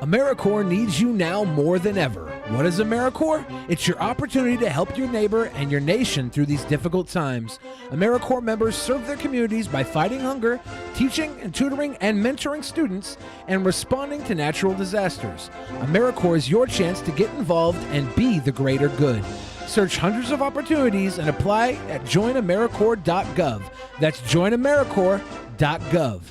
AmeriCorps needs you now more than ever. What is AmeriCorps? It's your opportunity to help your neighbor and your nation through these difficult times. AmeriCorps members serve their communities by fighting hunger, teaching and tutoring and mentoring students, and responding to natural disasters. AmeriCorps is your chance to get involved and be the greater good. Search hundreds of opportunities and apply at joinamericorps.gov. That's joinamericorps.gov.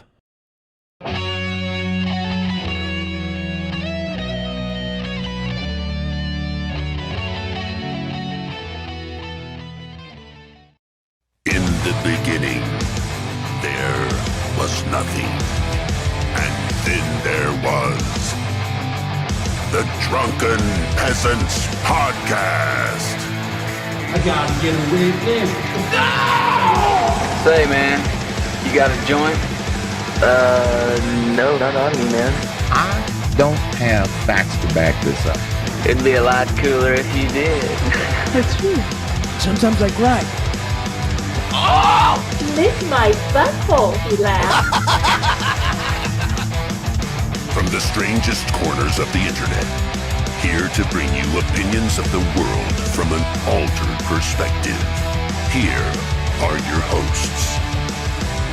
In the beginning, there was nothing. And then there was the Drunken Peasants Podcast. I gotta get a witness. No! Say, man, you got a joint? No, not on me, man. I don't have facts to back this up. It'd be a lot cooler if you did. That's true. Sometimes I cry. Oh! Lick my butthole, he laughed. From the strangest corners of the internet, here to bring you opinions of the world from an altered perspective. Here are your hosts,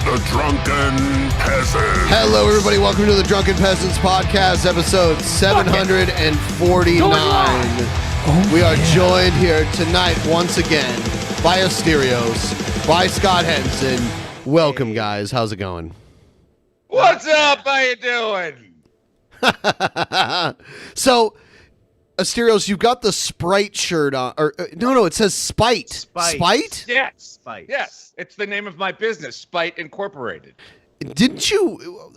the Drunken Peasants. Hello, everybody. Welcome to the Drunken Peasants Podcast, episode 749. We are joined here tonight once again by Asterios, by Scott Henson. Welcome, guys. How's it going? What's up? How you doing? So, Asterios, you've got the Sprite shirt on. Or no, it says Spite. Spite? Yes. Spite. Yes. It's the name of my business, Spite Incorporated. Didn't you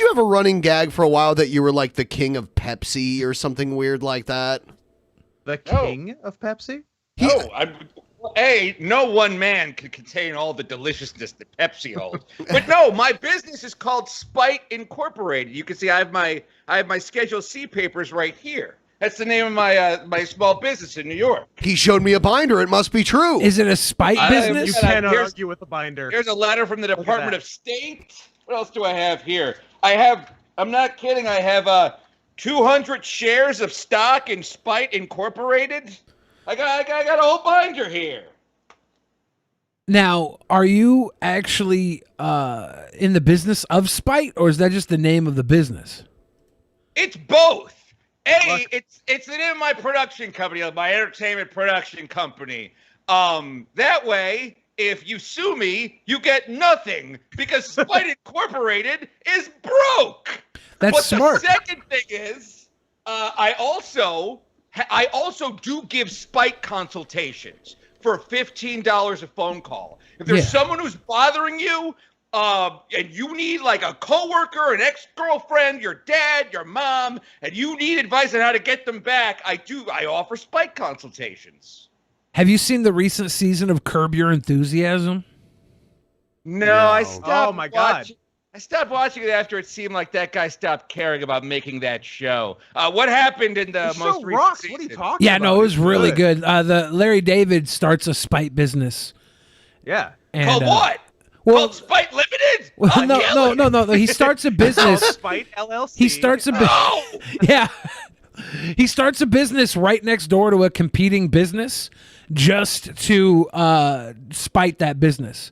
have a running gag for a while that you were like the king of Pepsi or something weird like that? The king of Pepsi? No one man can contain all the deliciousness that Pepsi holds. But no, my business is called Spite Incorporated. You can see I have my Schedule C papers right here. That's the name of my small business in New York. He showed me a binder. It must be true. Is it a spite business? You cannot argue with the binder. Here's a letter from the Department of State. What else do I have here? I'm not kidding, I have 200 shares of stock in Spite Incorporated. I got a whole binder here. Now, are you actually in the business of spite, or is that just the name of the business? It's both. It's the name of my production company, my entertainment production company. That way, if you sue me, you get nothing because Spite Incorporated is broke. That's smart. The second thing is, I also do give Spite consultations for $15 a phone call. If there's someone who's bothering you, and you need like a coworker, an ex-girlfriend, your dad, your mom, and you need advice on how to get them back, I offer Spite consultations. Have you seen the recent season of Curb Your Enthusiasm? No. I stopped. Oh my God. I stopped watching it after it seemed like that guy stopped caring about making that show. What happened in the most recent season? What are you talking about? Yeah, no, it was really good. The Larry David starts a spite business. Yeah. And, Called what? Called Spite Limited? Well, no. He starts a business. Spite LLC. He starts a business. Yeah. He starts a business right next door to a competing business just to spite that business.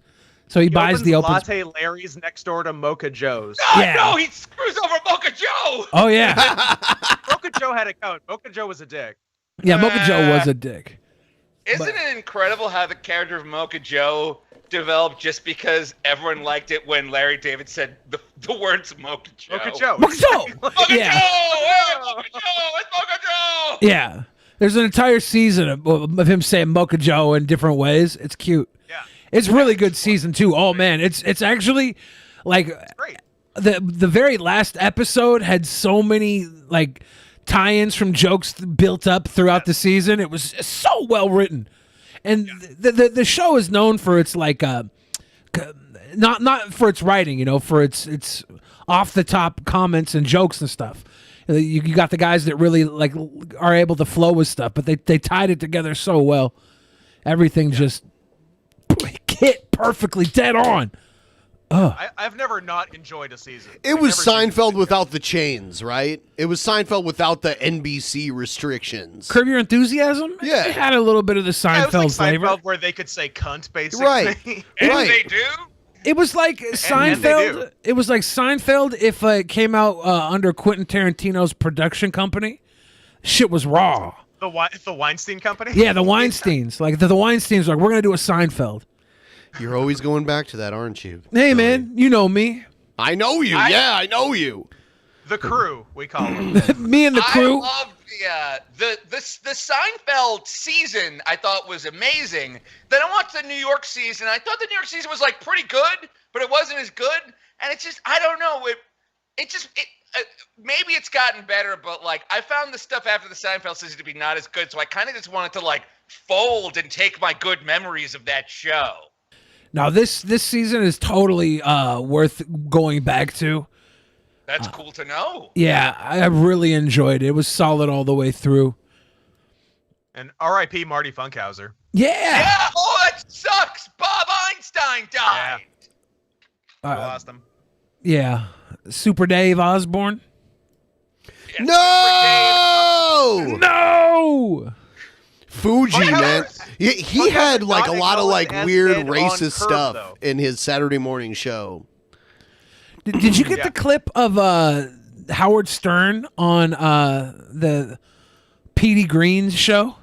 So he buys the open Latte Larry's next door to Mocha Joe's. No, he screws over Mocha Joe. Oh yeah. Mocha Joe had a code. Mocha Joe was a dick. Yeah, Mocha Joe was a dick. Isn't it incredible how the character of Mocha Joe developed just because everyone liked it when Larry David said the words Mocha Joe? Mocha Joe. Mocha Joe. Mocha Yeah. Joe! Hey, Mocha Joe! It's Mocha Joe! Yeah. There's an entire season of him saying Mocha Joe in different ways. It's cute. Yeah. It's really good season 2. Oh man, it's actually like It's great. the very last episode had so many like tie-ins from jokes built up throughout the season. It was so well written. And the show is known for its like not for its writing, for its off the top comments and jokes and stuff. You got the guys that really like are able to flow with stuff, but they tied it together so well. Everything just hit perfectly, dead on. I've never not enjoyed a season. It was Seinfeld without the chains, right? It was Seinfeld without the NBC restrictions. Curb Your Enthusiasm? Yeah. It had a little bit of the Seinfeld it was like flavor. Seinfeld where they could say cunt, basically. Right. And Right. they do? It was like and they Seinfeld. do. It was like Seinfeld if it came out under Quentin Tarantino's production company. Shit was raw. The Weinstein Company? Yeah, the Weinsteins. Like the Weinsteins were like, we're gonna do a Seinfeld. You're always going back to that, aren't you? Hey man, you know me. I know you. I know you. The Crew, we call them. Me and the crew. I loved the Seinfeld season. I thought was amazing. Then I watched the New York season. I thought the New York season was like pretty good, but it wasn't as good. And it's just I don't know. Maybe it's gotten better, but like I found the stuff after the Seinfeld season to be not as good. So I kind of just wanted to like fold and take my good memories of that show. Now this season is totally worth going back to. That's cool to know. Yeah, I really enjoyed it. It was solid all the way through. And R.I.P. Marty Funkhauser. Yeah. Oh, that sucks. Bob Einstein died. We lost him. Yeah. Super Dave Osborne. Yeah, No. Fuji, man. He Funkhauser had like a not lot of like acknowledged weird as dead on racist Curb, stuff though. in his Saturday morning show. Did you get the clip of Howard Stern on the Petey Green's show?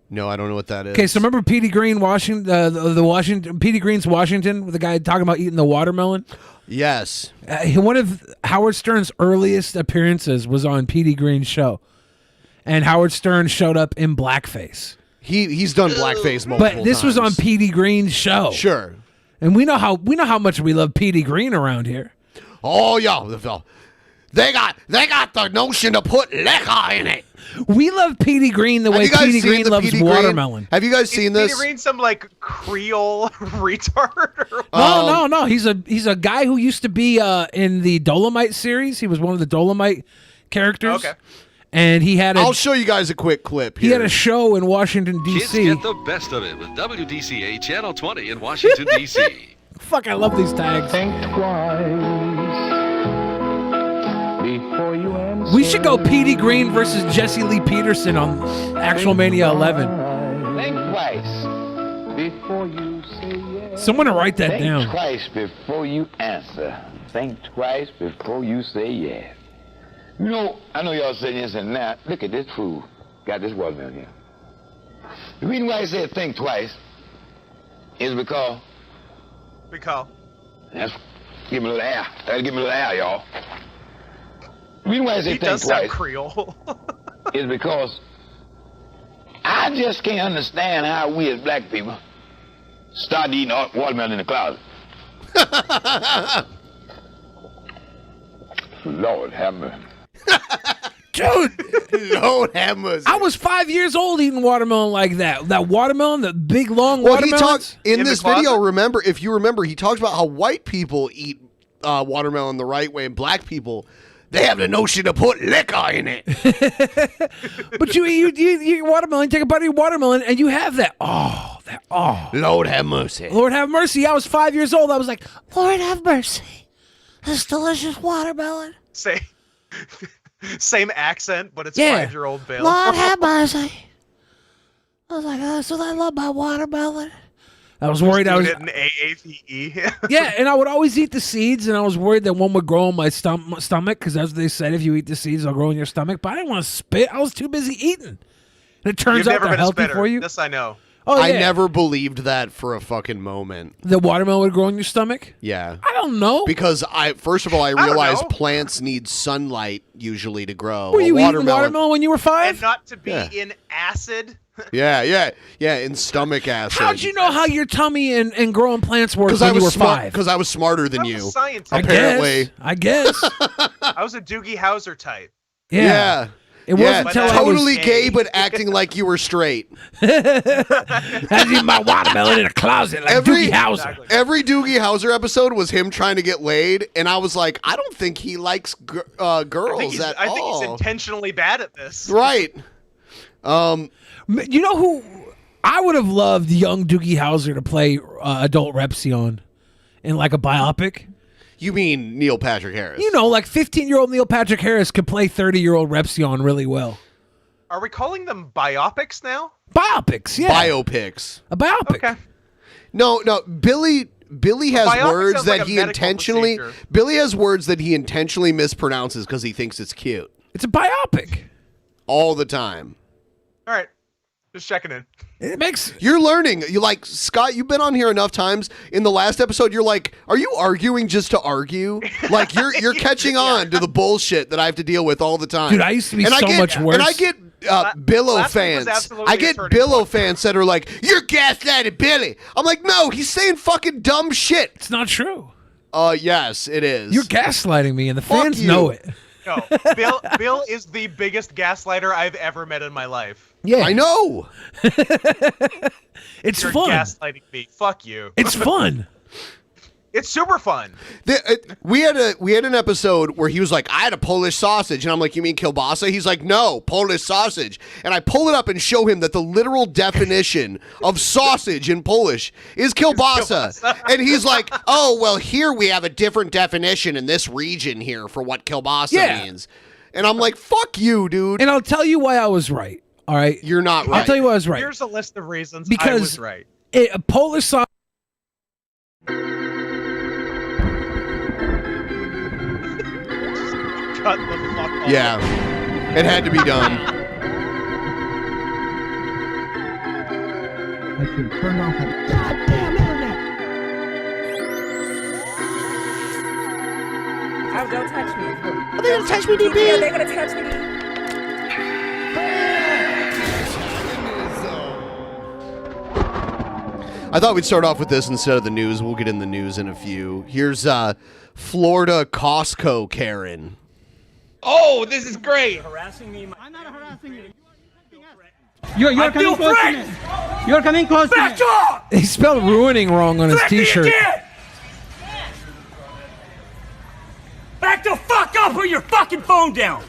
No, I don't know what that is. Okay, so remember Petey Green, Washington, the Washington, Petey Green's Washington, with the guy talking about eating the watermelon. Yes. One of Howard Stern's earliest appearances was on Petey Green's show, and Howard Stern showed up in blackface. He's done blackface multiple But this was on times. Petey Green's show. Sure. And we know how much we love Petey Green around here. Oh yeah, they got the notion to put liquor in it. We love Petey Green the way Petey Green loves Petey Green? watermelon. Have you guys seen this? Petey Green some like Creole retard? Or what? No. He's a guy who used to be in the Dolomite series. He was one of the Dolomite characters. Okay. And he had I'll show you guys a quick clip here. He had a show in Washington, Kids D.C. get the best of it with WDCA Channel 20 in Washington, D.C. Fuck, I love these tags. Think twice before you answer. We should go Petey Green versus Jesse Lee Peterson on Actual Mania 11. Think twice before you say yes. Someone to write that down. Think twice before you answer. Think twice before you say yes. You know, I know y'all saying this and that. Look at this fool. Got this watermelon here. The reason why I said think twice is because... That's... Give me a little air. That'll give me a little air, y'all. The reason why I say He think does sound twice Creole. is because I just can't understand how we as black people start eating watermelon in the closet. Lord have mercy. Dude, Lord have mercy. I was 5 years old eating watermelon like that. That watermelon, the big long Well, he watermelons. talked in this video. If you remember, he talks about how white people eat watermelon the right way, and black people, they have the notion to put liquor in it. But you eat watermelon, take a bite of your watermelon, and you have that. Lord have mercy. Lord have mercy. I was 5 years old. I was like, Lord have mercy. This delicious watermelon. Same accent, but it's Yeah. 5-year-old Bill. Lord have mercy. I was like, oh, so I love my watermelon. I was worried I was Doing it in AAVE. yeah, and I would always eat the seeds, and I was worried that one would grow in my stomach, because as they said, if you eat the seeds, they'll grow in your stomach. But I didn't want to spit. I was too busy eating. And it turns You've out never they're been a healthy spitter. for you. This I know. Oh, I yeah. never believed that for a fucking moment. The watermelon would grow in your stomach? Yeah. I don't know. Because first of all, I don't realized know. plants need sunlight usually to grow. Were A you eating watermelon when you were 5? And not to be Yeah. in acid. Yeah, in stomach acid. How'd you know how your tummy and growing plants work when I you was were smart. 5? Because I was smarter than I was you. a scientist. Apparently. I guess. I was a Doogie Howser type. Yeah. It wasn't until I was totally gay, but acting like you were straight. I eat my watermelon in a closet like Doogie Howser. Every Doogie Howser episode was him trying to get laid, and I was like, I don't think he likes girls I think all. he's intentionally bad at this. Right. You know who I would have loved young Doogie Howser to play adult Repsy on? in like a biopic. You mean Neil Patrick Harris? You know, like 15-year-old Neil Patrick Harris could play 30-year-old Repsion really well. Are we calling them biopics now? Biopics, yeah. Biopics. A biopic. Okay. No, Billy has Biopic words sounds that like a he medical intentionally. procedure. Billy has words that he intentionally mispronounces because he thinks it's cute It's a biopic. all the time. All right. Just checking in. It makes You're learning. You like Scott. You've been on here enough times. In the last episode, you're like, "Are you arguing just to argue?" Like you're catching on to the bullshit that I have to deal with all the time. Dude, I used to be so much worse. And I get Billow last week was fans. absolutely I get a turning Billow point. fans that are like, "You're gaslighting Billy." I'm like, "No, he's saying fucking dumb shit." It's not true. Yes, it is. You're gaslighting me, and the Fuck fans you. know it. No, Bill is the biggest gaslighter I've ever met in my life. Yeah, I know. It's You're fun. gaslighting me. Fuck you. It's fun. It's super fun. We had an episode where he was like, "I had a Polish sausage," and I'm like, "You mean kielbasa?" He's like, "No, Polish sausage." And I pull it up and show him that the literal definition of sausage in Polish is kielbasa. And he's like, "Oh, well, here we have a different definition in this region here for what kielbasa means." And I'm like, "Fuck you, dude." And I'll tell you why I was right. All right, You're not right. I'll tell you why I was right. Here's a list of reasons Because I was right. A Polish sausage. Cut the fuck off. Yeah, it had to be done. I should turn off that goddamn internet. Oh, don't touch me. Are they gonna touch me, DB? Yeah, they're gonna touch me. I thought we'd start off with this instead of the news. We'll get in the news in a few. Here's Florida Costco Karen. Oh, this is great. Harassing me. I'm not harassing you. You're coming close to me. You're coming close to me. He spelled ruining wrong on his T-shirt. Back the fuck up or your fucking phone down.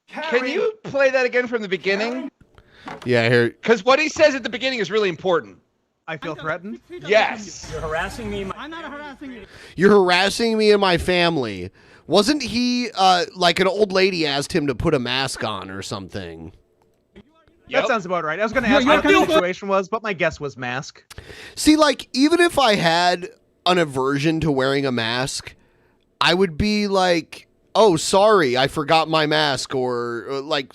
Can you play that again from the beginning? Yeah, here. Because what he says at the beginning is really important. I feel threatened. Yes. You're harassing me. I'm not harassing you. You're harassing me and my family. Wasn't he like an old lady asked him to put a mask on or something? That sounds about right. I was going to ask what the situation was, but my guess was mask. See, like, even if I had an aversion to wearing a mask, I would be like, "Oh, sorry, I forgot my mask," or like,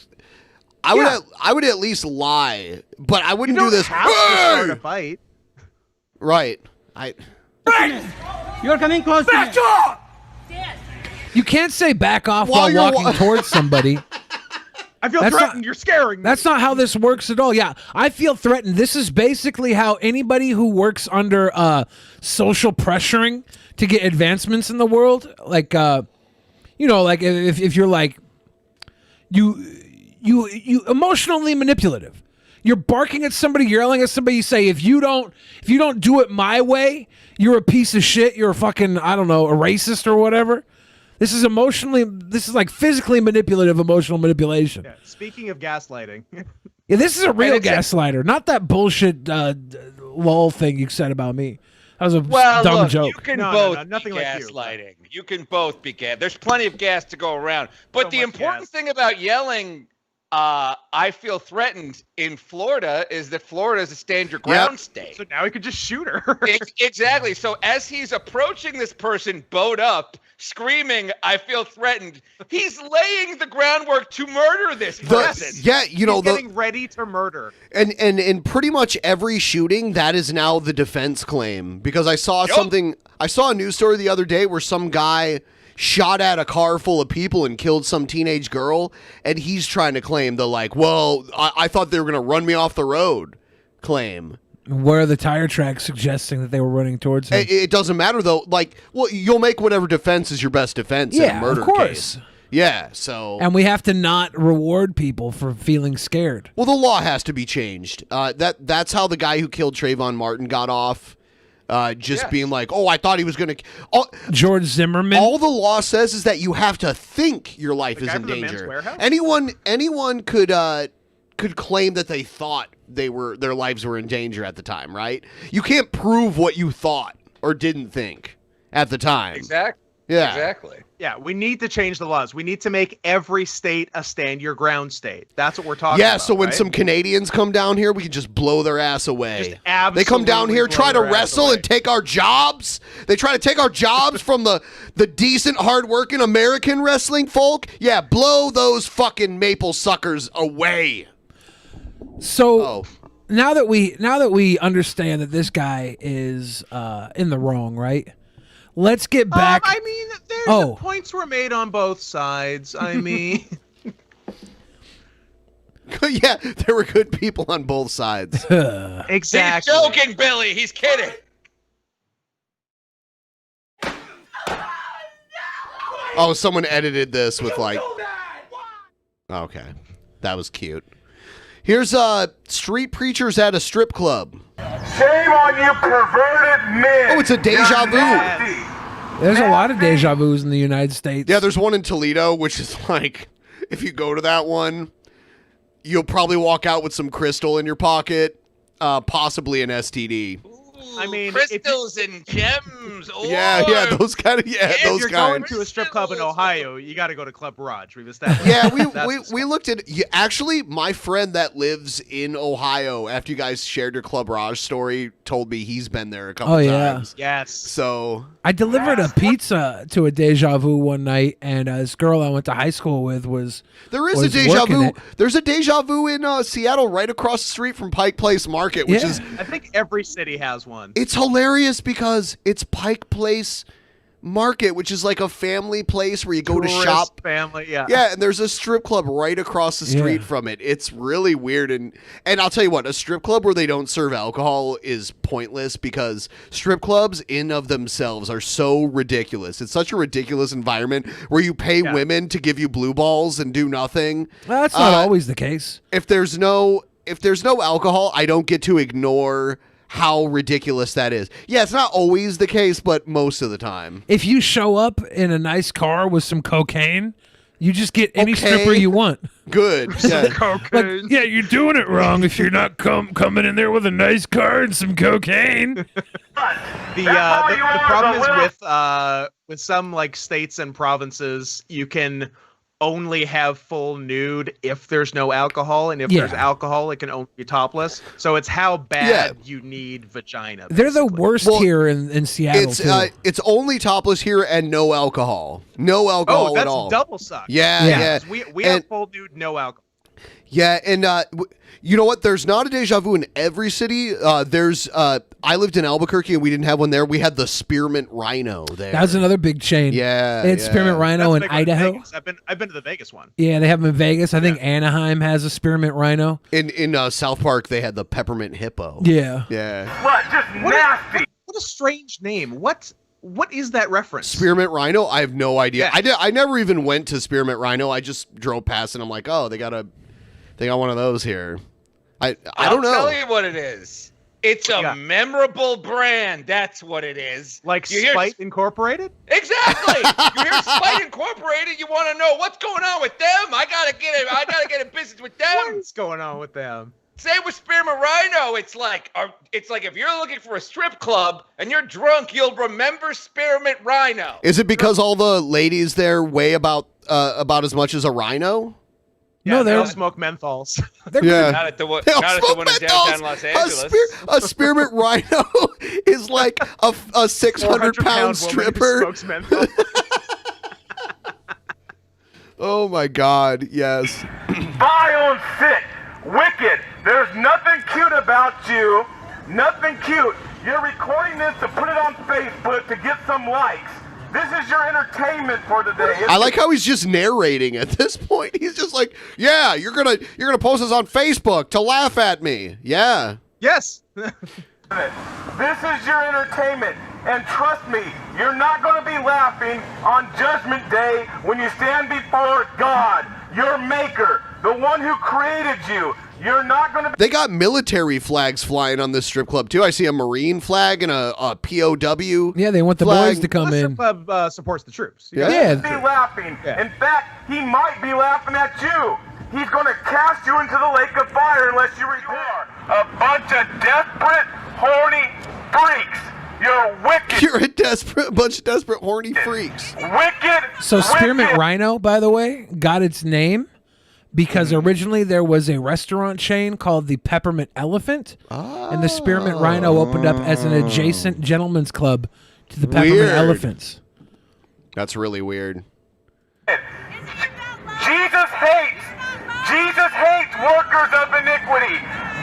I would at least lie, but I wouldn't do this. Have to start a fight. Right. You're coming close to me. Back up! You can't say back off While while you're walking towards somebody. I feel threatened. You're scaring me. That's not how this works at all. Yeah, I feel threatened. This is basically how anybody who works under social pressuring to get advancements in the world, like, like if you're like, you emotionally manipulative. You're barking at somebody, you're yelling at somebody. You say, if you don't do it my way, you're a piece of shit. You're a fucking, I don't know, a racist or whatever. This is like physically manipulative emotional manipulation. Yeah, speaking of gaslighting. Yeah, this is a real gaslighter, not that bullshit lol thing you said about me. That was a dumb joke. You can both be gaslighting. You can both be gas. There's plenty of gas to go around. But the important thing about yelling, I feel threatened in Florida, is that Florida is a stand your ground state. So now we could just shoot her. Exactly. So as he's approaching this person, bowed up, screaming, "I feel threatened," he's laying the groundwork to murder this person. He's getting ready to murder. And in pretty much every shooting, that is now the defense claim. Because I saw a news story the other day where some guy shot at a car full of people and killed some teenage girl, and he's trying to claim the I thought they were going to run me off the road claim. Where are the tire tracks suggesting that they were running towards him? It doesn't matter, though. You'll make whatever defense is your best defense in a murder of course. case. Yeah, so... And we have to not reward people for feeling scared. Well, the law has to be changed. That's how the guy who killed Trayvon Martin got off. Being like, "Oh, I thought he was going to..." George Zimmerman. All the law says is that you have to think your life is in danger. Anyone could claim that they thought their lives were in danger at the time, right? You can't prove what you thought or didn't think at the time. Exactly. Yeah. Exactly. Yeah, we need to change the laws. We need to make every state a stand your ground state. That's what we're talking about. Yeah, so when right? some Canadians come down here, we can just blow their ass away. Just They come down here, blow try to their ass wrestle away. and take our jobs. They try to take our jobs from the decent, hardworking American wrestling folk. Yeah, blow those fucking maple suckers away. So now that we understand that this guy is in the wrong, right? Let's get back. I mean, the points were made on both sides. I mean, yeah, there were good people on both sides. Exactly. He's joking, Billy. He's kidding. Oh, someone edited this with like. Okay, that was cute. Here's street preachers at a strip club. Shame on you, perverted men. Oh, it's a deja vu. There's a lot of deja vus in the United States. Yeah, there's one in Toledo, which is like, if you go to that one, you'll probably walk out with some crystal in your pocket, possibly an STD. I mean, crystals and gems. Yeah, those kind of, those if you're going kind. to a strip club in Ohio, you got to go to Club Barrage. We've established. Yeah, that. we looked at. Actually, my friend that lives in Ohio, after you guys shared your Club Raj story, told me he's been there a couple times. Yes. So I delivered a pizza to a deja vu one night, and this girl I went to high school with was. There is a deja vu. There's a deja vu in Seattle, right across the street from Pike Place Market, which is. I think every city has one. It's hilarious because it's Pike Place Market, which is like a family place where you go to shop. Family, yeah. Yeah, and there's a strip club right across the street from it. It's really weird, and I'll tell you what, a strip club where they don't serve alcohol is pointless because strip clubs in of themselves are so ridiculous. It's such a ridiculous environment where you pay women to give you blue balls and do nothing. Well, that's not always the case. If there's no alcohol, I don't get to ignore how ridiculous that is. Yeah, it's not always the case, but most of the time. If you show up in a nice car with some cocaine, you just get any stripper you want. Good. Yeah. Like, yeah, you're doing it wrong if you're not coming in there with a nice car and some cocaine. The problem is with some like states and provinces, you can only have full nude if there's no alcohol, and if there's alcohol, it can only be topless. So it's how bad you need vagina. They're the worst here in Seattle. It's only topless here and no alcohol. No alcohol at all. Oh, that's double suck. Yeah. We have full nude, no alcohol. Yeah, and you know what? There's not a deja vu in every city. I lived in Albuquerque and we didn't have one there. We had the Spearmint Rhino there. That was another big chain. Yeah, they had Spearmint Rhino in Idaho. I've been to the Vegas one. Yeah, they have them in Vegas. I think Anaheim has a Spearmint Rhino. In South Park, they had the Peppermint Hippo. Yeah. What? Just nasty. What a strange name. What is that reference? Spearmint Rhino? I have no idea. Yeah. I never even went to Spearmint Rhino. I just drove past and I'm like, oh, they got one of those here. I don't know. I'll tell you what it is. It's a memorable brand. That's what it is. Like Spite Incorporated? Exactly. You hear Spite Incorporated, you want to know what's going on with them? I gotta get in business with them. What's going on with them? Same with Spearmint Rhino. It's like if you're looking for a strip club and you're drunk, you'll remember Spearmint Rhino. Is it because all the ladies there weigh about as much as a rhino? Yeah, no, they don't smoke menthols. Not at the one in downtown Los Angeles. A Spearmint Rhino is like a 600-pound stripper. Oh my God! Yes. Vile and sick, wicked. There's nothing cute about you. Nothing cute. You're recording this to put it on Facebook to get some likes. This is your entertainment for the day. I like how he's just narrating at this point. He's just like, yeah, you're gonna post this on Facebook to laugh at me. Yeah. Yes. This is your entertainment. And trust me, you're not going to be laughing on Judgment Day when you stand before God, your maker, the one who created you. You're not going to be... They got military flags flying on this strip club, too. I see a Marine flag and a POW. Yeah, they want the boys to come in. The club supports the troops. Yeah. Be laughing. Yeah. In fact, he might be laughing at you. He's going to cast you into the lake of fire unless you report. A bunch of desperate, horny freaks. You're wicked. You're a bunch of desperate, horny freaks. Wicked. So Spearmint Rhino, by the way, got its name because originally there was a restaurant chain called the Peppermint Elephant, and the Spearmint Rhino opened up as an adjacent gentleman's club to the Peppermint Elephants. That's really weird. Jesus hates workers of iniquity.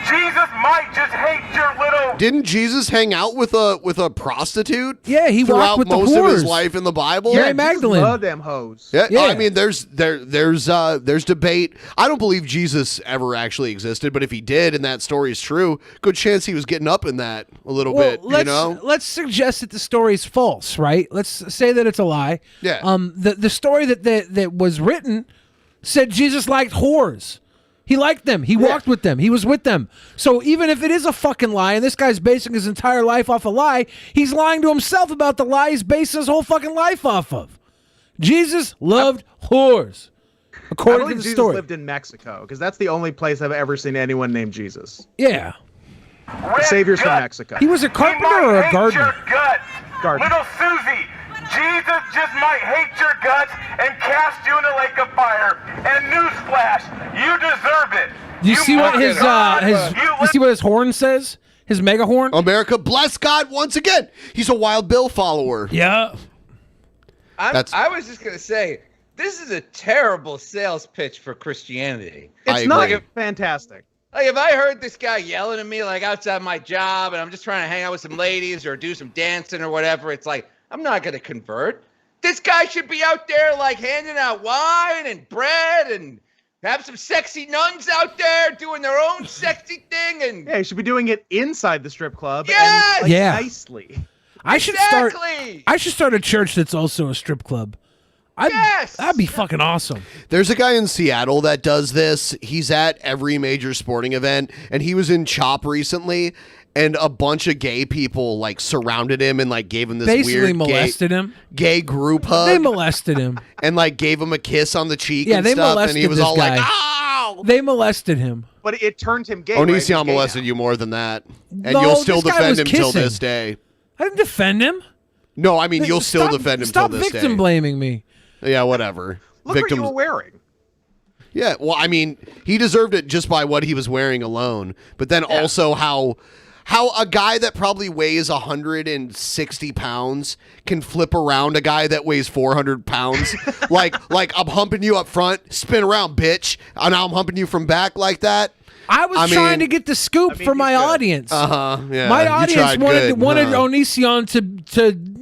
Jesus might just hate your little. Didn't Jesus hang out with a prostitute? Yeah, he throughout walked with most the of his whores. life in the Bible. Mary Magdalene. Love them hoes. Yeah, Yeah. I mean, there's debate. I don't believe Jesus ever actually existed, but if he did and that story is true, good chance he was getting up in that a little bit. Let's suggest that the story is false, right? Let's say that it's a lie. Yeah. The story that was written said Jesus liked whores. He liked them. He walked with them. He was with them. So even if it is a fucking lie, and this guy's basing his entire life off a lie, he's lying to himself about the lie he's basing his whole fucking life off of. Jesus loved whores, according to the Jesus story. lived in Mexico because that's the only place I've ever seen anyone named Jesus. Yeah. The Savior's from Mexico. He was a carpenter or a gardener? Your guts. Gardener. Little Susie, Jesus just might hate your guts and cast you in a lake of fire. And newsflash, you deserve it. You see what you see what his horn says? His mega horn? America, bless God once again. He's a Wild Bill follower. Yeah. I was just going to say, this is a terrible sales pitch for Christianity. It's not fantastic. Like, if I heard this guy yelling at me, like, outside my job, and I'm just trying to hang out with some ladies or do some dancing or whatever, it's like, I'm not going to convert. This guy should be out there, like, handing out wine and bread and have some sexy nuns out there doing their own sexy thing. And yeah, he should be doing it inside the strip club. Yes! And, nicely. I should start a church that's also a strip club. That'd be fucking awesome. There's a guy in Seattle that does this. He's at every major sporting event, and he was in CHOP recently, and a bunch of gay people like surrounded him and like gave him this Basically weird molested him. Gay group hug. They molested him. And like gave him a kiss on the cheek Yeah, and they stuff, molested and he was this all guy. like, "Ow!" They molested him. But it turned him gay. Onision right? molested you more than that, and No, you'll still this guy defend was him till kissing. this day. I didn't defend him. No, I mean you'll still defend him till Stop this day. victim blaming me. Yeah, whatever. Look what you were wearing. Yeah, well, I mean, he deserved it just by what he was wearing alone, but then also how a guy that probably weighs 160 pounds can flip around a guy that weighs 400 pounds. like I'm humping you up front, spin around, bitch, and now I'm humping you from back like that. I was trying to get the scoop for my audience. Yeah, my you audience tried wanted good, huh? Onision to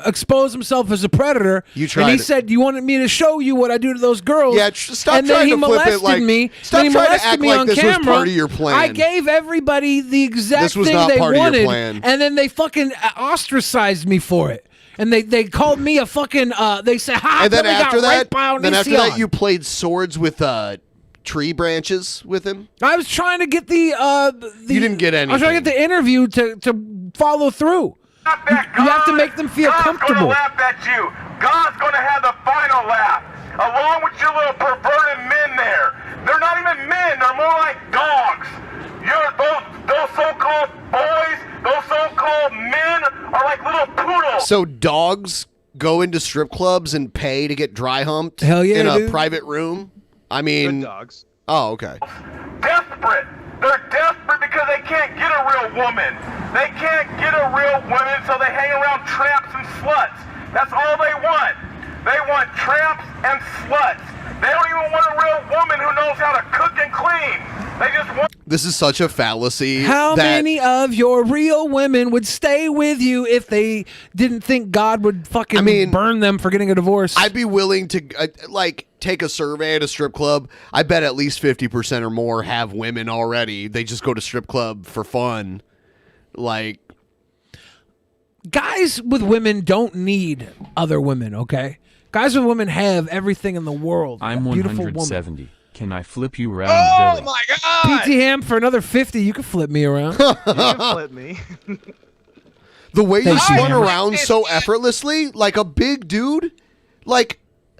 expose himself as a predator. You tried and he it. said, "You wanted me to show you what I do to those girls." Yeah, stop and then trying he to flip it molested like- me. stop Then he trying to molested act me like on this was camera. part of your plan. I gave everybody the exact This was thing not they part of your wanted, plan. and then they fucking ostracized me for it. And they called me a fucking. They said, "Ha!" And then we got after raped that, by after Onision." that, you played swords with tree branches with him. I was trying to get the You didn't get I was trying to get the interview to follow through. You have to make them feel God's comfortable. gonna laugh at you. God's gonna have the final laugh, along with your little perverted men there. They're not even men. They're more like dogs. Those so-called boys, those so-called men are like little poodles. So dogs go into strip clubs and pay to get dry humped Hell yeah, in a dude. private room? I mean, Good dogs. Oh, okay. Desperate. They're desperate because they can't get a real woman. They can't get a real woman, so they hang around tramps and sluts. That's all they want. They want tramps and sluts. They don't even want a real woman who knows how to cook and clean. They just want... This is such a fallacy. How that- many of your real women would stay with you if they didn't think God would fucking burn them for getting a divorce? I'd be willing to take a survey at a strip club. I bet at least 50% or more have women already. They just go to strip club for fun. Like, guys with women don't need other women, okay? Guys with women have everything in the world. I'm A beautiful 170. woman. Can I flip you around, Oh Billy? my God! PT Ham for another 50. You can flip me around. You can flip me. the way you Thank you, spun man. around so effortlessly, like a big dude, like,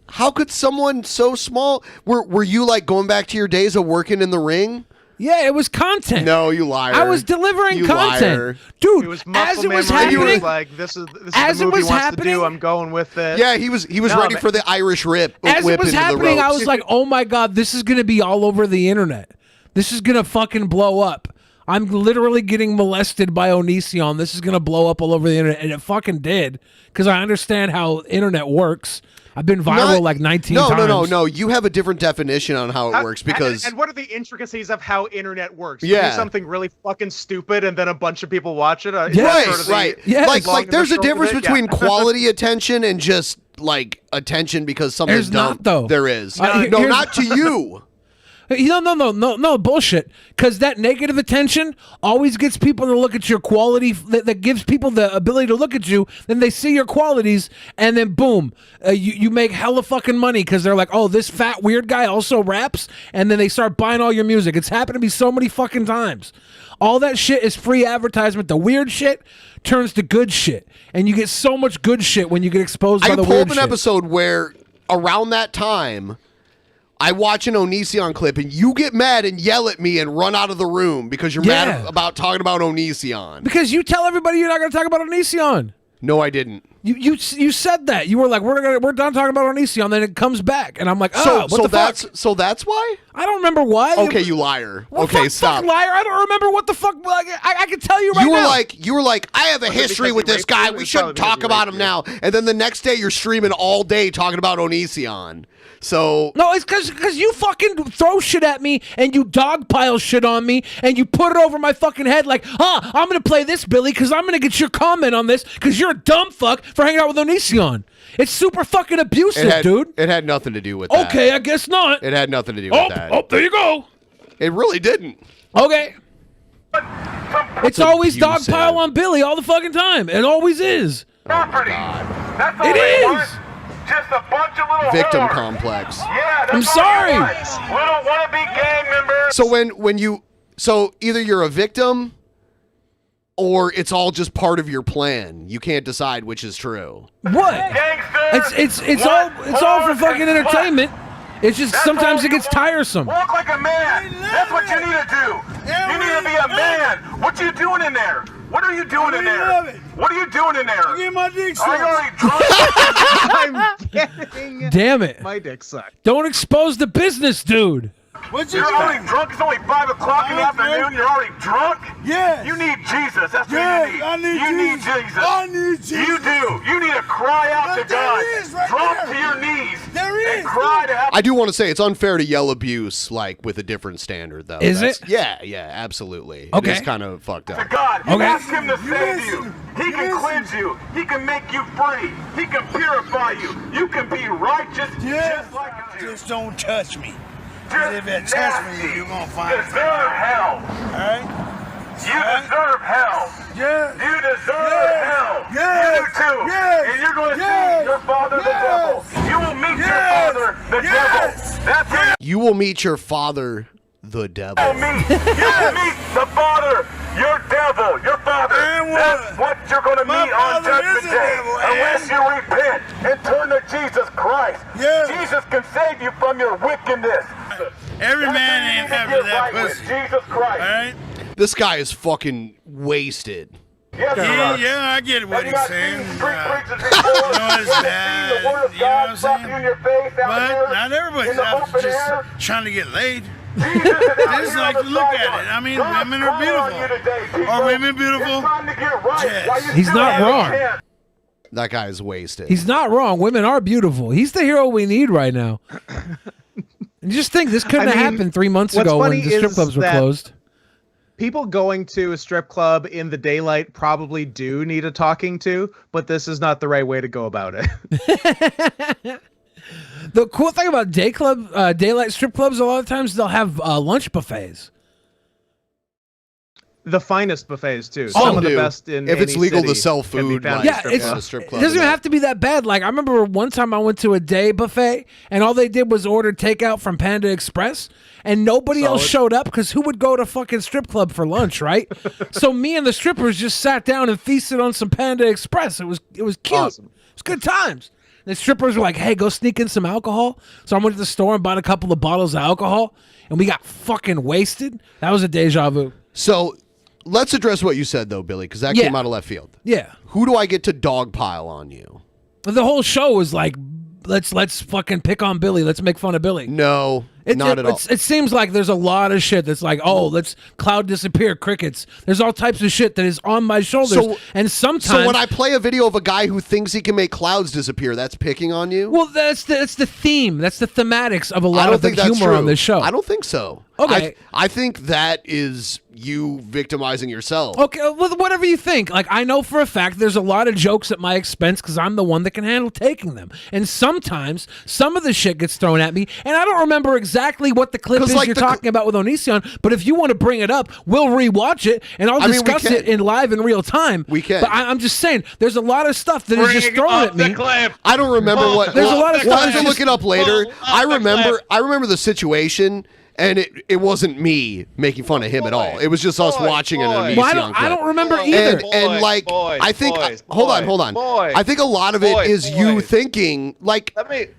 how could someone so small? Were you like going back to your days of working in the ring? Yeah, it was content. No, you liar. I was delivering You content. liar. Dude, It was as it was memory. He happening, was like, this is as the it movie was wants happening, to do. I'm going with it. Yeah, he was No, ready man. for the Irish whip as it was into happening, the I ropes. was like, oh my God, this is going to be all over the internet. This is going to fucking blow up. I'm literally getting molested by Onision. This is going to blow up all over the internet. And it fucking did, because I understand how internet works. I've been viral like 19 times. No. You have a different definition on how it works because And what are the intricacies of how internet works? Yeah. You do something really fucking stupid and then a bunch of people watch it? right. Yes. Like there's a difference between quality attention and just like attention because something's There's dumb. not, though. There is. Here's- Not to you. No, bullshit. Because that negative attention always gets people to look at your quality, that gives people the ability to look at you, then they see your qualities, and then boom, you make hella fucking money because they're like, oh, this fat weird guy also raps, and then they start buying all your music. It's happened to me so many fucking times. All that shit is free advertisement. The weird shit turns to good shit, and you get so much good shit when you get exposed by I the pull weird up an shit. episode where around that time I watch an Onision clip and you get mad and yell at me and run out of the room because you're mad about talking about Onision. Because you tell everybody you're not going to talk about Onision. No, I didn't. You said that. You were like, we're done talking about Onision, then it comes back, and I'm like, oh, so that's why? I don't remember why. Okay, you liar. Well, okay, fuck, stop. Fuck liar. I don't remember what the fuck. Like, I can tell you right now. You were like, I have a history with this guy. We shouldn't talk about him now. And then the next day, you're streaming all day talking about Onision. So no, it's because you fucking throw shit at me and you dogpile shit on me and you put it over my fucking head like, I'm gonna play this, Billy, because I'm gonna get your comment on this because you're a dumb fuck for hanging out with Onision. It's super fucking abusive, dude. It had nothing to do with that. Okay, I guess not. It had nothing to do with that. Oh, there you go. It really didn't. Okay. It's always abusive. dogpile on Billy all the fucking time. It always is. Property. That's all It they is. want. Just a bunch of little Victim whores. complex. Yeah, that's I'm all sorry. they want. Little wannabe gang members. So either you're a victim or it's all just part of your plan. You can't decide which is true. What? Gangsters. It's all for fucking entertainment. It's just sometimes it gets tiresome. Walk like a man. That's what you need to do. You need to be a man. What you doing in there? What are you doing in there? What are you doing in there? Get my dick Are you already drunk? I'm getting Damn it. my dick sucked. Don't expose the business, dude. What you You're doing? already drunk. It's only 5 o'clock in the afternoon. You're already drunk? Yes. You need Jesus. That's what Yes, you need. I need you need Jesus. Jesus. I need Jesus. You do. You need to cry out But to God. there is right Drop there. to your knees. There and is. cry to help. I do want to say it's unfair to yell abuse like with a different standard though. Is it? Yeah, absolutely. Okay. It is kind of fucked To up. God. You Okay. ask Him to You save listen. you. He You can listen. cleanse you. He can make you free. He can purify you. You can be righteous Yes. just like a Jew. Just don't touch me. Just If it touch me, you're gonna find it. deserve hell. Alright? You deserve hell. Yes. You deserve Yes. hell. Yes. You do too. Yes. And you're going to Yes. see your father, the devil. Yes. You will meet Yes. your father, the Yes. devil. That's what You will meet your father, the devil. you will meet. You will meet the father, your devil, your father. And what? That's what you're going to My meet on father Judgment is a Day. devil, Unless and- you repent and turn to Jesus Christ. Yes. Jesus can save you from your wickedness. Every That's man who you ain't need to after get that right with, pussy. Jesus Christ. Alright? This guy is fucking wasted. Yes, Yeah, sir. yeah, I get what Have you he's not saying. seen street preachers before? it's You haven't seen bad, the word of you know what I'm God slap saying? you in your face out But there not everybody's in the out open just air? trying to get laid. Jesus is They out just here like on to the look at sideline. it. I mean, God's women are calling on beautiful. you today, people. Are women beautiful? It's time to get right. Yes. while you He's still not have a wrong. chance. That guy is wasted. He's not wrong. Women are beautiful. He's the hero we need right now. And just think, this couldn't have happened 3 months what's ago when funny the strip is clubs were that closed. People going to a strip club in the daylight probably do need a talking to, but this is not the right way to go about it. The cool thing about daylight strip clubs, a lot of times they'll have lunch buffets. The finest buffets too. Some Some of the do. best in If it's any legal to city sell can be food, found like- at Yeah, strip it's, clubs. a strip it club doesn't and even that. have to be that bad. Like, I remember one time I went to a day buffet, and all they did was order takeout from Panda Express, and nobody else showed up because who would go to fucking strip club for lunch, right? So me and the strippers just sat down and feasted on some Panda Express. It was cute. Awesome. It was good times. The strippers were like, hey, go sneak in some alcohol. So I went to the store and bought a couple of bottles of alcohol, and we got fucking wasted. That was a deja vu. So let's address what you said, though, Billy, because that came out of left field. Yeah. Who do I get to dogpile on you? The whole show was like, let's fucking pick on Billy. Let's make fun of Billy. No, not at all. It seems like there's a lot of shit that's like, oh, let's cloud disappear, crickets. There's all types of shit that is on my shoulders. And sometimes... So when I play a video of a guy who thinks he can make clouds disappear, that's picking on you? Well, that's the theme. That's the thematics of a lot of the humor on this show. I don't think so. Okay. I think that is you victimizing yourself. Okay, well, whatever you think. Like, I know for a fact there's a lot of jokes at my expense because I'm the one that can handle taking them. And sometimes some of the shit gets thrown at me, and I don't remember exactly what the clip is you're talking about with Onision, but if you want to bring it up, we'll rewatch it, and I'll discuss it in live in real time. We can. But I'm just saying, there's a lot of stuff that is just thrown at me. I don't remember what... There's a lot of stuff. We'll have to look it up later. I remember the situation... And it wasn't me making fun of him at all. It was just us watching an Onision clip. I don't remember either. I think hold on. I think a lot of it is you thinking like. Let me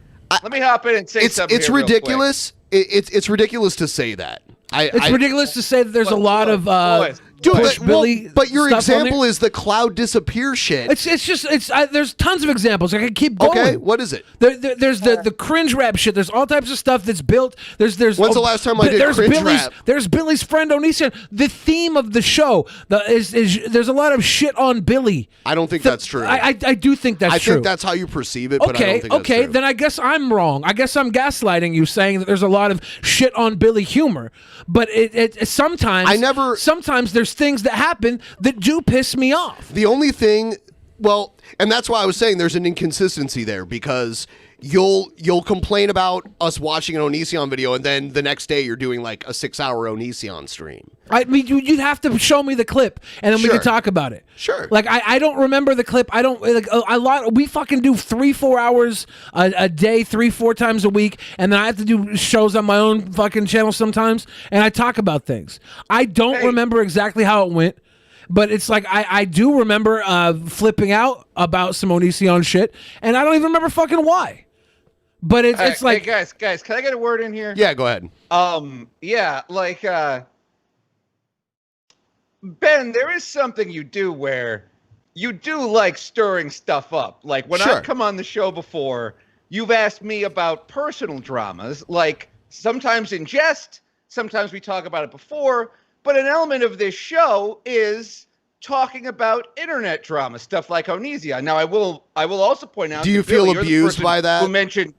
hop in and say something. It's ridiculous. It's ridiculous to say that. It's ridiculous to say that there's a lot of Dude, but your example is the cloud disappear shit. There's tons of examples. I can keep going. Okay, what is it? There's the cringe rap shit. There's all types of stuff that's built. When's the last time I did cringe rap? There's Billy's friend Onision. The theme of the show is there's a lot of shit on Billy. I don't think that's true. I do think that's true. I think that's how you perceive it, but I don't think that's true. Then I guess I'm wrong. I guess I'm gaslighting you, saying that there's a lot of shit on Billy humor. But it sometimes there's things that happen that do piss me off. The only thing, and that's why I was saying there's an inconsistency there, because you'll complain about us watching an Onision video, and then the next day you're doing like a 6-hour Onision stream. I mean, you'd have to show me the clip, and then we could talk about it. Sure. Like I don't remember the clip. I don't like a lot. We fucking do 3-4 hours a day, 3-4 times a week, and then I have to do shows on my own fucking channel sometimes, and I talk about things. I don't remember exactly how it went, but it's like I do remember flipping out about some Onision shit, and I don't even remember fucking why. But it's like, hey guys, can I get a word in here? Yeah, go ahead. Ben, there is something you do where you do like stirring stuff up. Like when I've come on the show before, you've asked me about personal dramas, like sometimes in jest, sometimes we talk about it before, but an element of this show is talking about internet drama, stuff like Onision. Now I will also point out. Do you feel abused by that? Who mentioned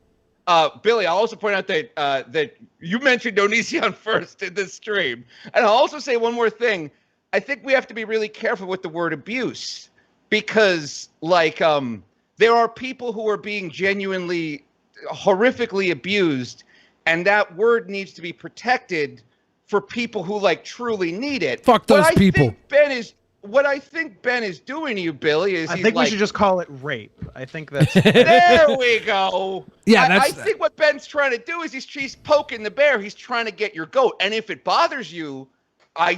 Billy, I'll also point out that you mentioned Onision first in this stream. And I'll also say one more thing. I think we have to be really careful with the word abuse, because there are people who are being genuinely horrifically abused, and that word needs to be protected for people who truly need it. Fuck those people. What I think Ben is doing to you, Billy, is I think we should just call it rape. I think that's... There we go. Yeah, I think what Ben's trying to do is he's poking the bear. He's trying to get your goat. And if it bothers you,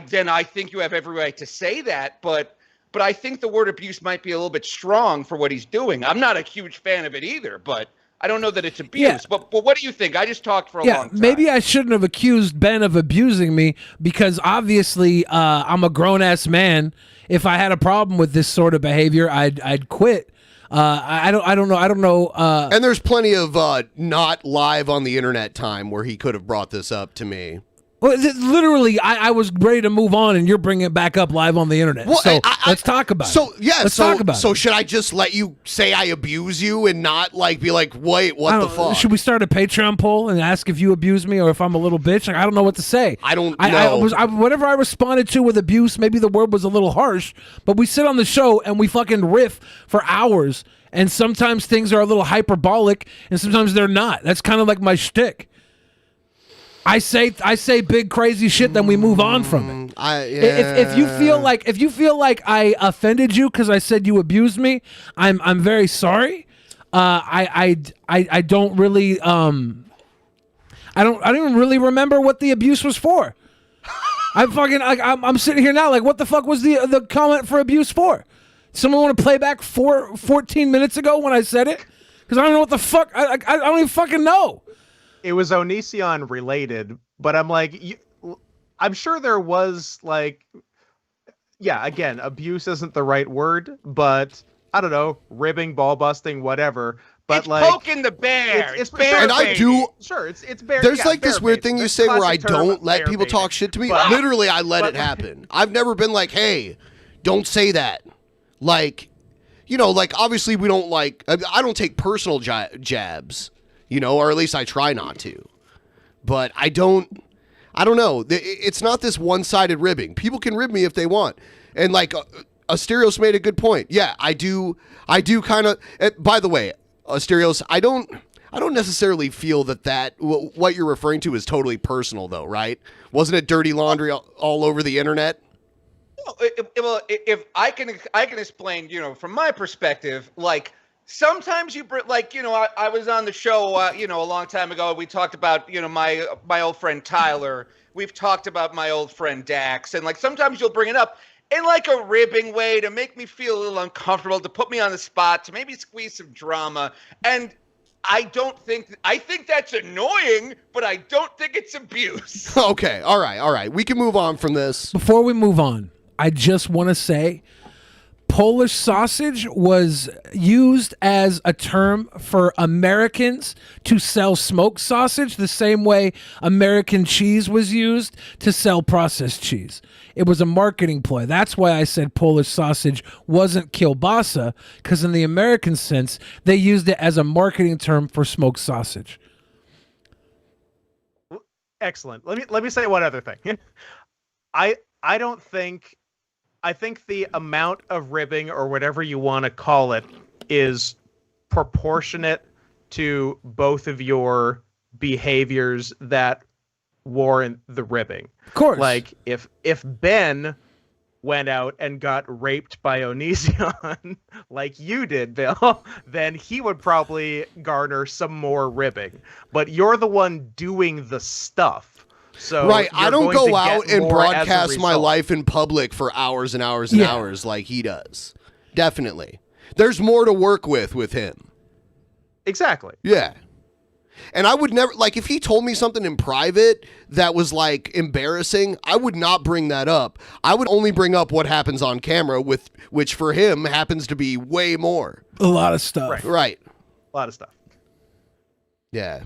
then I think you have every right to say that. But I think the word abuse might be a little bit strong for what he's doing. I'm not a huge fan of it either, but I don't know that it's abuse. Yeah. But what do you think? I just talked for a long time. Maybe I shouldn't have accused Ben of abusing me, because obviously I'm a grown-ass man. If I had a problem with this sort of behavior, I'd quit. I don't know. And there's plenty of not live on the internet time where he could have brought this up to me. Well, literally, I was ready to move on, and you're bringing it back up live on the internet. Well, so let's talk about it. Let's talk about it. So should I just let you say I abuse you and not be like, wait, what the fuck? Should we start a Patreon poll and ask if you abuse me or if I'm a little bitch? I don't know what to say. I don't know. Whatever I responded to with abuse, maybe the word was a little harsh, but we sit on the show and we fucking riff for hours, and sometimes things are a little hyperbolic, and sometimes they're not. That's kind of like my shtick. I say big crazy shit, then we move on from it. If you feel like I offended you because I said you abused me, I'm very sorry. I don't really I don't even really remember what the abuse was for. I'm sitting here now like, what the fuck was the comment for abuse for? Someone want to play back 14 minutes ago when I said it? Because I don't know what the fuck. I don't even fucking know. It was Onision related, but I'm like, I'm sure there was like, yeah, again, abuse isn't the right word, but I don't know, ribbing, ball busting, whatever. But it's like poking the bear. It's bear and I do. Sure, it's bear. There's yeah, like this weird thing you say where I don't let people baiting. talk shit to me. But, Literally, I let it happen. I've never been like, hey, don't say that. Like, you know, like obviously we don't like. I don't take personal jabs, you know, or at least I try not to. But I don't know. It's not this one-sided ribbing. People can rib me if they want. And like Asterios made a good point. Yeah, I do kind of. By the way, Asterios, I don't necessarily feel that what you're referring to is totally personal, though, right? Wasn't it dirty laundry all over the internet? Well, if I can explain, you know, from my perspective, like sometimes like, you know, I was on the show, you know, a long time ago. We talked about, you know, my old friend Tyler. We've talked about my old friend Dax, and like sometimes you'll bring it up in like a ribbing way to make me feel a little uncomfortable, to put me on the spot, to maybe squeeze some drama. And I think that's annoying, but I don't think it's abuse. Okay, all right. We can move on from this. Before we move on, I just want to say Polish sausage was used as a term for Americans to sell smoked sausage the same way American cheese was used to sell processed cheese. It was a marketing ploy. That's why I said Polish sausage wasn't kielbasa, because in the American sense, they used it as a marketing term for smoked sausage. Excellent. Let me say one other thing. I think the amount of ribbing or whatever you want to call it is proportionate to both of your behaviors that warrant the ribbing. Of course. Like if Ben went out and got raped by Onision like you did, Bill, then he would probably garner some more ribbing. But you're the one doing the stuff. So right, I don't go out and broadcast my result. life in public for hours and hours and hours like he does. Definitely. There's more to work with him. Exactly. Yeah. And I would never, like, if he told me something in private that was, like, embarrassing, I would not bring that up. I would only bring up what happens on camera, which for him happens to be way more. A lot of stuff. Right. A lot of stuff. Yeah.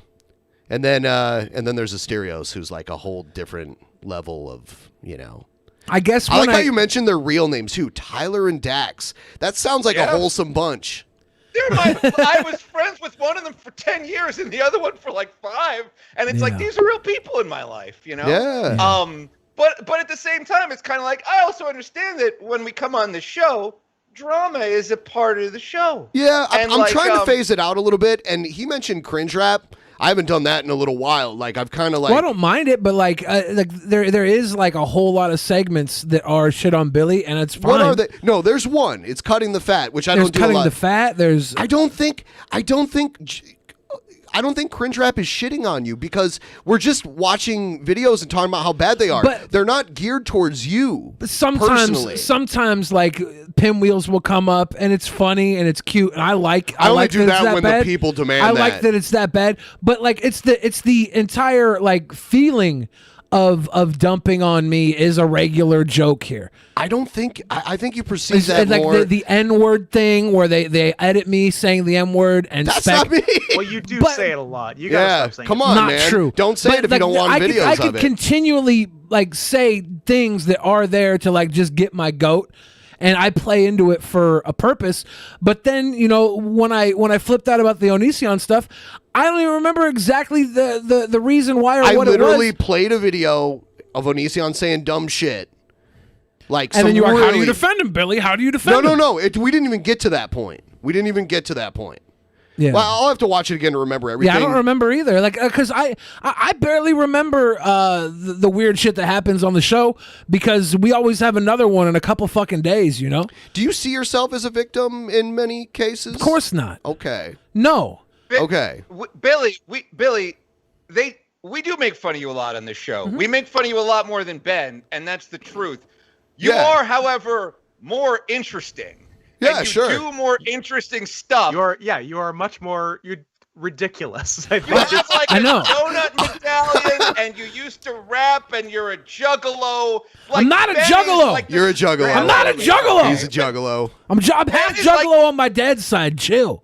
And then there's Asterios, who's like a whole different level of, you know. I guess I like how you mentioned their real names too, Tyler and Dax. That sounds like a wholesome bunch. I was friends with one of them for 10 years and the other one for like 5, and it's like these are real people in my life, you know. Yeah. But at the same time, it's kind of like I also understand that when we come on the show, drama is a part of the show. Yeah, I'm like, trying to phase it out a little bit. And he mentioned cringe rap. I haven't done that in a little while. Like I've kind of like. Well, I don't mind it, but like there is like a whole lot of segments that are shit on Billy, and it's fine. What are they? No, there's one. It's cutting the fat, which I don't do a lot. Cutting the fat. There's. I don't think cringe rap is shitting on you because we're just watching videos and talking about how bad they are. But they're not geared towards you. Sometimes like pinwheels will come up and it's funny and it's cute and I only like do that when bad. the people demand I like that it's that bad. But like it's the entire like feeling of dumping on me is a regular joke here. I think you perceive that like more. the N-word thing where they edit me saying the N-word and that's not me. Well, you do say it a lot. You gotta stop saying come it. on, Not man. true. Don't say it if you don't want videos I of could it. continually like say things that are there to like just get my goat. And I play into it for a purpose, but then you know when I flipped out about the Onision stuff, I don't even remember exactly the reason why or what it was. I literally played a video of Onision saying dumb shit, like. And then you were, really... how do you defend him, Billy? How do you defend him? No. We didn't even get to that point. Yeah. Well, I'll have to watch it again to remember everything. Yeah, I don't remember either. Like, because I barely remember the weird shit that happens on the show because we always have another one in a couple fucking days. You know. Do you see yourself as a victim in many cases? Of course not. Okay. No. Okay. Billy, we do make fun of you a lot on this show. Mm-hmm. We make fun of you a lot more than Ben, and that's the truth. You are, however, more interesting. Yeah, and you sure. do more interesting stuff. You are much more ridiculous. I You have like I a know. donut medallion, and you used to rap, and you're a juggalo. Like, I'm not a Ben is juggalo. like the You're a juggalo. I'm not a juggalo. He's a juggalo. I'm half is juggalo on my dad's side. Chill.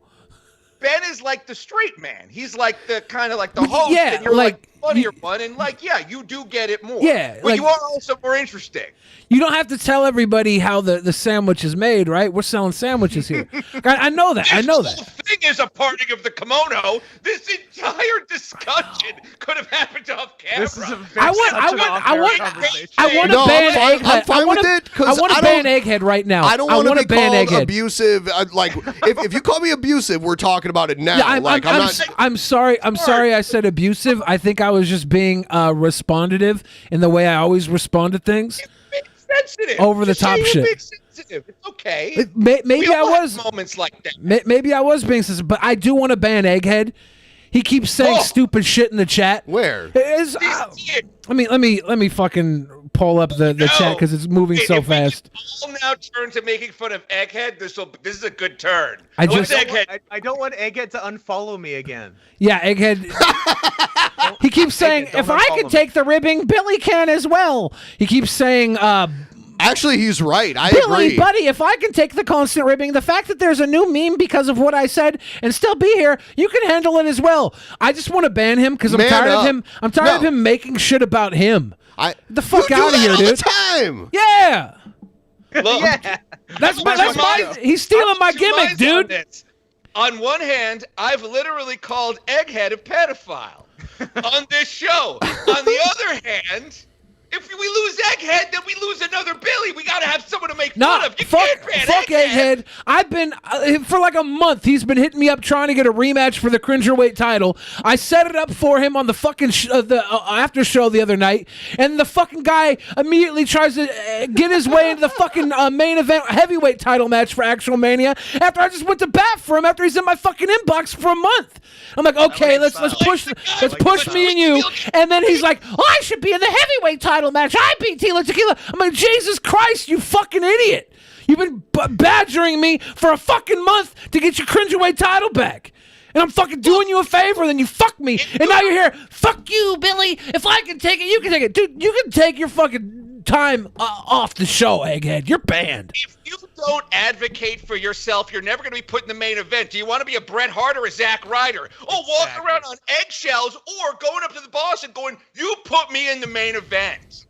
Ben is like the straight man. He's like the kind of like the host, Yeah, and you're like, like the funnier one, and like, yeah, you do get it more. Yeah, but like- you are also more interesting. You don't have to tell everybody how the sandwich is made, right? We're selling sandwiches here. I know that. I know This that. whole thing is a parting of the kimono. This entire discussion could have happened off camera. This is a I want No, to ban I'm Egghead. fine with it, 'cause I want I to ban don't- Egghead right now. I don't want to be ban called Egghead. abusive. Like, if you call me abusive, we're talking about it now. Yeah, I'm not. I'm sorry. I'm sorry. I said abusive. I think I was just being responsive in the way I always respond to things. Sensitive. Over the Just say top you're shit. being sensitive. It's okay. Maybe We I all have was moments like that. Maybe I was being sensitive, but I do want to ban Egghead. He keeps saying stupid shit in the chat. Where? Let me fucking pull up the chat because it's moving so fast. We'll now turn to making fun of Egghead. This is a good turn. I just- I don't want Egghead to unfollow me again. Yeah, Egghead. He keeps saying, if I can take the ribbing, Billy can as well. He keeps saying, Actually, he's right. I Billy, agree. buddy, if I can take the constant ribbing, the fact that there's a new meme because of what I said and still be here, you can handle it as well. I just want to ban him because I'm Man tired up. of him. I'm tired of him making shit about him. Get the fuck You do out of that here, all dude. the time. Yeah. Look, That's my he's stealing my Two gimmick, minds on dude. this. On one hand, I've literally called Egghead a pedophile on this show. On the other hand, if we lose Egghead, then we lose another Billy. We got to have someone to make fun of. You can't ban Fuck Egghead. I've been for like a month. He's been hitting me up trying to get a rematch for the Cringerweight title. I set it up for him on the fucking after show the other night, and the fucking guy immediately tries to get his way into the fucking main event heavyweight title match for Actual Mania. After I just went to bat for him after he's in my fucking inbox for a month. I'm like, okay, let's push me and you, and then he's like, oh, I should be in the heavyweight title match. I beat Tila Tequila. I'm like, Jesus Christ, you fucking idiot. You've been badgering me for a fucking month to get your Cringerweight title back. And I'm fucking doing you a favor, then you fuck me. And now you're here, fuck you, Billy. If I can take it, you can take it. Dude, you can take your fucking time off the show, Egghead. You're banned. If you don't advocate for yourself, you're never going to be put in the main event. Do you want to be a Bret Hart or a Zack Ryder? Oh, walking around on eggshells or going up to the boss and going, you put me in the main event.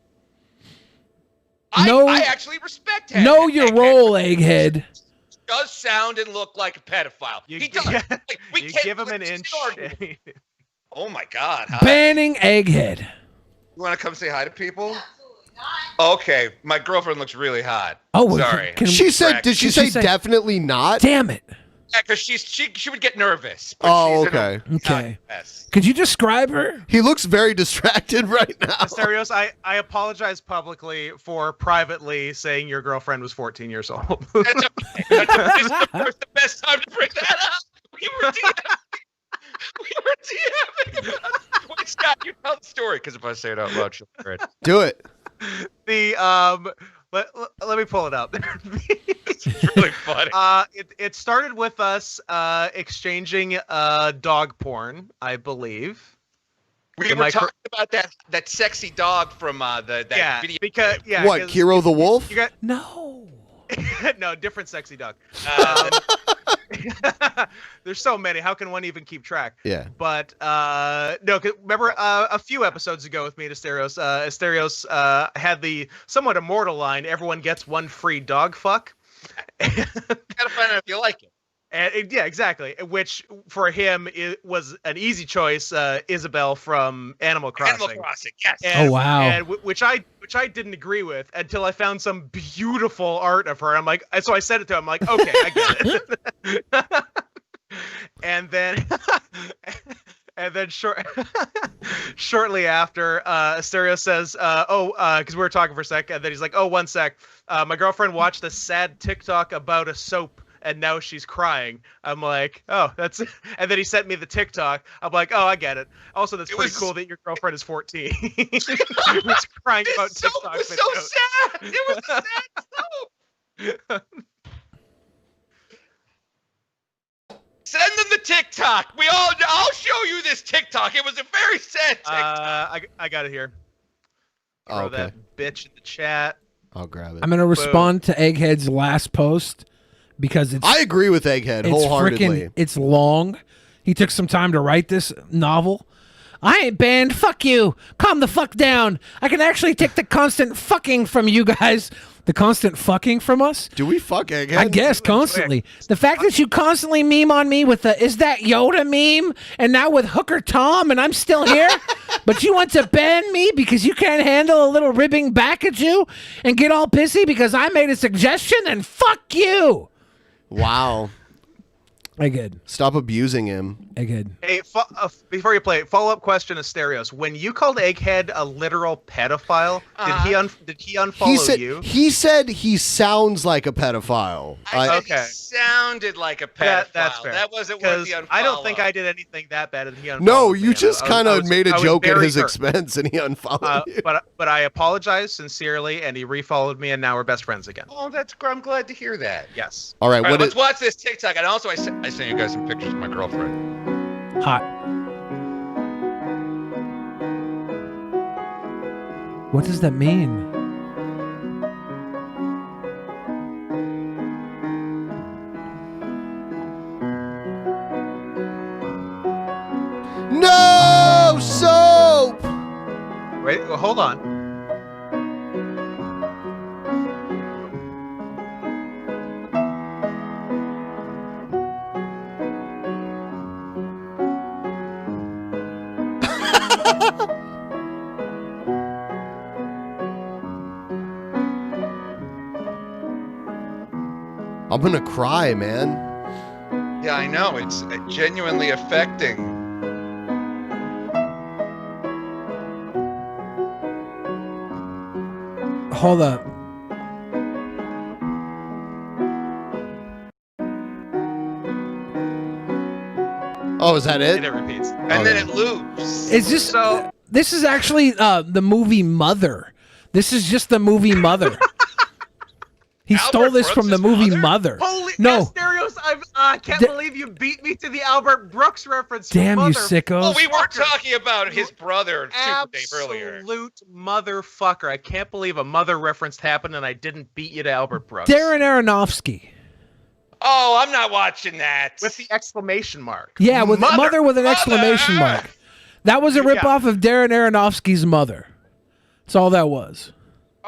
I actually respect him. Know your role, Egghead. Does sound and look like a pedophile. He does. Like, we You can't give him an inch. Oh my God. Hi. Banning Egghead. You want to come say hi to people? Okay, my girlfriend looks really hot. Oh, sorry. She said, did she say definitely not? Damn it. Yeah, because she would get nervous. but Oh, she's in a- okay. Okay. Could you describe her? He looks very distracted right now. Asterios, I apologize publicly for privately saying your girlfriend was 14 years old. That's okay. This is the best time to bring that up. We were DMing. Wait, Scott, you tell the story, because if I say it out loud, she'll hear it. Do it. Let me pull it up. It's really funny. It started with us exchanging dog porn, I believe. We were talking about that sexy dog from that video. Because What, Kiro the Wolf? You got no, no different sexy dog. There's so many. How can one even keep track? Yeah. But no, 'cause remember a few episodes ago with me and Asterios. Asterios had the somewhat immortal line: "Everyone gets one free dog fuck." Gotta find out if you like it. And yeah, exactly. Which for him it was an easy choice. Isabel from Animal Crossing. Animal Crossing, yes. Oh, wow. And which I didn't agree with until I found some beautiful art of her. I'm like, so I said it to him. I'm like, okay, I get it. And then shortly after, Asterios says, because we were talking for a sec, and then he's like, oh, 1 sec. My girlfriend watched a sad TikTok about a soap, and now she's crying. I'm like, oh, that's... And then he sent me the TikTok. I'm like, oh, I get it. Also, that's pretty cool that your girlfriend is 14. Who's crying about TikTok It was videos. so sad. It was a sad soap. TikTok. I'll show you this TikTok. It was a very sad TikTok. I got it here. Oh, Throw that bitch in the chat. I'll grab it. I'm gonna respond to Egghead's last post because I agree with Egghead wholeheartedly. It's long. He took some time to write this novel. I ain't banned. Fuck you. Calm the fuck down. I can actually take the constant fucking from you guys. The constant fucking from us? Do we fuck Egghead? I guess constantly. The fact that you constantly meme on me with the "is that Yoda" meme, and now with Hooker Tom, and I'm still here, but you want to ban me because you can't handle a little ribbing back at you and get all pissy because I made a suggestion, and fuck you. Wow. Egghead. Stop abusing him. Egghead. Hey, before you play, follow-up question, Asterios. When you called Egghead a literal pedophile, did he unfollow you? He said he sounds like a pedophile. I said he sounded like a pedophile. That's fair. That wasn't worth the unfollow. I don't think I did anything that bad, and he unfollowed No, me. you just kind of made a joke at his hurt. expense, and he unfollowed you. But I apologize sincerely, and he refollowed me, and now we're best friends again. Oh, I'm glad to hear that. Yes. All right, let's watch this TikTok. And also, I sent you guys some pictures of my girlfriend. Hot. What does that mean? No soap. Wait, well, hold on. I'm gonna cry, man. Yeah, I know. It's genuinely affecting. Hold up. Oh, is that it? And it repeats. And then it loops. Is this so? This is actually the movie Mother. This is just the movie Mother. He stole this from the movie Mother. Holy no. Asterios, I can't believe you beat me to the Albert Brooks reference. Damn you sickos. Well, we were talking about his brother Super Dave earlier. Absolute motherfucker. I can't believe a Mother reference happened and I didn't beat you to Albert Brooks. Darren Aronofsky. Oh, I'm not watching that. With the exclamation mark. Yeah, with Mother with an exclamation mark. That was a ripoff of Darren Aronofsky's Mother. That's all that was.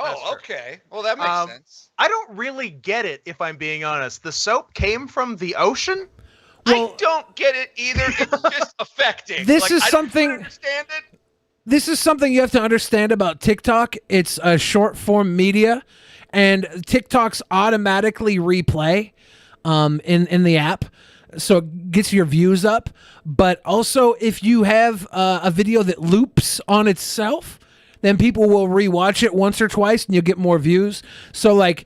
Oh, okay. Well, that makes sense. I don't really get it, if I'm being honest. The soap came from the ocean? Well, I don't get it either. It's just affecting. This is something. I don't understand it. This is something you have to understand about TikTok. It's a short form media, and TikToks automatically replay in the app, so it gets your views up. But also, if you have a video that loops on itself, then people will rewatch it once or twice and you'll get more views. So like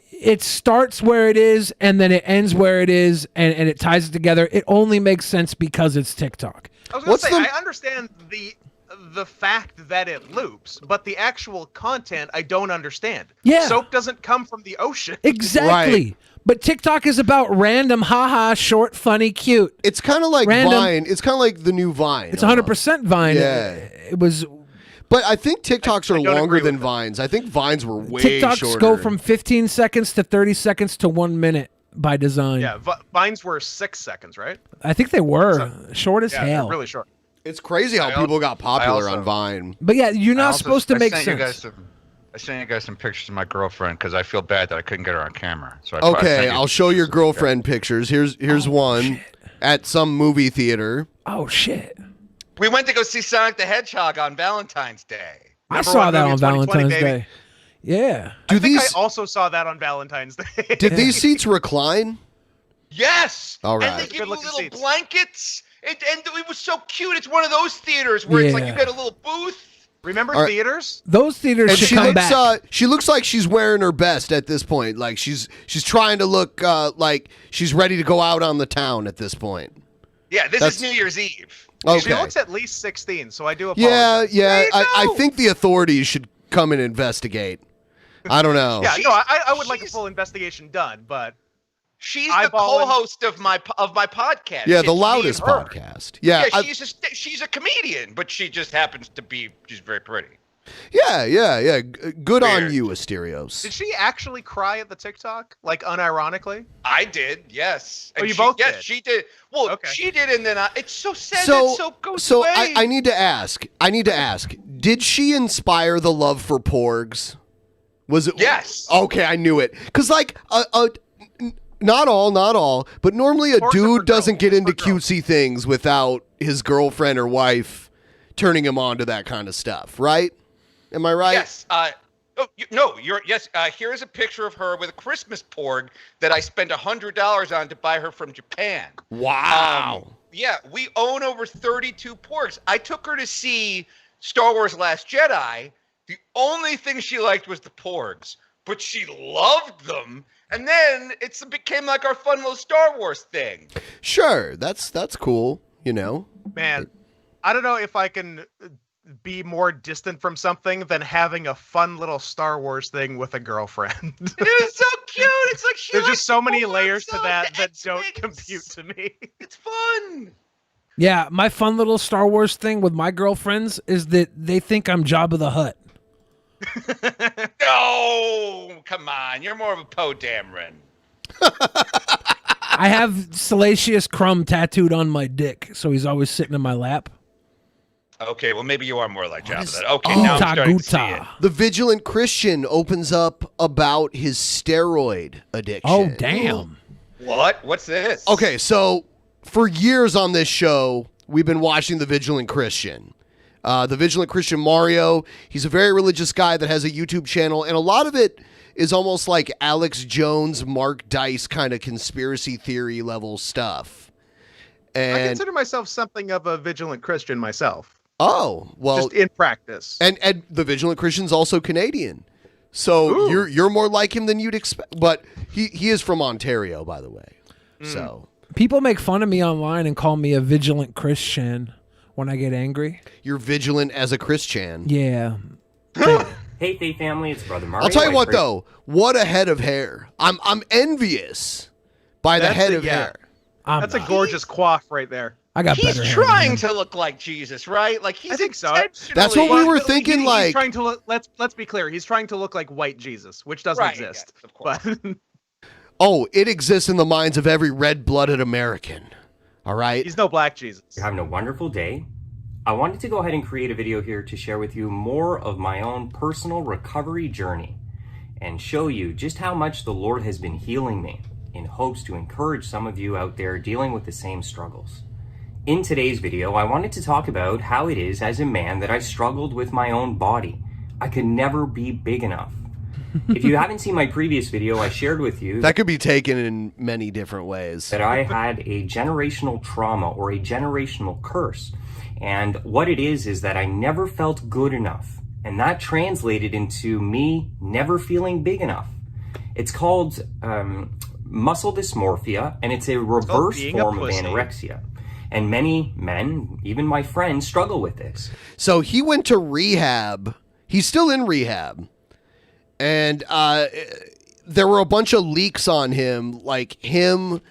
it starts where it is and then it ends where it is and it ties it together. It only makes sense because it's TikTok. I was going to say, I understand the fact that it loops, but the actual content I don't understand. Yeah. Soap doesn't come from the ocean. Exactly. Right. But TikTok is about random, haha, short, funny, cute. It's kind of like Vine. It's kind of like the new Vine. It's 100% Vine. Yeah. It was... But I think TikToks are longer than Vines. I think Vines were way TikToks shorter. go from 15 seconds to 30 seconds to 1 minute by design. Yeah, Vines were 6 seconds, right? I think they were short as hell. Really short. It's crazy how people got popular on Vine. But yeah, you're not supposed to make sense. I sent you guys some pictures of my girlfriend because I feel bad that I couldn't get her on camera. So okay, I'll show your girlfriend pictures. Here's one at some movie theater. Oh shit. We went to go see Sonic the Hedgehog on Valentine's Day. I saw that on Valentine's Day. Yeah. I also saw that on Valentine's Day. Did these seats recline? Yes. All right. And they give you little blankets. And it was so cute. It's one of those theaters where it's like you get a little booth. Remember theaters? Those theaters and should she come looks, back. She looks like she's wearing her best at this point. Like she's trying to look like she's ready to go out on the town at this point. Yeah, this is New Year's Eve. Okay. She looks at least 16, so I do apologize. Yeah. I think the authorities should come and investigate. I don't know. Yeah, no, I would like a full investigation done, but She's the co-host of my podcast. Yeah, the loudest podcast. Yeah, she's a comedian, but she just happens to be she's very pretty. Yeah. Good on you, Asterios. Did she actually cry at the TikTok, like unironically? I did, yes. And you both did? Yes, she did. Well, she did, and then it's so sad So, that goes away. I need to ask. Did she inspire the love for porgs? Was it? Yes. Okay, I knew it. Because like not all, but normally a dude doesn't get into cutesy things without his girlfriend or wife turning him on to that kind of stuff, right? Am I right? Yes. Yes. Here's a picture of her with a Christmas porg that I spent $100 on to buy her from Japan. Wow. Yeah, we own over 32 porgs. I took her to see Star Wars Last Jedi. The only thing she liked was the porgs, but she loved them. And then it became like our fun little Star Wars thing. Sure, that's cool, you know. Man, I don't know if I can be more distant from something than having a fun little Star Wars thing with a girlfriend. It is so cute. It's like there's just so many layers to that don't compute to me. It's fun. Yeah, my fun little Star Wars thing with my girlfriends is that they think I'm Jabba the Hutt. No, come on. You're more of a Poe Dameron. I have Salacious Crumb tattooed on my dick, so he's always sitting in my lap. Okay, well, maybe you are more like Jabba then. Okay, now I'm starting to see it. The Vigilant Christian opens up about his steroid addiction. Oh, damn. What? What's this? Okay, so for years on this show, we've been watching The Vigilant Christian. The Vigilant Christian Mario, he's a very religious guy that has a YouTube channel, and a lot of it is almost like Alex Jones, Mark Dice kind of conspiracy theory level stuff. And I consider myself something of a vigilant Christian myself. Oh, well, just in practice. And the Vigilant Christian's also Canadian. So you're more like him than you'd expect. But he is from Ontario, by the way. So people make fun of me online and call me a vigilant Christian when I get angry. You're vigilant as a Christian. Yeah. Hey, Faith family, it's Brother Mario. I'll tell you what, though. What a head of hair. I'm envious by the head of hair. That's a gorgeous coif right there. I got He's better hair trying to look like Jesus, right? Like he's I think so. That's what we were thinking. He's trying to look, let's be clear. He's trying to look like white Jesus, which doesn't exist. Yes, of course. But oh, it exists in the minds of every red-blooded American. All right. He's no black Jesus. You're having a wonderful day. I wanted to go ahead and create a video here to share with you more of my own personal recovery journey and show you just how much the Lord has been healing me in hopes to encourage some of you out there dealing with the same struggles. In today's video, I wanted to talk about how it is as a man that I struggled with my own body. I could never be big enough. If you haven't seen my previous video, I shared with you that could be taken in many different ways. That I had a generational trauma or a generational curse. And what it is that I never felt good enough. And that translated into me never feeling big enough. It's called muscle dysmorphia, and it's a reverse form of anorexia. And many men, even my friends, struggle with this. So he went to rehab. He's still in rehab. And there were a bunch of leaks on him, like him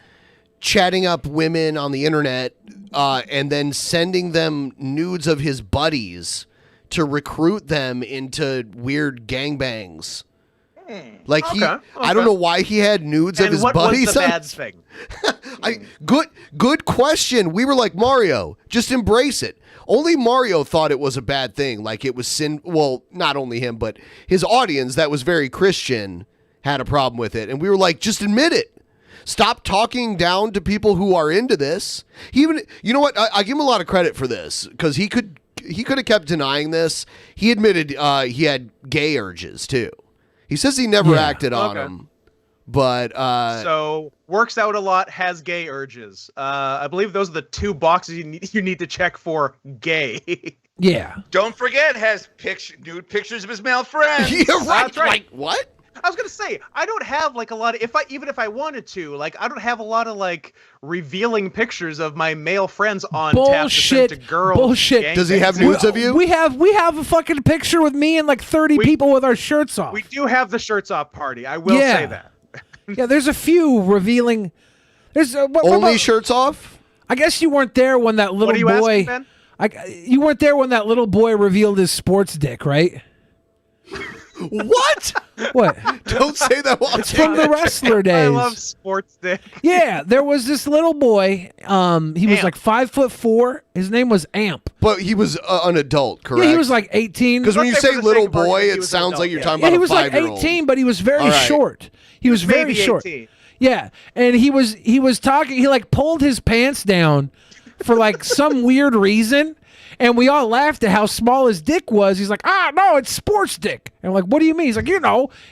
chatting up women on the internet and then sending them nudes of his buddies to recruit them into weird gangbangs. Like I don't know why he had nudes of his buddies. What was the bad thing? Good question. We were like, Mario, just embrace it. Only Mario thought it was a bad thing. Like it was sin. Well, not only him, but his audience that was very Christian had a problem with it. And we were like, just admit it. Stop talking down to people who are into this. He even, you know what? I give him a lot of credit for this because he could have kept denying this. He admitted he had gay urges too. He says he never acted on them, but so works out a lot, has gay urges. I believe those are the two boxes you need to check for gay. Yeah. Don't forget, has nude pictures of his male friends. Yeah, right. That's right. Like what? I was gonna say I don't have like a lot of even if I wanted to, like I don't have a lot of like revealing pictures of my male friends on tap to send to girls. Bullshit. Does he have nudes of you? We have a fucking picture with me and like 30 people with our shirts off. We do have the shirts off party. I will say that. Yeah, there's a few revealing. There's only shirts off. I guess you weren't there when that little What are you boy. asking, Ben? You weren't there when that little boy revealed his sports dick, right? What? What? Don't say that while It's from the wrestler days. I love sports dick. Yeah, there was this little boy. He was like 5'4". His name was Amp. But he was an adult, correct? Yeah, he was like 18. Because when you say little boy, it sounds like you're talking about he a was like 5-year-old. 18, but he was very All right. short. He was very maybe short. 18. Yeah, and he was talking. He like pulled his pants down for like some weird reason, and we all laughed at how small his dick was. He's like, no, it's sports dick. And I'm like, what do you mean? He's like,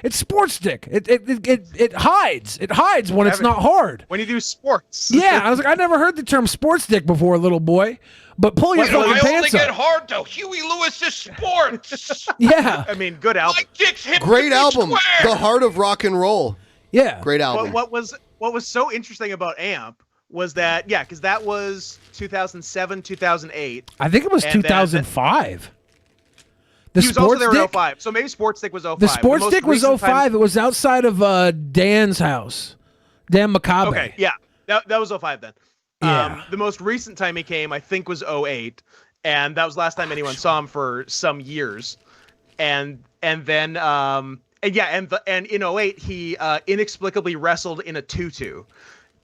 it's sports dick. It hides. It hides when it's not hard. When you do sports. Yeah, I was like, I never heard the term sports dick before, little boy. But pull your fucking I only pants get up. hard though. Huey Lewis is sports. Yeah. I mean, good album. My dick's hip. Great album. The Heart of Rock and Roll. Yeah. Great album. What was so interesting about Amp was that, because that was 2007, 2008. I think it was And then- 2005. The he was also sports there in dick. 05. So maybe Sports Dick was 05. The sports most dick was recent 05. time- It was outside of Dan's house. Dan Macabre. Okay, yeah. That was 05 then. Yeah. The most recent time he came, I think, was 08. And that was the last time anyone saw him for some years. And then and in 08 he inexplicably wrestled in a tutu.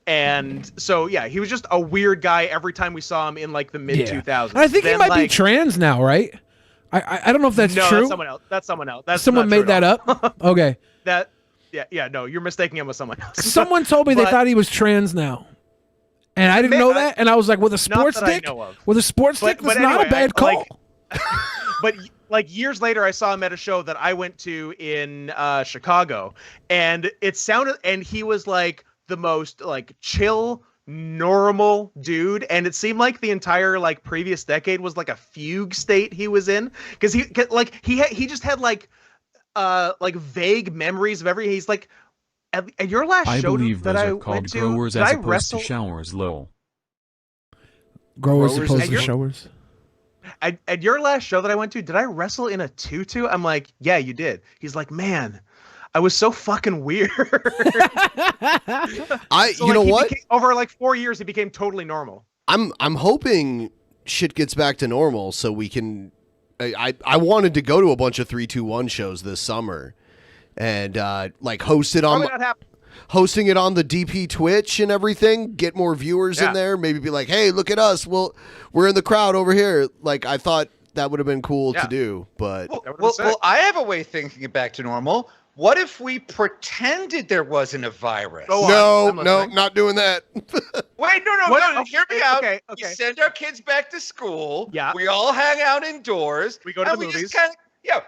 And so he was just a weird guy every time we saw him in like the mid 2000s. And I think he Then, might be like- trans now, right? I don't know if that's no, true. that's someone else. That's someone else. That's Someone not true made that at all. up? Okay. No, you're mistaking him with someone else. Someone told me they But- thought he was trans now. And I didn't know that. And I was like, with a sports that I dick? know of. With a sports dick? That's not a anyway, bad call. But like years later, I saw him at a show that I went to in Chicago, and it sounded, and he was like the most like chill, normal dude, and it seemed like the entire like previous decade was like a fugue state he was in, because he just had like vague memories of everything. He's like, at your last I show believe that those I are went called to, growers did as I opposed wrestle? to showers, lol. Growers opposed at to your- showers. At your last show that I went to, did I wrestle in a tutu? I'm like, yeah, you did. He's like, man, I was so fucking weird. You know what? Over like 4 years, he became totally normal. I'm hoping shit gets back to normal so we can. I wanted to go to a bunch of 3-2-1 shows this summer, and like host it on. Probably not happening. Hosting it on the DP Twitch and everything, get more viewers in there. Maybe be like, hey, look at us. We're in the crowd over here. Like, I thought that would have been cool to do, but Well, I have a way of thinking it back to normal. What if we pretended there wasn't a virus? no, not doing that. Wait, no. Hear me out. Okay. We send our kids back to school. Yeah. We all hang out indoors. We go to and the we movies. Just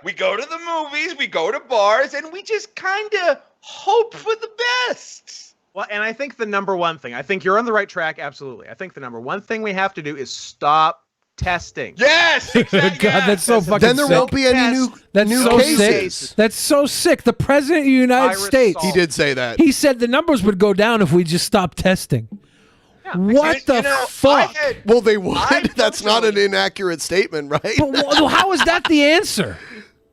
we go to the movies. We go to bars, and we just kind of hope for the best. Well, and I think the number one thing, I think you're on the right track. Absolutely. I think the number one thing we have to do is stop testing. Yes. God, that's so fucking then there sick. won't be any new That's new so cases. sick. That's so sick. The president of the United States. He did say that. He said the numbers would go down if we just stopped testing. What the fuck? Well, they would. That's not an inaccurate statement, right? But how is that the answer?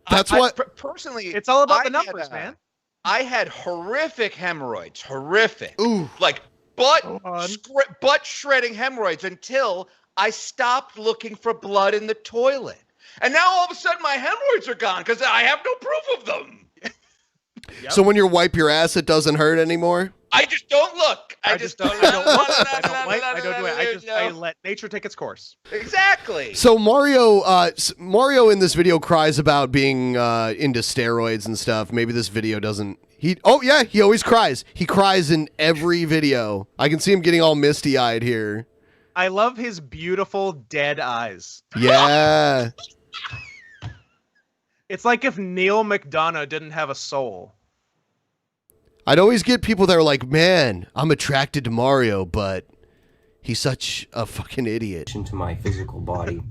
That's what. Personally, it's all about I the numbers, had, man. I had horrific hemorrhoids. Horrific. Ooh. Like butt shredding hemorrhoids until I stopped looking for blood in the toilet. And now all of a sudden my hemorrhoids are gone because I have no proof of them. So when you wipe your ass, it doesn't hurt anymore? I just don't look. I just don't look. I don't do it. I let nature take its course. Exactly. So Mario in this video cries about being into steroids and stuff. Maybe this video doesn't. He always cries. He cries in every video. I can see him getting all misty-eyed here. I love his beautiful dead eyes. Yeah. It's like if Neil McDonough didn't have a soul. I'd always get people that are like, man, I'm attracted to Mario, but he's such a fucking idiot. Into my physical body,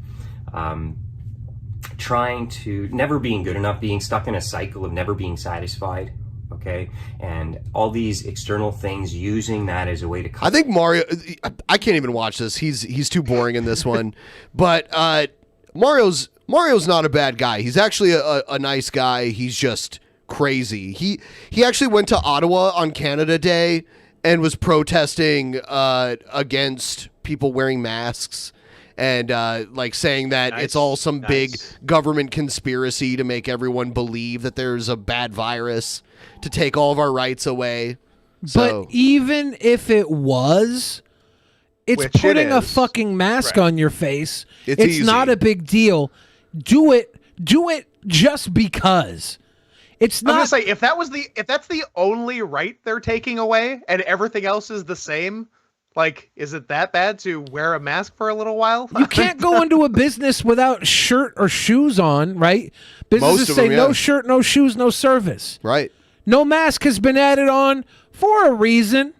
trying to never being good enough, being stuck in a cycle of never being satisfied. Okay, and all these external things, using that as a way to. I think Mario. I can't even watch this. He's too boring in this one. But Mario's not a bad guy. He's actually a nice guy. He's just crazy. He actually went to Ottawa on Canada Day and was protesting against people wearing masks and like saying that it's all some big government conspiracy to make everyone believe that there's a bad virus to take all of our rights away. But even if it was, it's Which putting it a is. fucking mask on your face. It's easy. not a big deal. Do it just because. It's I'm gonna not. say if that's the only right they're taking away and everything else is the same, like, is it that bad to wear a mask for a little while? You can't go into a business without shirt or shoes on, right? Businesses say no shirt, no shoes, no service. Right. No mask has been added on for a reason.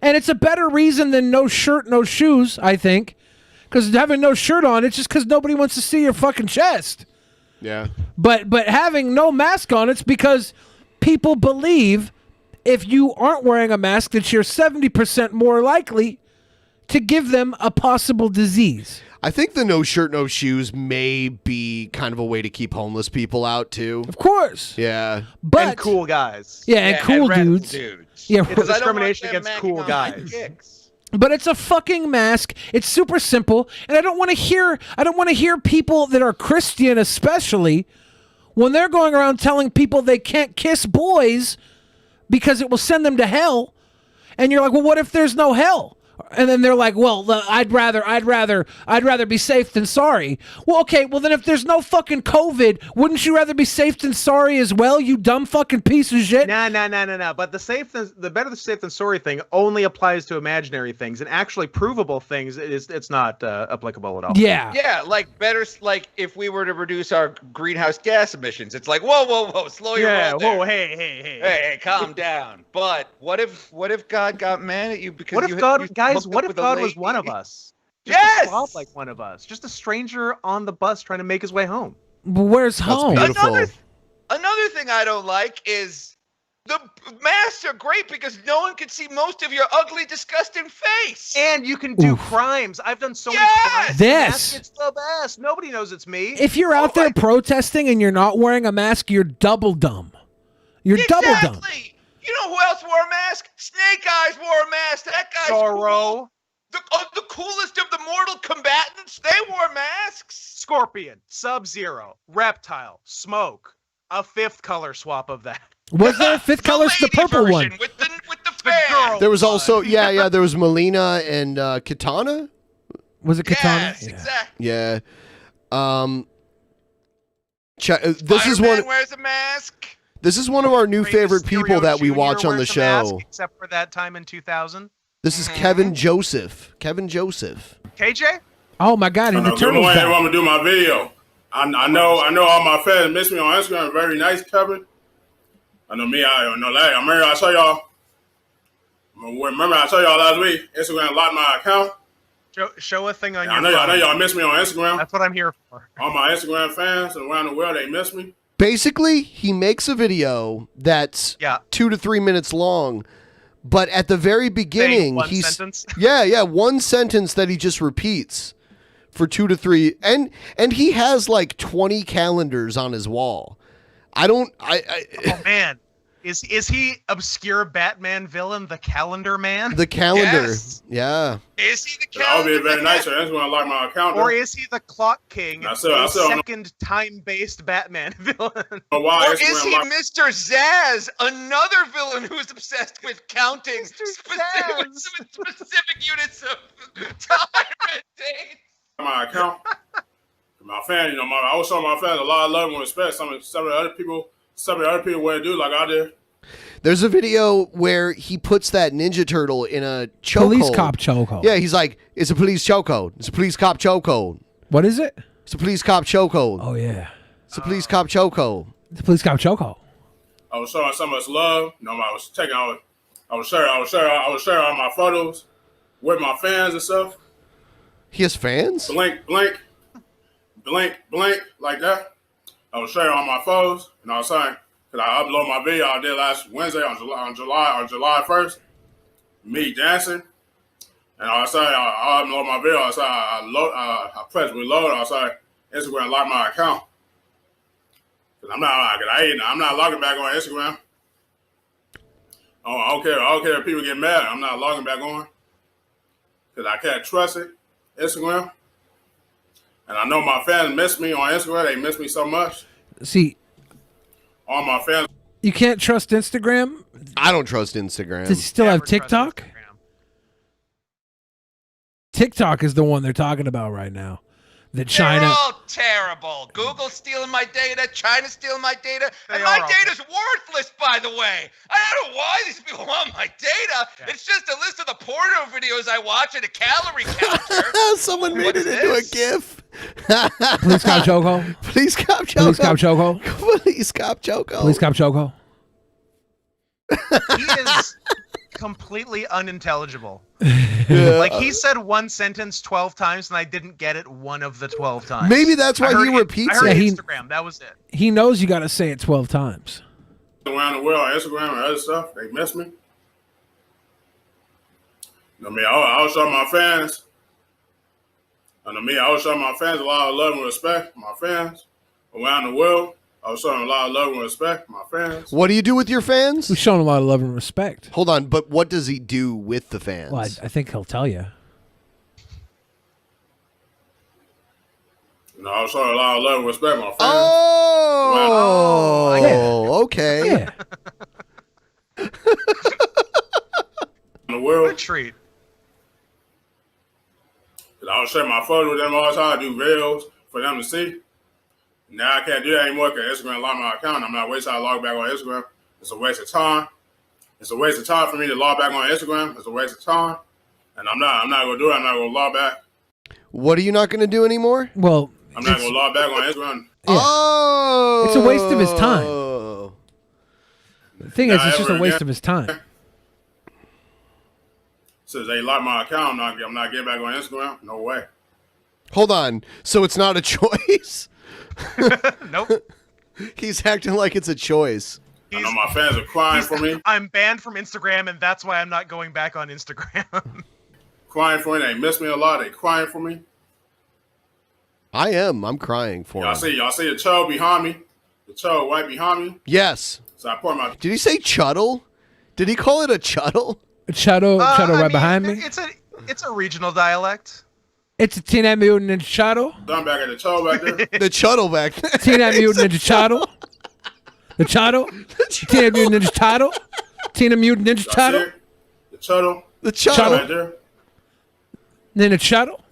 And it's a better reason than no shirt, no shoes, I think. Because having no shirt on, it's just because nobody wants to see your fucking chest. Yeah. But having no mask on, it's because people believe if you aren't wearing a mask that you're 70% more likely to give them a possible disease. I think the no shirt, no shoes may be kind of a way to keep homeless people out too. Of course. Yeah. But and cool guys. Yeah, and cool dudes. Yeah, It's discrimination against cool guys. But it's a fucking mask. It's super simple, and I don't want to hear people that are Christian especially when they're going around telling people they can't kiss boys because it will send them to hell. And you're like, "Well, what if there's no hell?" And then they're like, "Well, I'd rather be safe than sorry." Well, okay. Well, then if there's no fucking COVID, wouldn't you rather be safe than sorry as well? You dumb fucking piece of shit. No. But the better the safe than sorry thing only applies to imaginary things, and actually provable things. It's not applicable at all. Yeah, like better. Like if we were to reduce our greenhouse gas emissions, it's like whoa, slow your roll there. Whoa, hey, calm down. But what if God got mad at you because what if God was one of us? Just a slob like one of us, just a stranger on the bus trying to make his way home. But where's home? Another thing I don't like is the masks are great because no one can see most of your ugly, disgusting face. And you can do crimes. I've done so many crimes. This. It's the best. Nobody knows it's me. If you're out there protesting and you're not wearing a mask, you're double dumb. You're double dumb. You know who else wore a mask? Snake Eyes wore a mask. That guy's Zorro. Cool. The coolest of the mortal combatants, they wore masks. Scorpion, Sub-Zero, Reptile, Smoke. A fifth color swap of that. Was there a fifth color? The purple one. With the fan. There was also there was Melina and Katana. Was it Katana? Yes, exactly. Yeah. This is one. Wears a mask. This is one of our new favorite people that we watch on the show. Mask, except for that time in 2000. This is Kevin Joseph. KJ? Oh my God! And the turtles. I'm gonna do my video. I know all my fans miss me on Instagram. Very nice, Kevin. I know me. I know that. I remember I saw y'all. Remember I saw y'all last week. Instagram locked my account. Show a thing on your I know phone. y'all miss me on Instagram. That's what I'm here for. All my Instagram fans around the world, they miss me. Basically, he makes a video that's 2 to 3 minutes long, but at the very beginning, one sentence? one sentence that he just repeats for 2 to 3, and he has like 20 calendars on his wall. Oh man, is he obscure Batman villain, the Calendar Man? The Calendar, Yes. yeah. Is he the I'll calendar? be very nice. That's when I lock my account. Or is he the Clock King, I a still second time-based Batman villain? Or is he Mr. Zaz, another villain who's obsessed with counting specific units of time and date? My account, my fans, I always show my fans a lot of love and respect. Some of the other people want to do like I did. There's a video where he puts that Ninja Turtle in a chokehold. Police cop chokehold. Yeah, he's like, it's a police chokehold. It's a police cop chokehold. What is it? It's a police cop chokehold. Oh yeah. It's a police cop chokehold. It's a police cop chokehold. I was showing so much love. I was sharing all my photos with my fans and stuff. He has fans? Blink, like that. I was sharing all my photos, and I was saying, because I uploaded my video I did last Wednesday on July 1st, me dancing, and I was saying, I upload my video, I said, I press reload, I was like, Instagram locked my account. Cause I'm not logging back on Instagram. Oh, I don't care if people get mad. I'm not logging back on. Cause I can't trust it. Instagram. And I know my fans miss me on Instagram. They miss me so much. See, all my fans. You can't trust Instagram? I don't trust Instagram. Does he still have TikTok? TikTok is the one they're talking about right now. That China. They're all terrible. Google's stealing my data. China's stealing my data. And my data's worthless, by the way. I don't know why these people want my data. Yeah. It's just a list of the porno videos I watch and a calorie counter. Someone made it into a GIF. Please cop Choco. Please cop Choco. Please cop Choco. Please cop Choco. Please cop Choco. He is completely unintelligible. Like, he said one sentence 12 times and I didn't get it one of the 12 times. Maybe that's why he repeats it. I heard it. Instagram. That was it. He knows you got to say it 12 times. Around the world on Instagram and other stuff, they miss me. I mean, I'll show my fans. And I mean, I'll show my fans a lot of love and respect. My fans around the world. I was showing a lot of love and respect, my fans. What do you do with your fans? We've shown a lot of love and respect. Hold on, but what does he do with the fans? Well, I think he'll tell you. You know, I was showing a lot of love and respect, my fans. Oh, okay. Yeah. In the world. What a treat. I was sharing my photos with them all the time. I do videos for them to see. Now I can't do that anymore because Instagram locked my account. I'm not wasting time to log back on Instagram. It's a waste of time. It's a waste of time for me to log back on Instagram. It's a waste of time. And I'm not gonna do it. I'm not gonna log back. What are you not gonna do anymore? Well, I'm not gonna log back on Instagram. Yeah. Oh, it's a waste of his time. The thing is, it's just a waste of his time. Since they locked my account, I'm not getting back on Instagram. No way. Hold on. So it's not a choice? Nope. He's acting like it's a choice. I know my fans are crying for me. I'm banned from Instagram, and that's why I'm not going back on Instagram. Crying for me. They miss me a lot. They crying for me. I am. I'm crying for him. Y'all see the child behind me? The child right behind me? Yes. So I pour my... Did he say chuddle? Did he call it a chuddle? A chuddle right behind me? It's a regional dialect. It's a Teenage Mutant Ninja Turtle. I'm back at the child back there. The chuddle back there. Teenage Mutant Ninja Turtle. The Turtle. Teenage Mutant Ninja Turtle. Teenage Mutant Ninja Turtle. The Turtle. The Turtle. Right there. Then the Turtle.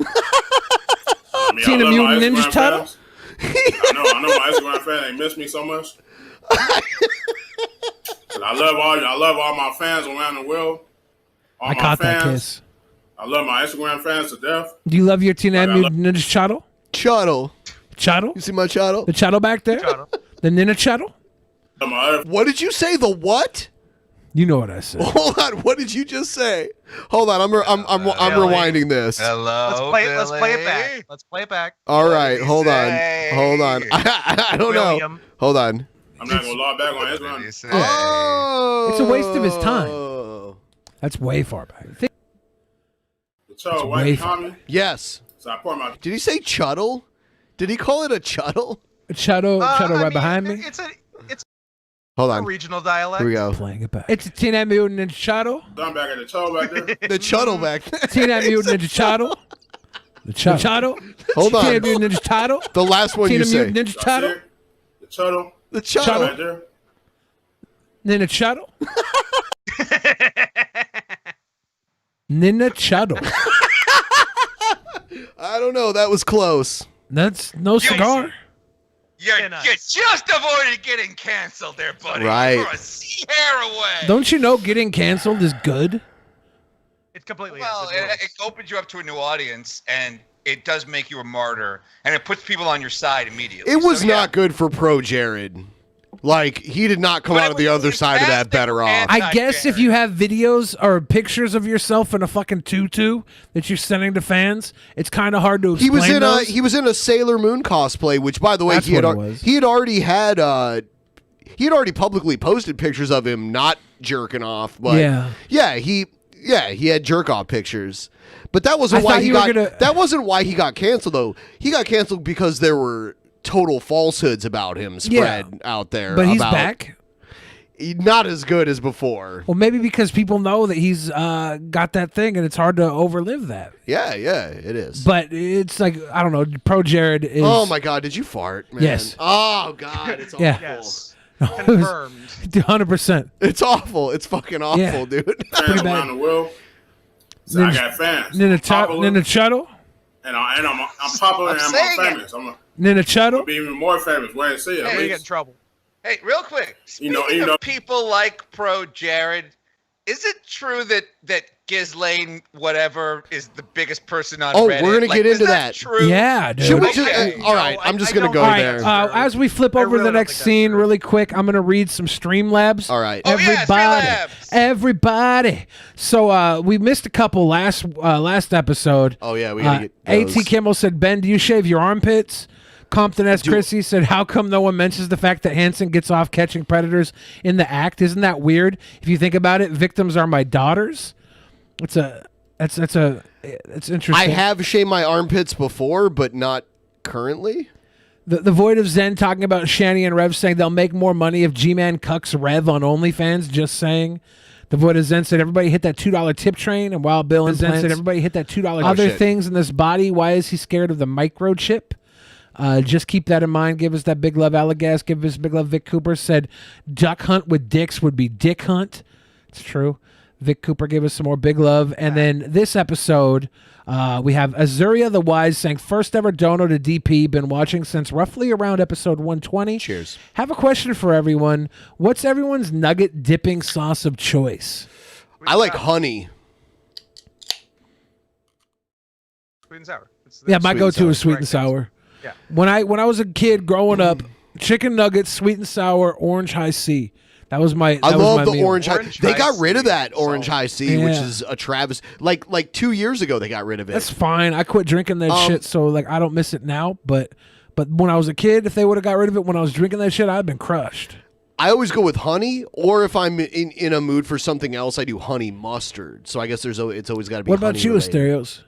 Teenage Mutant Ninja Turtle. I know my Instagram fans, they miss me so much. I love all my fans around the world. I caught that kiss. I love my Instagram fans to death. Do you love your Teenage Mutant Ninja Turtle? Chuddle. Chuddle? You see my chuddle? The chuddle back there? The Ninja Chuddle? What did you say? The what? You know what I said. Hold on. What did you just say? Hold on. I'm rewinding this. Hello. Let's play it back. Let's play it back. All right. Hold on. I don't know. Hold on. I'm not gonna log back on Instagram. Oh. It's a waste of his time. That's way far back. White behind me? Yes. So I pour my... Did he say chuddle? Did he call it a chuddle? A chuddle right behind me? It's Hold on. a regional dialect. Here we go. Playing it back. It's a Teenage Mutant Ninja Turtle. I'm back at the child back there. The chuddle back there. Teenage Mutant Ninja Turtle. The chuddle. Hold on. Teenage Mutant Ninja Turtle. The last one Teenage you say. Mutant Ninja Turtle. The Turtle. The chuddle. Right there. Then a chuddle. Ninja Chuddle. I don't know. That was close. That's no cigar. You just avoided getting canceled there, buddy. Right. You're a sea hair away. Don't you know getting canceled is good? It completely Well, it opens you up to a new audience, and it does make you a martyr, and it puts people on your side immediately. It was not good for Pro Jared. Like, he did not come out of the other side of that better off. I guess if you have videos or pictures of yourself in a fucking tutu that you're sending to fans, it's kind of hard to explain those. He was in a Sailor Moon cosplay, which, by the way, That's he had already publicly posted pictures of him not jerking off. But he had jerk off pictures. But that wasn't why he got. That wasn't why he got canceled though. He got canceled because there were total falsehoods about him spread out there. But he's back. Not as good as before. Well, maybe because people know that he's got that thing, and it's hard to overlive that. Yeah, it is. But it's like, I don't know, Pro Jared is... Oh, my God, did you fart, man? Yes. Oh, God, it's awful. Yeah. Yes. Confirmed. 100%. It's awful. It's fucking awful, Yeah. dude. Fans around the world. So I got fans. Ninachuttle? And I'm popular and I'm famous. Ninachuttle? I'm be even more famous. Wait and see. Hey, you get in trouble. Hey, real quick. Speaking You know, of people like Pro Jared, is it true that Ghislaine, whatever, is the biggest person on Reddit? We're gonna get into is that. True? Yeah, dude. Should we just, all right, I'm just going to go there. As we flip over to the next scene really quick, I'm going to read some Streamlabs. All right. Everybody. So we missed a couple last episode. Oh, yeah, we got to get those. A.T. Kimmel said, Ben, do you shave your armpits? Compton S. Chrissy said, how come no one mentions the fact that Hansen gets off catching predators in the act? Isn't that weird? If you think about it, victims are my daughters. It's interesting. I have shaved my armpits before, but not currently. The Void of Zen talking about Shani and Rev saying they'll make more money if G-Man cucks Rev on OnlyFans. Just saying. The Void of Zen said everybody hit that $2 tip train, and Wild Bill and Zen said everybody hit that $2 other things in this body. Why is he scared of the microchip? Just keep that in mind. Give us that big love, Allagass. Give us big love. Vic Cooper said duck hunt with dicks would be dick hunt. It's true. Vic Cooper gave us some more big love. And then this episode, we have Azuria the Wise saying, first ever dono to DP. Been watching since roughly around episode 120. Cheers. Have a question for everyone. What's everyone's nugget dipping sauce of choice? I like honey. Sweet and sour. Yeah, my go-to is sweet and sour. Yeah. When I was a kid growing up, chicken nuggets, sweet and sour, orange high C. That was my. I love the meal. orange high. They got rid of that orange high C, which Yeah. is a Travis. Like 2 years ago, they got rid of it. That's fine. I quit drinking that shit, so like I don't miss it now. But when I was a kid, if they would have got rid of it when I was drinking that shit, I'd been crushed. I always go with honey, or if I'm in a mood for something else, I do honey mustard. So I guess it's always got to be. What about you, Asterios?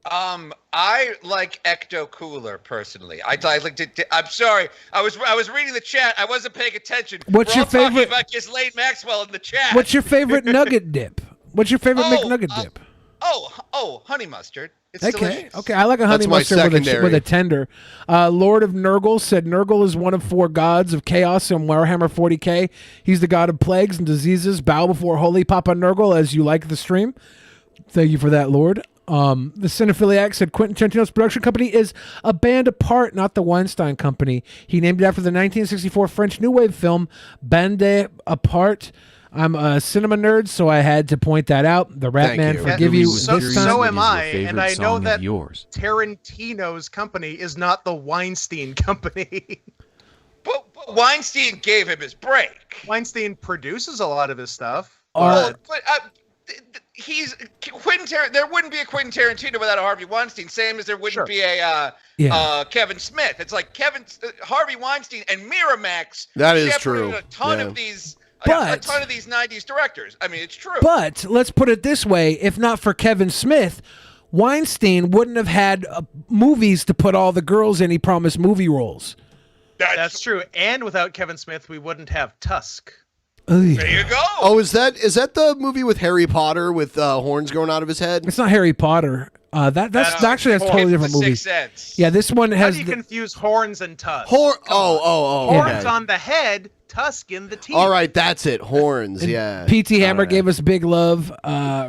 I like Ecto Cooler personally. I like to. I'm sorry. I was reading the chat. I wasn't paying attention. What's We're your all talking favorite? about Ghislaine Maxwell in the chat. What's your favorite nugget dip? What's your favorite McNugget dip? Honey mustard. It's Okay, delicious. okay. I like a honey That's my mustard secondary. with a tender. Lord of Nurgle said Nurgle is one of 4 gods of chaos in Warhammer 40k. He's the god of plagues and diseases. Bow before Holy Papa Nurgle as you like the stream. Thank you for that, Lord. The Cinephiliac said Quentin Tarantino's production company is a band apart, not the Weinstein Company. He named it after the 1964 French New Wave film Bande Apart. I'm a cinema nerd, so I had to point that out. The Rat Man forgive you So, this time. so am I, and I know song that of yours? Tarantino's company is not the Weinstein Company. But Weinstein gave him his break. Weinstein produces a lot of his stuff. But he's Quentin. There wouldn't be a Quentin Tarantino without a Harvey Weinstein. Same as there wouldn't be a Kevin Smith. It's like Harvey Weinstein and Miramax. That is shepherded true. A ton Yeah. of these. A But- ton of these 90s directors. I mean, it's true. But let's put it this way. If not for Kevin Smith, Weinstein wouldn't have had movies to put all the girls in he promised movie roles. That's true. And without Kevin Smith, we wouldn't have Tusk. There you go. Oh, is that the movie with Harry Potter with horns growing out of his head? It's not Harry Potter. That's actually a totally different movie. Sixth Sense. Yeah, this one How has do you the- confuse horns and tusk? Horns Horns on the head, tusk in the teeth. All right, that's it. Horns, yeah. PT Hammer All right. gave us big love.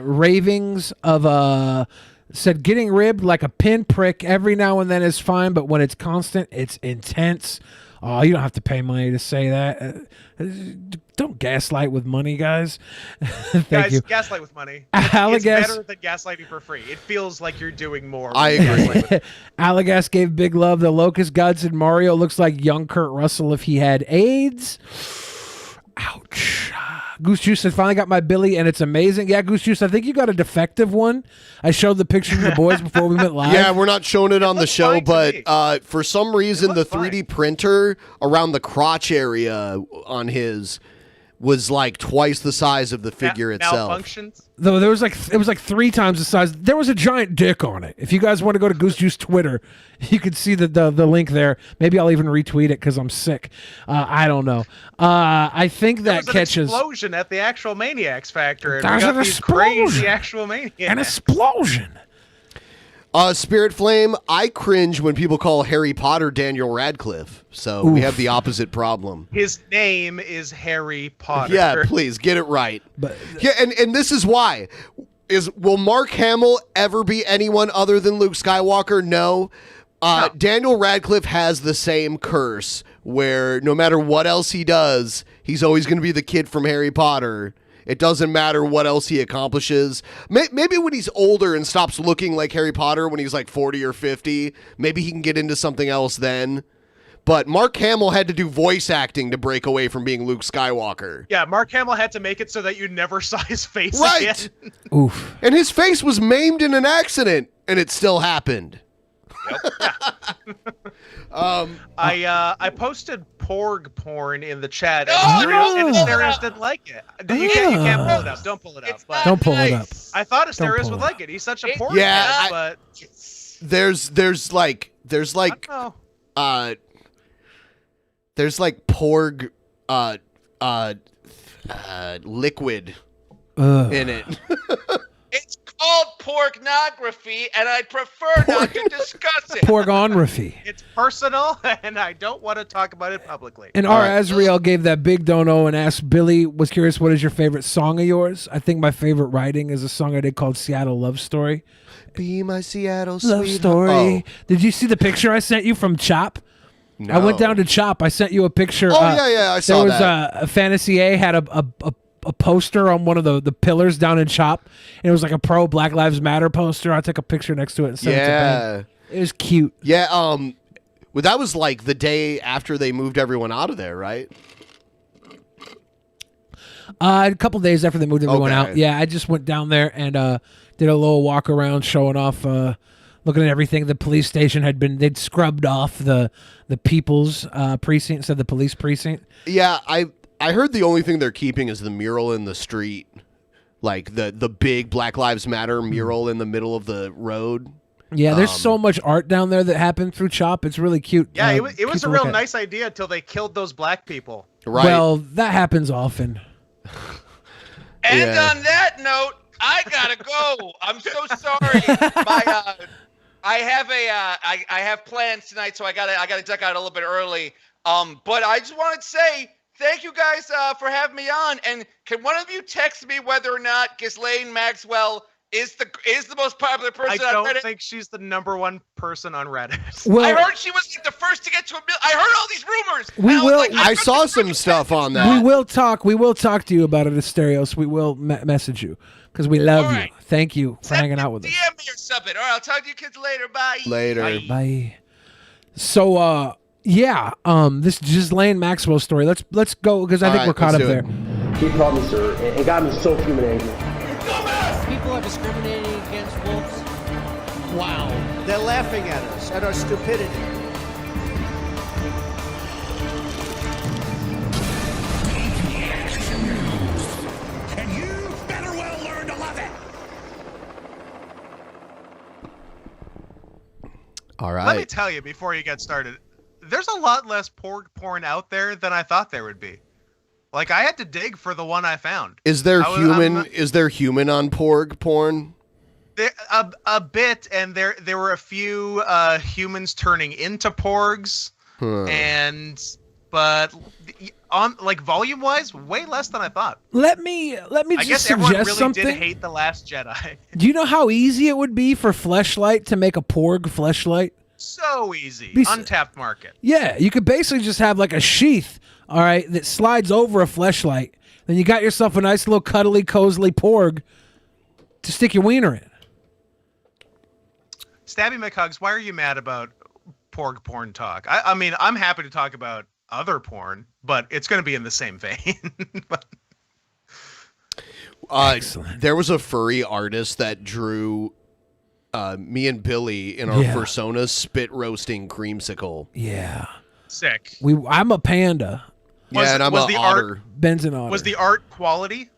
Ravings of said getting ribbed like a pinprick every now and then is fine, but when it's constant, it's intense. Oh, you don't have to pay money to say that. Don't gaslight with money, guys. Thank Guys, you. gaslight with money. Allagass- It's better than gaslighting for free. It feels like you're doing more. I when you agree. gaslight with- Allagass gave big love. The Locust God said Mario looks like young Kurt Russell if he had AIDS. Ouch. Goose Juice said, finally got my Billy, and it's amazing. Yeah, Goose Juice, I think you got a defective one. I showed the picture to the boys before we went live. Yeah, we're not showing it on the show, but for some reason, the 3D printer around the crotch area on his was like twice the size of the figure itself. Malfunctions? Though it was like 3 times the size. There was a giant dick on it. If you guys want to go to Goose Juice Twitter, you can see the link there. Maybe I'll even retweet it because I'm sick. I don't know. I think that there was catches an explosion at the actual Maniacs factory. There's We got an these explosion. crazy actual Maniacs. an explosion. Spirit Flame, I cringe when people call Harry Potter Daniel Radcliffe. So we have the opposite problem. His name is Harry Potter. Yeah, please get it right. But yeah, and this is why. Will Mark Hamill ever be anyone other than Luke Skywalker? No. Daniel Radcliffe has the same curse where no matter what else he does, he's always going to be the kid from Harry Potter. It doesn't matter what else he accomplishes. Maybe when he's older and stops looking like Harry Potter when he's like 40 or 50, maybe he can get into something else then. But Mark Hamill had to do voice acting to break away from being Luke Skywalker. Yeah, Mark Hamill had to make it so that you never saw his face Right. again. Oof. And his face was maimed in an accident, and it still happened. I posted porg porn in the chat, and Oh, Asterios didn't like it. You can't pull it up. Don't pull it up. But Don't pull it up. I thought Don't Asterios pull would it like it. He's such a porg Yeah, fan, but There's like porg liquid in it. It's called pornography, and I'd prefer not to discuss it. Pornography. it's personal, and I don't want to talk about it publicly. And R. Azriel gave that big dono and asked Billy, was curious, what is your favorite song of yours? I think my favorite writing is a song I did called Seattle Love Story. Be my Seattle Love sweetheart. Story. Did you see the picture I sent you from Chop? No. I went down to Chop. I sent you a picture. Oh, yeah, I saw there was that. a Fantasy A had a poster on one of the pillars down in Chop, and it was like a pro Black Lives Matter poster. I took a picture next to it and sent it to Ben. It was cute. Yeah, well, that was like the day after they moved everyone out of there, right? A couple days after they moved everyone Okay. out. Yeah, I just went down there and did a little walk around showing off, looking at everything. The police station they'd scrubbed off the people's precinct instead of the police precinct. Yeah, I heard the only thing they're keeping is the mural in the street. Like the big Black Lives Matter mural in the middle of the road. Yeah, there's so much art down there that happened through Chop. It's really cute. Yeah, it cute was to a look real at. nice idea until they killed those black people. Right. Well, that happens often. And Yeah. on that note, I gotta go. I'm so sorry. I have plans tonight, so I gotta duck out a little bit early. But I just wanted to say thank you guys for having me on. And can one of you text me whether or not Ghislaine Maxwell is the most popular person I on don't Reddit? think she's the #1 person on Reddit. I heard she was like the first to get to 1 million. I heard all these rumors. We and I was will- like, I saw some stuff on that. We will talk. We will talk to you about it, Asterios. We will message you because we love you. Thank you for hanging out with us. DM me or something. All right, I'll talk to you kids later. Bye. Later. Bye. So, this Ghislaine Maxwell story. Let's go because I All think right, we're caught up let's do there. He called me sir. It got me so fuming angry. People are discriminating against wolves. Wow. They're laughing at us, at our stupidity. And you better well learn to love it. All Let me right. tell you before you get started, there's a lot less porg porn out there than I thought there would be. Like, I had to dig for the one I found. Is there I was- human? Is there human on porg porn? There, a bit, and there were a few humans turning into porgs, but on like volume wise, way less than I thought. Let me I just guess everyone suggest really something. did hate The Last Jedi. Do you know how easy it would be for Fleshlight to make a porg Fleshlight? So easy, Be- untapped market. Yeah, you could basically just have like a sheath, all right, that slides over a Fleshlight. Then you got yourself a nice little cuddly, cozy porg to stick your wiener in. Stabby McHugs, why are you mad about porg porn talk? I mean, I'm happy to talk about other porn, but it's going to be in the same vein. There was a furry artist that drew me and Billy in our persona spit roasting creamsicle. Yeah. Sick. I'm a panda. Yeah, and I'm was an the otter. art Ben's an otter. was the art quality?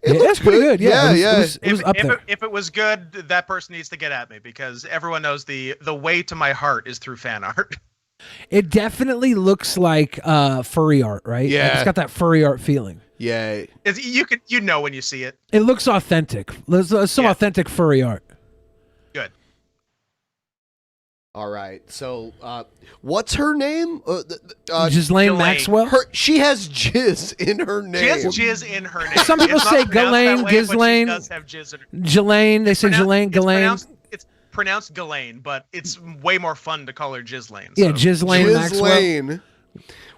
It's pretty good. Yeah, Yeah, it was up there. If it was good, that person needs to get at me because everyone knows the way to my heart is through fan art. It definitely looks like furry art, right? Yeah. Like, it's got that furry art feeling. Yeah. You know when you see it. It looks authentic. There's some authentic furry art. Good. All right. So, what's her name? Ghislaine Maxwell? She has jizz in her name. She has jizz in her name. Some people It's not say pronounced Ghislaine, that way, but she Ghislaine, does have jizz in her- Ghislaine. They say Ghislaine, Ghislaine. It's pronounced Ghislaine, but it's way more fun to call her Ghislaine. Yeah, Ghislaine Maxwell. Ghislaine.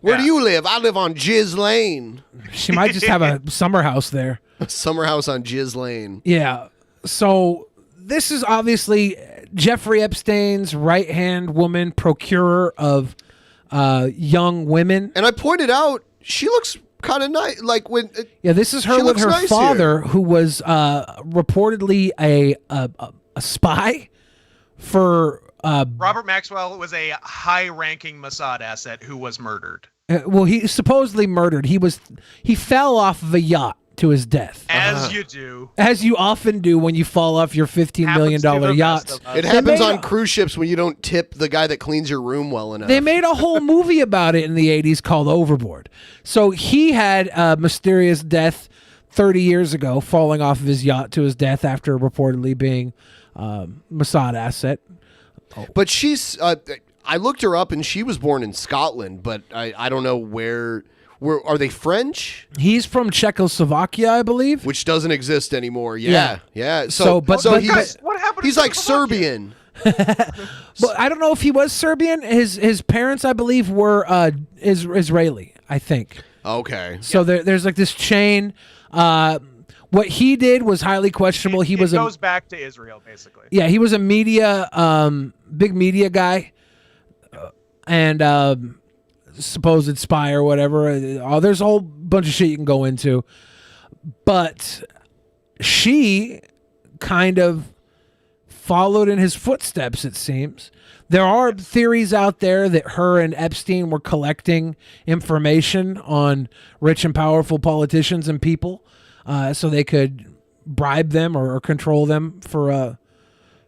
Where do you live? I live on Jizz Lane. She might just have a summer house there. A summer house on Jizz Lane. Yeah. So this is obviously Jeffrey Epstein's right-hand woman, procurer of young women. And I pointed out she looks kind of nice. Like when yeah, this is her she with looks her nice father, here. who was reportedly a spy for. Robert Maxwell was a high-ranking Mossad asset who was murdered. Well, he supposedly murdered. He fell off of a yacht to his death. As you do. As you often do when you fall off your $15 million yachts. It happens on cruise ships when you don't tip the guy that cleans your room well enough. They made a whole movie about it in the 80s called Overboard. So he had a mysterious death 30 years ago, falling off of his yacht to his death after reportedly being Mossad asset. But she's I looked her up and she was born in Scotland, but I don't know where are they French? He's from Czechoslovakia, I believe, which doesn't exist anymore. Yeah. But he's like Serbian. But I don't know if he was Serbian. His parents, I believe, were Israeli, I think. Okay. So there's like this chain. What he did was highly questionable. He goes back to Israel, basically. Yeah, he was a big media guy, and supposed spy or whatever. There's a whole bunch of shit you can go into. But she kind of followed in his footsteps, it seems. There are theories out there that her and Epstein were collecting information on rich and powerful politicians and people, so they could bribe them or control them for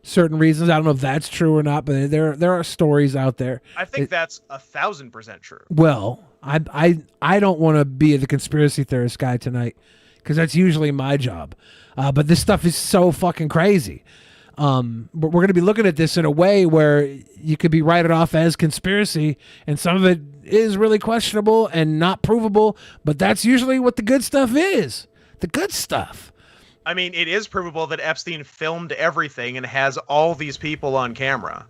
certain reasons. I don't know if that's true or not, but there are stories out there. I think that's 1,000% true. Well, I don't want to be the conspiracy theorist guy tonight because that's usually my job. But this stuff is so fucking crazy. But we're going to be looking at this in a way where you could be write it off as conspiracy, and some of it is really questionable and not provable, but that's usually what the good stuff is. The good stuff. I mean, it is provable that Epstein filmed everything and has all these people on camera.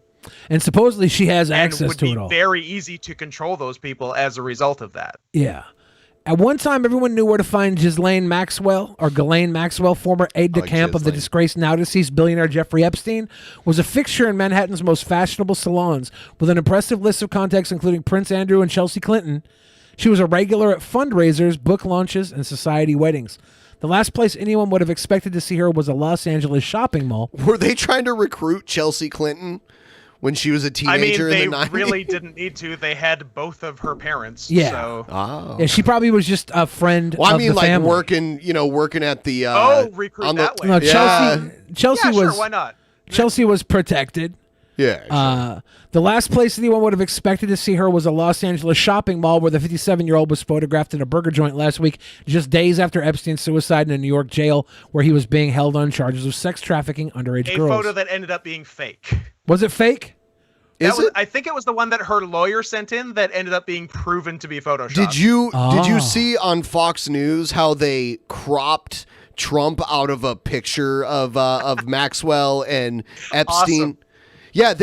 And supposedly she has access to it all. It would be very easy to control those people as a result of that. Yeah. At one time, everyone knew where to find Ghislaine Maxwell, or Ghislaine Maxwell, former aide-de-camp of the disgraced, now-deceased billionaire Jeffrey Epstein, was a fixture in Manhattan's most fashionable salons, with an impressive list of contacts including Prince Andrew and Chelsea Clinton. She was a regular at fundraisers, book launches, and society weddings. The last place anyone would have expected to see her was a Los Angeles shopping mall. Were they trying to recruit Chelsea Clinton when she was a teenager in the 90s? They really didn't need to. They had both of her parents. Yeah. So. Oh. Yeah, she probably was just a friend Well, I of mean, the like family. working at the recruit on that way. No, Yeah. Chelsea Yeah, was sure, why not? Chelsea was protected. Yeah. The last place anyone would have expected to see her was a Los Angeles shopping mall where the 57-year-old was photographed in a burger joint last week, just days after Epstein's suicide in a New York jail where he was being held on charges of sex trafficking underage A girls. photo that ended up being fake. Was it fake? I think it was the one that her lawyer sent in that ended up being proven to be Photoshopped. Did you see on Fox News how they cropped Trump out of a picture of Maxwell and Epstein? Awesome. Yeah,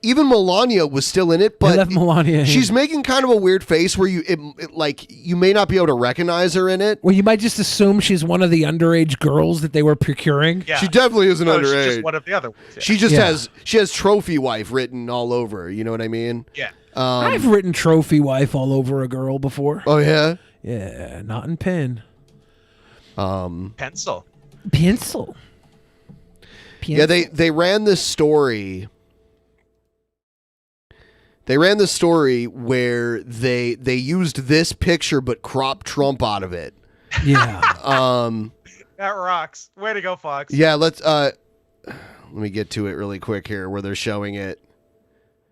even Melania was still in it, They but left Melania in. she's making kind of a weird face where you may not be able to recognize her in it. Well, you might just assume she's one of the underage girls that they were procuring. Yeah. She definitely isn't No, underage. she's just one of the other ones. Yeah. She just has trophy wife written all over. You know what I mean? Yeah. I've written trophy wife all over a girl before. Oh yeah. Yeah, not in pen. Pencil. Pencil. Yeah, they ran this story They ran the story where they used this picture but cropped Trump out of it. Yeah. That rocks. Way to go, Fox. Yeah, let me get to it really quick here where they're showing it.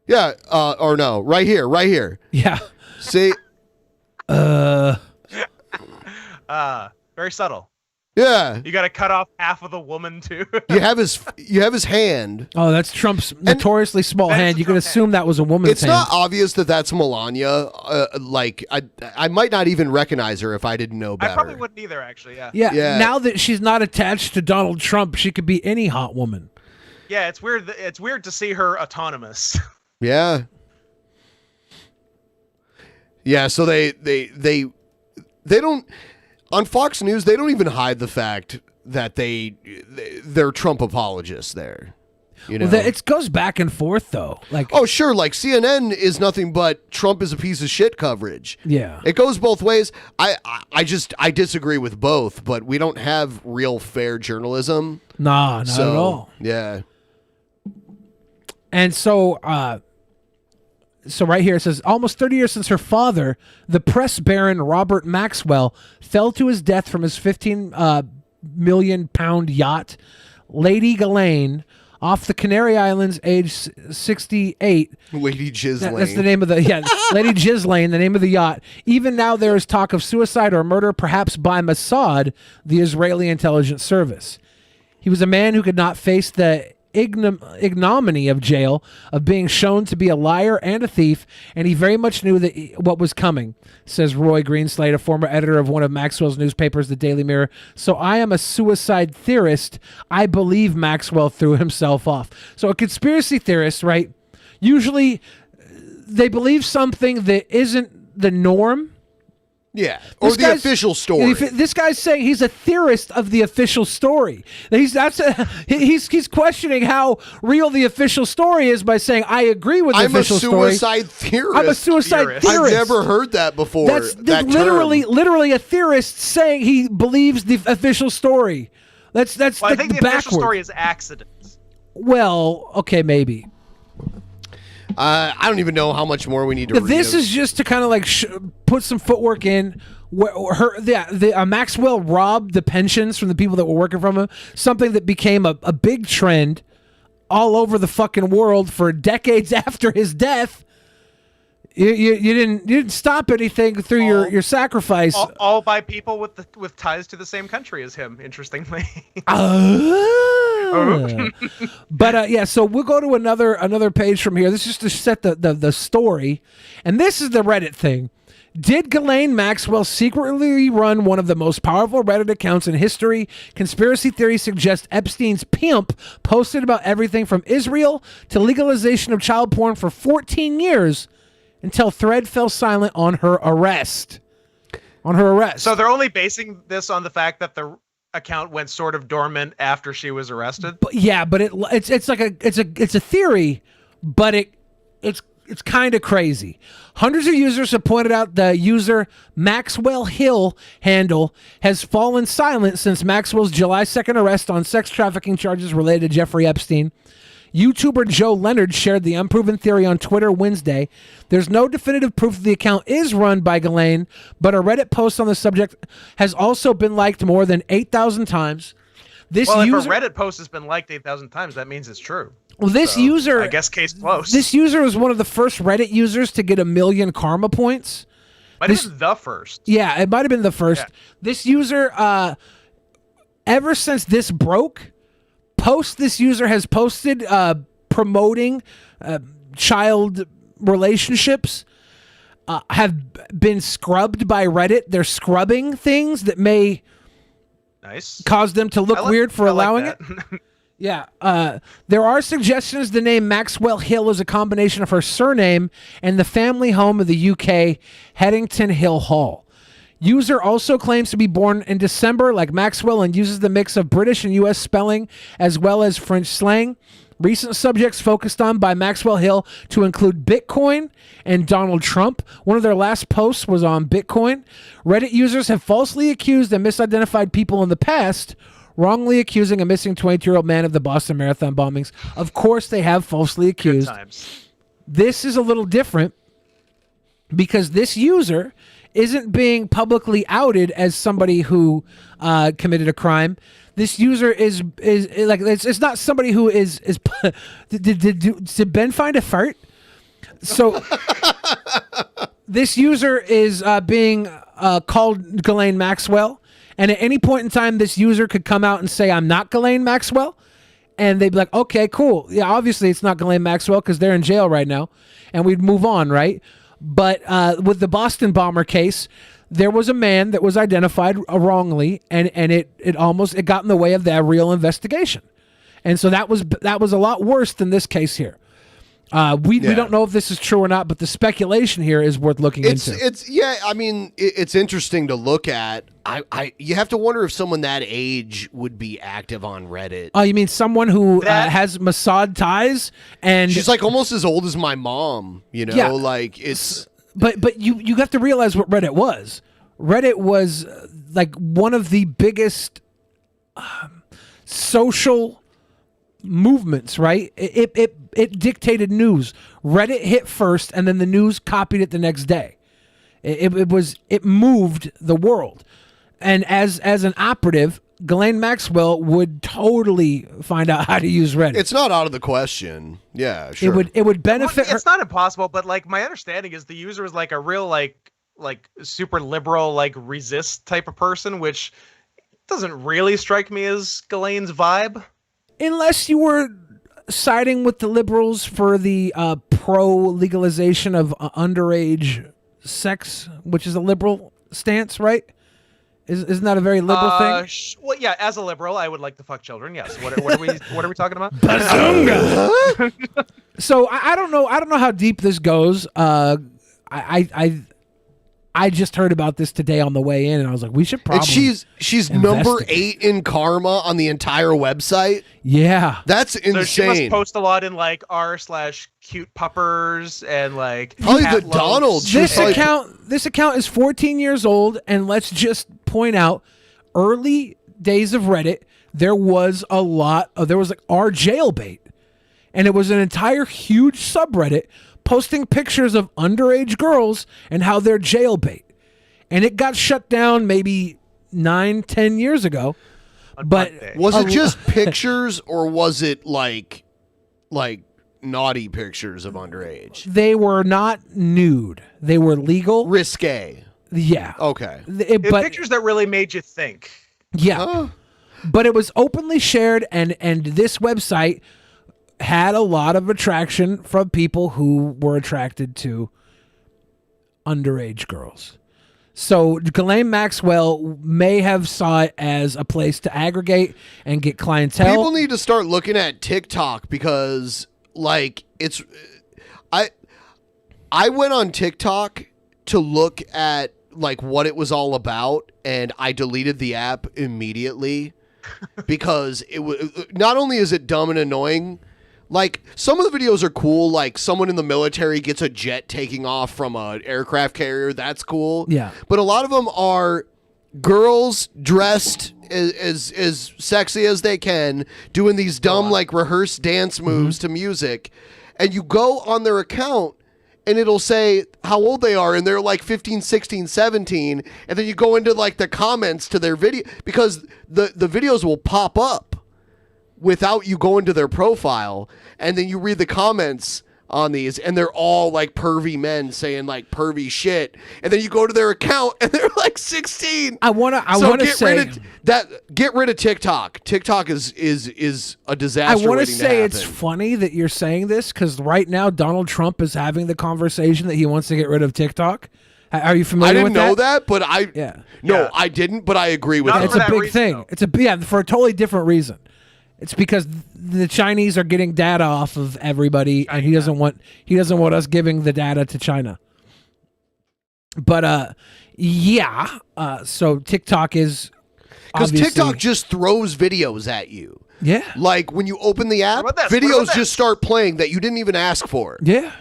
Yeah, or no, right here. Yeah. See? Very subtle. Yeah. You got to cut off half of the woman too. You have his hand. Oh, that's Trump's notoriously small hand. You could assume that was a woman's It's hand. not obvious that that's Melania. I might not even recognize her if I didn't know better. I probably wouldn't either, actually. Yeah. Yeah. Now that she's not attached to Donald Trump, she could be any hot woman. Yeah, it's weird. It's weird to see her autonomous. Yeah. Yeah, so they don't on Fox News, they don't even hide the fact that they're Trump apologists there. You know? Well, it goes back and forth though. Like, oh sure, like CNN is nothing but Trump is a piece of shit coverage. Yeah. It goes both ways. I disagree with both, but we don't have real fair journalism. Nah, not at all. Yeah. And so right here it says, almost 30 years since her father, the press baron Robert Maxwell, fell to his death from his 15 million pound yacht, Lady Ghislaine, off the Canary Islands, age 68. Lady Ghislaine. That's the name of the Lady Ghislaine, the name of the yacht. Even now there is talk of suicide or murder, perhaps by Mossad, the Israeli intelligence service. He was a man who could not face the ignominy of jail, of being shown to be a liar and a thief, and he very much knew that what was coming, says Roy Greenslade, a former editor of one of Maxwell's newspapers, the Daily Mirror. So I am a suicide theorist. I believe Maxwell threw himself off. So a conspiracy theorist, right? Usually they believe something that isn't the norm. Yeah, or the official story. This guy's saying he's a theorist of the official story. He's questioning how real the official story is by saying, I agree with the official story. I'm a suicide theorist. I'm a suicide theorist. I've never heard that before. That's literally a theorist saying he believes the official story. That's I think the official story is accidents. Well, okay, maybe. I don't even know how much more we need to read. This is just to kind of like put some footwork in. Maxwell robbed the pensions from the people that were working from him, something that became a big trend all over the fucking world for decades after his death. You didn't stop anything through your sacrifice. All by people with ties to the same country as him, interestingly. But so we'll go to another page from here. This is just to set the story. And this is the Reddit thing. Did Ghislaine Maxwell secretly run one of the most powerful Reddit accounts in history? Conspiracy theories suggest Epstein's pimp posted about everything from Israel to legalization of child porn for 14 years until Thread fell silent on her arrest. So they're only basing this on the fact that the account went sort of dormant after she was arrested. But it's like a theory, but it's kind of crazy. Hundreds of users have pointed out the user Maxwell Hill handle has fallen silent since Maxwell's July 2nd arrest on sex trafficking charges related to Jeffrey Epstein. YouTuber Joe Leonard shared the unproven theory on Twitter Wednesday. There's no definitive proof the account is run by Ghislaine, but a Reddit post on the subject has also been liked more than 8,000 times. If a Reddit post has been liked 8,000 times, that means it's true. Well, user, I guess, case closed. This user was one of the first Reddit users to get 1 million karma points. Might have been the first. Yeah, it might have been the first. Yeah. This user, ever since this broke, this user has posted promoting child relationships have been scrubbed by Reddit. They're scrubbing things that may cause them to look weird for allowing it. Yeah. There are suggestions the name Maxwell Hill is a combination of her surname and the family home of the UK, Headington Hill Hall. User also claims to be born in December like Maxwell and uses the mix of British and U.S. spelling as well as French slang. Recent subjects focused on by Maxwell Hill to include Bitcoin and Donald Trump. One of their last posts was on Bitcoin. Reddit users have falsely accused and misidentified people in the past, wrongly accusing a missing 22-year-old man of the Boston Marathon bombings. Of course they have falsely accused. Good times. This is a little different because this user isn't being publicly outed as somebody who committed a crime. This user is like it's not somebody who is did Ben find a fart? So this user is being called Ghislaine Maxwell, and at any point in time, this user could come out and say, "I'm not Ghislaine Maxwell," and they'd be like, "Okay, cool. Yeah, obviously it's not Ghislaine Maxwell because they're in jail right now," and we'd move on, right? But with the Boston bomber case, there was a man that was identified wrongly, and it almost got in the way of that real investigation, and so that was a lot worse than this case here. We don't know if this is true or not, but the speculation here is worth looking into. It's interesting to look at. You have to wonder if someone that age would be active on Reddit. Oh, you mean someone who has Mossad ties and she's like almost as old as my mom? You know, like it's. But you have to realize what Reddit was. Reddit was like one of the biggest social movements, right? It dictated news. Reddit hit first, and then the news copied it the next day. It moved the world. And as an operative, Ghislaine Maxwell would totally find out how to use Reddit. It's not out of the question. Yeah, sure. It would benefit her. It's not impossible, but like my understanding is the user is like a real like super liberal, like resist type of person, which doesn't really strike me as Ghislaine's vibe. Unless you were siding with the liberals for the pro-legalization of underage sex, which is a liberal stance, right? Isn't that a very liberal thing? Well, yeah. As a liberal, I would like to fuck children. Yes. What are we talking about? Bazunga! So I don't know. I don't know how deep this goes. I just heard about this today on the way in, and I was like, we should probably. And she's number 8 in karma on the entire website. Yeah, that's insane. So she must post a lot in like r/cute puppers and like probably the Donald. This account is 14 years old, and let's just point out, early days of Reddit, there was like our jailbait, and it was an entire huge subreddit posting pictures of underage girls and how they're jailbait. And it got shut down maybe 9-10 years ago. But was it just pictures, or was it like naughty pictures of underage? They were not nude. They were legal. Risque. Yeah. Okay. But pictures that really made you think. Yeah. But it was openly shared, and this website had a lot of attraction from people who were attracted to underage girls. So Ghislaine Maxwell may have saw it as a place to aggregate and get clientele. People need to start looking at TikTok because, like, it's. I went on TikTok to look at like what it was all about, and I deleted the app immediately because it was not only is it dumb and annoying. Like, some of the videos are cool, like someone in the military gets a jet taking off from an aircraft carrier. That's cool. Yeah. But a lot of them are girls dressed as sexy as they can, doing these dumb, like, rehearsed dance moves to music. And you go on their account, and it'll say how old they are, and they're like 15, 16, 17. And then you go into, like, the comments to their video, because the videos will pop up without you going to their profile, and then you read the comments on these, and they're all like pervy men saying like pervy shit, and then you go to their account and they're like 16. I want to say get rid of TikTok. TikTok is a disaster. I want to say it's funny that you're saying this, because right now Donald Trump is having the conversation that he wants to get rid of TikTok. Are you familiar with that? I didn't know that, but I didn't, but I agree with that. It's a big thing. It's for a totally different reason. It's because the Chinese are getting data off of everybody, and he doesn't want us giving the data to China. But so TikTok is because TikTok just throws videos at you. Yeah, like when you open the app, videos just start playing that you didn't even ask for. Yeah,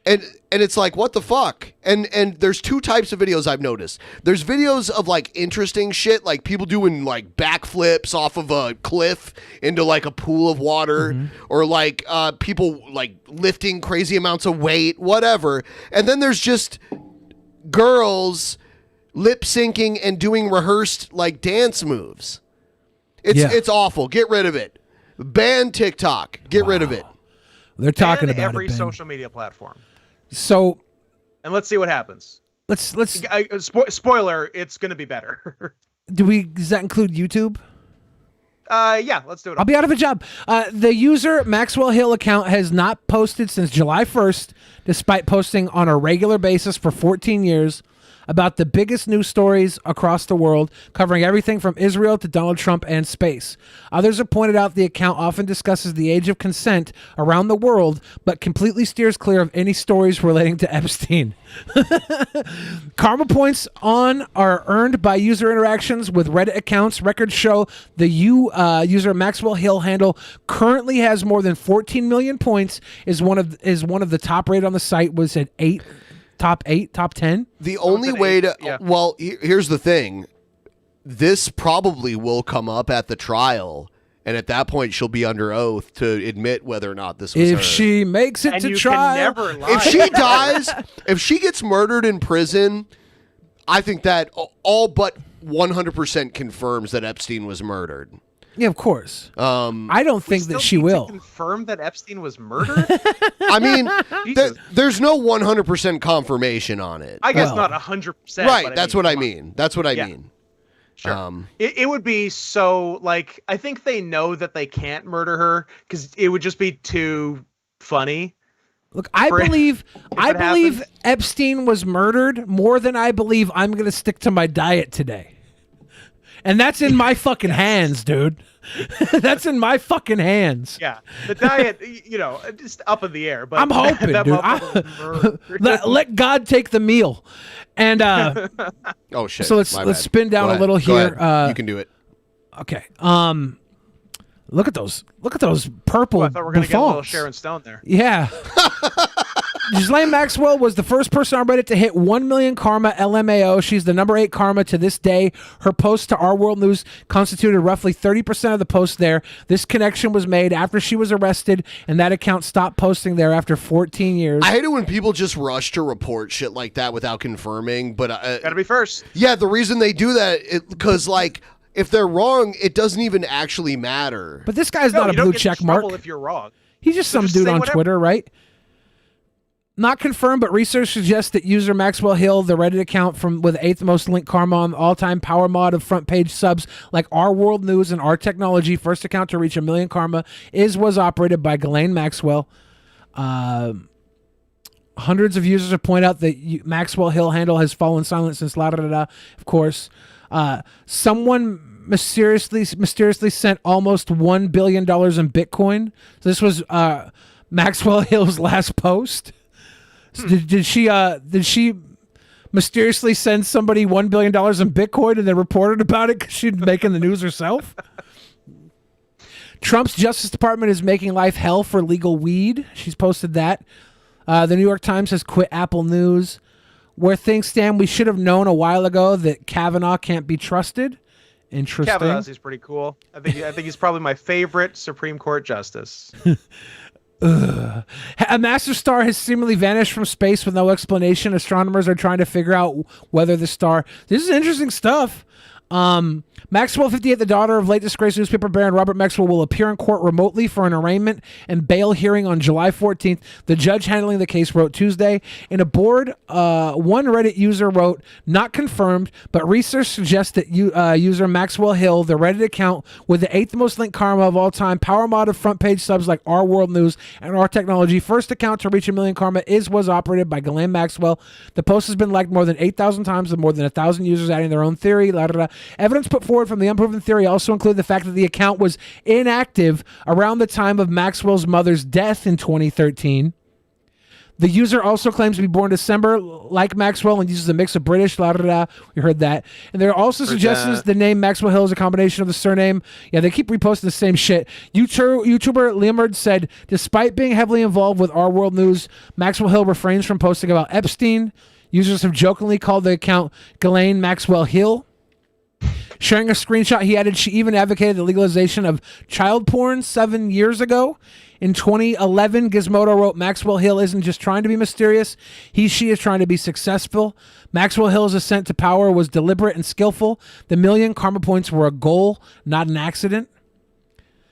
And it's like, what the fuck? And there's two types of videos I've noticed. There's videos of like interesting shit, like people doing like backflips off of a cliff into like a pool of water, or like people like lifting crazy amounts of weight, whatever. And then there's just girls lip syncing and doing rehearsed like dance moves. It's awful. Get rid of it. Ban TikTok. Get rid of it. They're talking and about every it, Ben. social media platform. So, and let's see what happens. Let's spoiler. It's going to be better. Does that include YouTube? Yeah, let's do it. I'll be out of a job. The user Maxwell Hill account has not posted since July 1st, despite posting on a regular basis for 14 years about the biggest news stories across the world, covering everything from Israel to Donald Trump and space. Others have pointed out the account often discusses the age of consent around the world, but completely steers clear of any stories relating to Epstein. Karma points are earned by user interactions with Reddit accounts. Records show the user Maxwell Hill handle currently has more than 14 million points. Is one of the top rated on the site. Was at top 10. The only way to well, here's the thing. This probably will come up at the trial, and at that point she'll be under oath to admit whether or not this was her. If she makes it to trial, can never lie. If she dies, if she gets murdered in prison, I think that all but 100% confirms that Epstein was murdered. Yeah, of course. I don't think that she will confirm that Epstein was murdered. I mean, there's no 100% confirmation on it. I guess not 100%. Right, that's what I mean. That's what I mean. Sure. It would be so, like, I think they know that they can't murder her because it would just be too funny. Look, I believe Epstein was murdered more than I believe I'm going to stick to my diet today. And that's in my fucking hands, dude. That's in my fucking hands. Yeah, the diet, just up in the air. But I'm hoping, dude. Let God take the meal. And oh shit. So let's spin down a little here. You can do it. Okay. Look at those purple. I thought we were gonna get a little Sharon Stone there. Yeah. Ghislaine Maxwell was the first person on Reddit to hit 1 million karma LMAO. She's the number 8 karma to this day. Her post to Our World News constituted roughly 30% of the posts there. This connection was made after she was arrested, and that account stopped posting there after 14 years. I hate it when people just rush to report shit like that without confirming. But gotta be first. Yeah, the reason they do that because if they're wrong, it doesn't even actually matter. But this guy's not a blue check mark. If you're wrong, he's just some dude on Twitter, right? Not confirmed, but research suggests that user Maxwell Hill, the Reddit account with 8th most linked karma on the all-time power mod of front page subs like Our World News and Our Technology, first account to reach 1 million karma, was operated by Ghislaine Maxwell. Hundreds of users have pointed out that Maxwell Hill handle has fallen silent since of course. Someone mysteriously sent almost $1 billion in Bitcoin. So this was Maxwell Hill's last post. Did she mysteriously send somebody $1 billion in Bitcoin and then reported about it because she's making the news herself? Trump's Justice Department is making life hell for legal weed. She's posted that. The New York Times has quit Apple News. Where things stand, we should have known a while ago that Kavanaugh can't be trusted. Interesting. Kavanaugh's pretty cool. I think he's probably my favorite Supreme Court justice. A massive star has seemingly vanished from space with no explanation. Astronomers are trying to figure out whether the star... This is interesting stuff. Maxwell, 58, the daughter of late disgraced newspaper baron Robert Maxwell, will appear in court remotely for an arraignment and bail hearing on July 14th. The judge handling the case wrote Tuesday. In a board, one Reddit user wrote, not confirmed, but research suggests that user Maxwell Hill, the Reddit account with the 8th most linked karma of all time, power mod of front page subs like Our World News and Our Technology, first account to reach 1 million karma was operated by Ghislaine Maxwell. The post has been liked more than 8,000 times with more than 1,000 users adding their own theory. Evidence put forward from the unproven theory also include the fact that the account was inactive around the time of Maxwell's mother's death in 2013. The user also claims to be born December, like Maxwell, and uses a mix of British, la da da. We heard that. And there are also suggestions the name Maxwell Hill is a combination of the surname. Yeah, they keep reposting the same shit. YouTuber Leonard said, despite being heavily involved with Our World News, Maxwell Hill refrains from posting about Epstein. Users have jokingly called the account Ghislaine Maxwell Hill. Sharing a screenshot, he added she even advocated the legalization of child porn 7 years ago. In 2011, Gizmodo wrote, Maxwell Hill isn't just trying to be mysterious. She is trying to be successful. Maxwell Hill's ascent to power was deliberate and skillful. The million karma points were a goal, not an accident.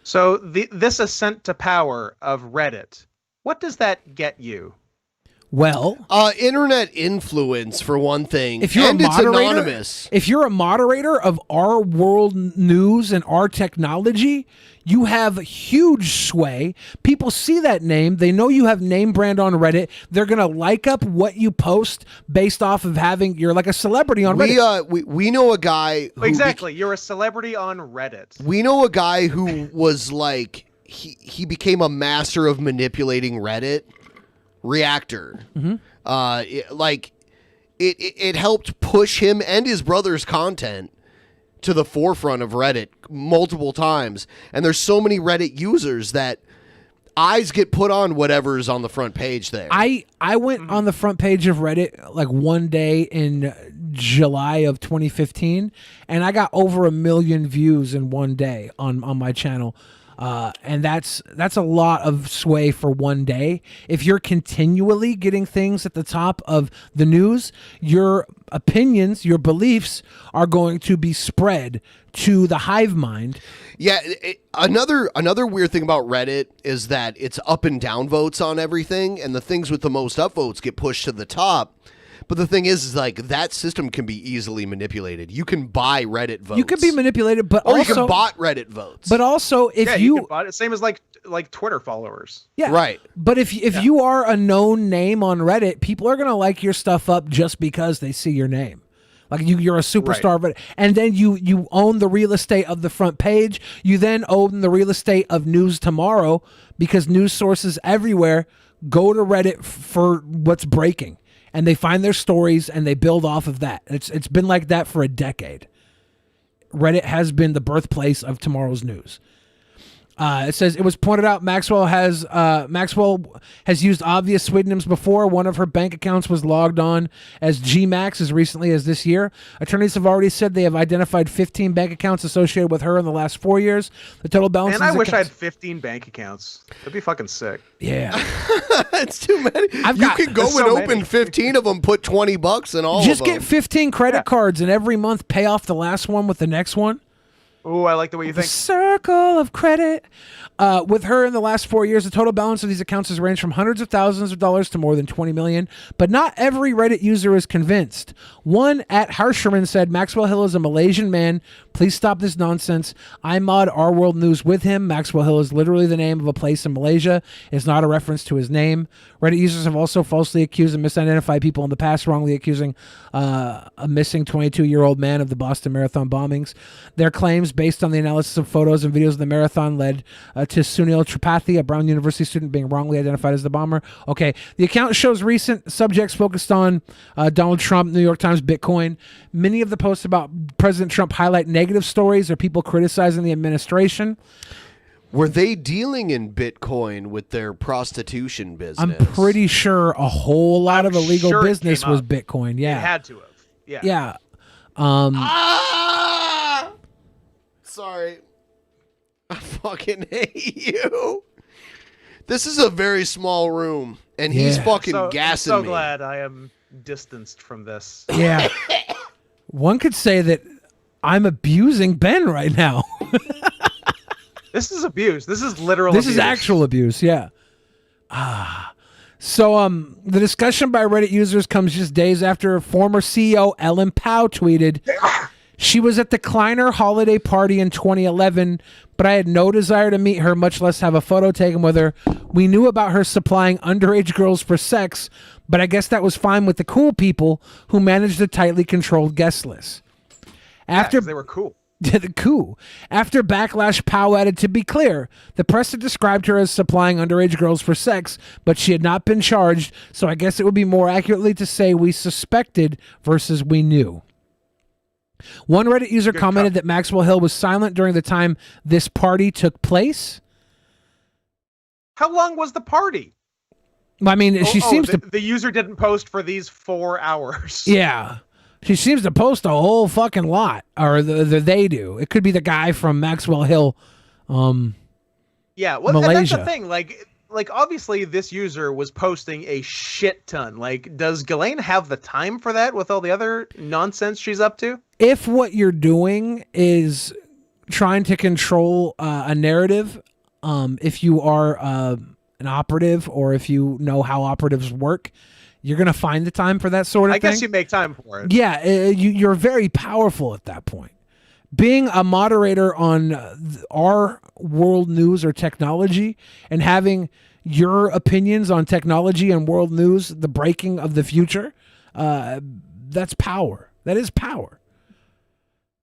So this ascent to power of Reddit, what does that get you? Well, internet influence for one thing. If you're and a it's moderator, anonymous. If you're a moderator of Our World News and Our Technology, you have huge sway. People see that name. They know you have name brand on Reddit. They're going to like up what you post based off of you're like a celebrity on Reddit. We know a guy who Exactly. You're a celebrity on Reddit. We know a guy who was like, he became a master of manipulating Reddit. Reactor. It helped push him and his brother's content to the forefront of Reddit multiple times. And there's so many Reddit users that eyes get put on whatever's on the front page there. I went on the front page of Reddit like one day in July of 2015, and I got over 1 million views in one day on my channel. And that's a lot of sway for one day. If you're continually getting things at the top of the news, your opinions, your beliefs are going to be spread to the hive mind. Yeah, another weird thing about Reddit is that it's up and down votes on everything, and the things with the most upvotes get pushed to the top. But the thing is like that system can be easily manipulated. You can buy Reddit votes. You can be manipulated, but or also you can bot Reddit votes. But also, if you can bot it, same as like Twitter followers. Yeah, right. But if you are a known name on Reddit, people are gonna like your stuff up just because they see your name. Like you're a superstar, but and then you own the real estate of the front page. You then own the real estate of News Tomorrow because news sources everywhere go to Reddit for what's breaking. And they find their stories and they build off of that. It's been like that for a decade. Reddit has been the birthplace of tomorrow's news. It says it was pointed out Maxwell has used obvious pseudonyms before. One of her bank accounts was logged on as GMax as recently as this year. Attorneys have already said they have identified 15 bank accounts associated with her in the last 4 years. The total balance. And I wish I had 15 bank accounts. That'd be fucking sick. Yeah, it's too many. You can go and open 15 of them, put $20 in all. Just of them. get 15 credit cards and every month pay off the last one with the next one. Oh, I like the way you think. Circle of credit. With her in the last 4 years, the total balance of these accounts has ranged from hundreds of thousands of dollars to more than 20 million. But not every Reddit user is convinced. One at Harsherman said, Maxwell Hill is a Malaysian man. Please stop this nonsense. I mod Our World News with him. Maxwell Hill is literally the name of a place in Malaysia. It's not a reference to his name. Reddit users have also falsely accused and misidentified people in the past, wrongly accusing a missing 22-year-old man of the Boston Marathon bombings. Their claims, based on the analysis of photos and videos of the marathon, led to Sunil Tripathi, a Brown University student, being wrongly identified as the bomber. Okay, the account shows recent subjects focused on Donald Trump, New York Times, Bitcoin. Many of the posts about President Trump highlight negative stories or people criticizing the administration. Were they dealing in Bitcoin with their prostitution business? I'm pretty sure a whole lot of illegal business was Bitcoin. Yeah, it had to have. Yeah. Sorry. I fucking hate you. This is a very small room, and he's fucking gassing me. I'm so glad I am distanced from this. Yeah. One could say that I'm abusing Ben right now. This is abuse. This is literal This abuse. is actual abuse, yeah. So the discussion by Reddit users comes just days after former CEO Ellen Pao tweeted, she was at the Kleiner holiday party in 2011, but I had no desire to meet her, much less have a photo taken with her. We knew about her supplying underage girls for sex, but I guess that was fine with the cool people who managed a tightly controlled guest list. After they were cool. The coup. After backlash, Powell added, to be clear, the press had described her as supplying underage girls for sex, but she had not been charged, so I guess it would be more accurately to say we suspected versus we knew. One Reddit user commented that Maxwell Hill was silent during the time this party took place. How long was the party? I mean, she seems to... The user didn't post for these 4 hours. Yeah. She seems to post a whole fucking lot, or they do. It could be the guy from Maxwell Hill, yeah, well, Malaysia. And that's the thing. Like obviously, this user was posting a shit ton. Like, does Ghislaine have the time for that with all the other nonsense she's up to? If what you're doing is trying to control a narrative, if you are an operative or if you know how operatives work, you're going to find the time for that sort of thing. I guess you make time for it. Yeah, you're very powerful at that point. Being a moderator on our world news or technology and having your opinions on technology and world news, the breaking of the future, that's power. That is power.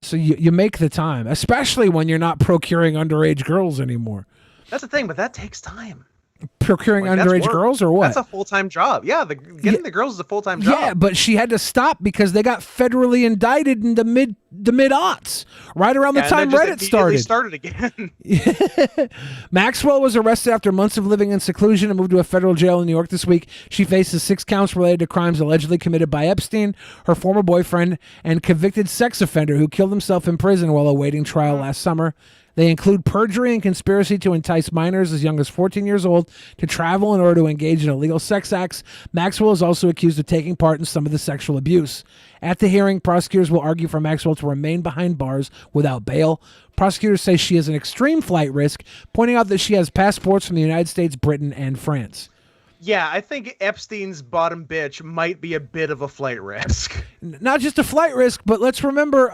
So you make the time, especially when you're not procuring underage girls anymore. That's the thing, but that takes time. Procuring underage girls or what? That's a full-time job. Yeah, getting the girls is a full-time job. Yeah, but she had to stop because they got federally indicted in the mid-aughts, right around the time Reddit started again. Maxwell was arrested after months of living in seclusion and moved to a federal jail in New York this week. She faces 6 counts related to crimes allegedly committed by Epstein, her former boyfriend, and convicted sex offender who killed himself in prison while awaiting trial last summer. They include perjury and conspiracy to entice minors as young as 14 years old to travel in order to engage in illegal sex acts. Maxwell is also accused of taking part in some of the sexual abuse. At the hearing, prosecutors will argue for Maxwell to remain behind bars without bail. Prosecutors say she is an extreme flight risk, pointing out that she has passports from the United States, Britain, and France. Yeah, I think Epstein's bottom bitch might be a bit of a flight risk. Not just a flight risk, but let's remember,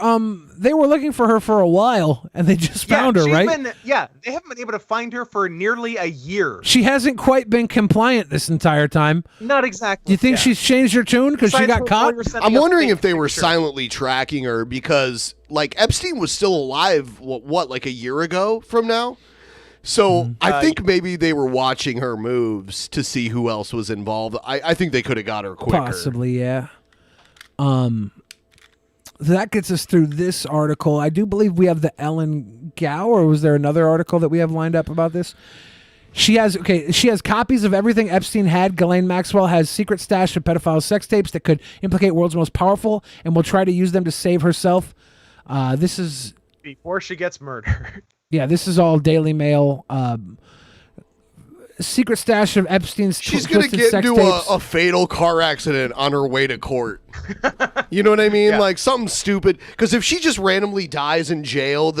they were looking for her for a while, and they just found her, right? They haven't been able to find her for nearly a year. She hasn't quite been compliant this entire time. Not exactly. Do you think she's changed her tune because she got caught? I'm wondering if they were silently tracking her because, like, Epstein was still alive, what like a year ago from now? So I think maybe they were watching her moves to see who else was involved. I think they could have got her quicker. Possibly, yeah. That gets us through this article. I do believe we have the Ellen Gow, or was there another article that we have lined up about this? She has copies of everything Epstein had. Ghislaine Maxwell has secret stash of pedophile sex tapes that could implicate world's most powerful and will try to use them to save herself. This is before she gets murdered. Yeah, this is all Daily Mail. Secret stash of Epstein's She's going to get into a fatal car accident on her way to court. You know what I mean? Yeah. Like something stupid. Because if she just randomly dies in jail,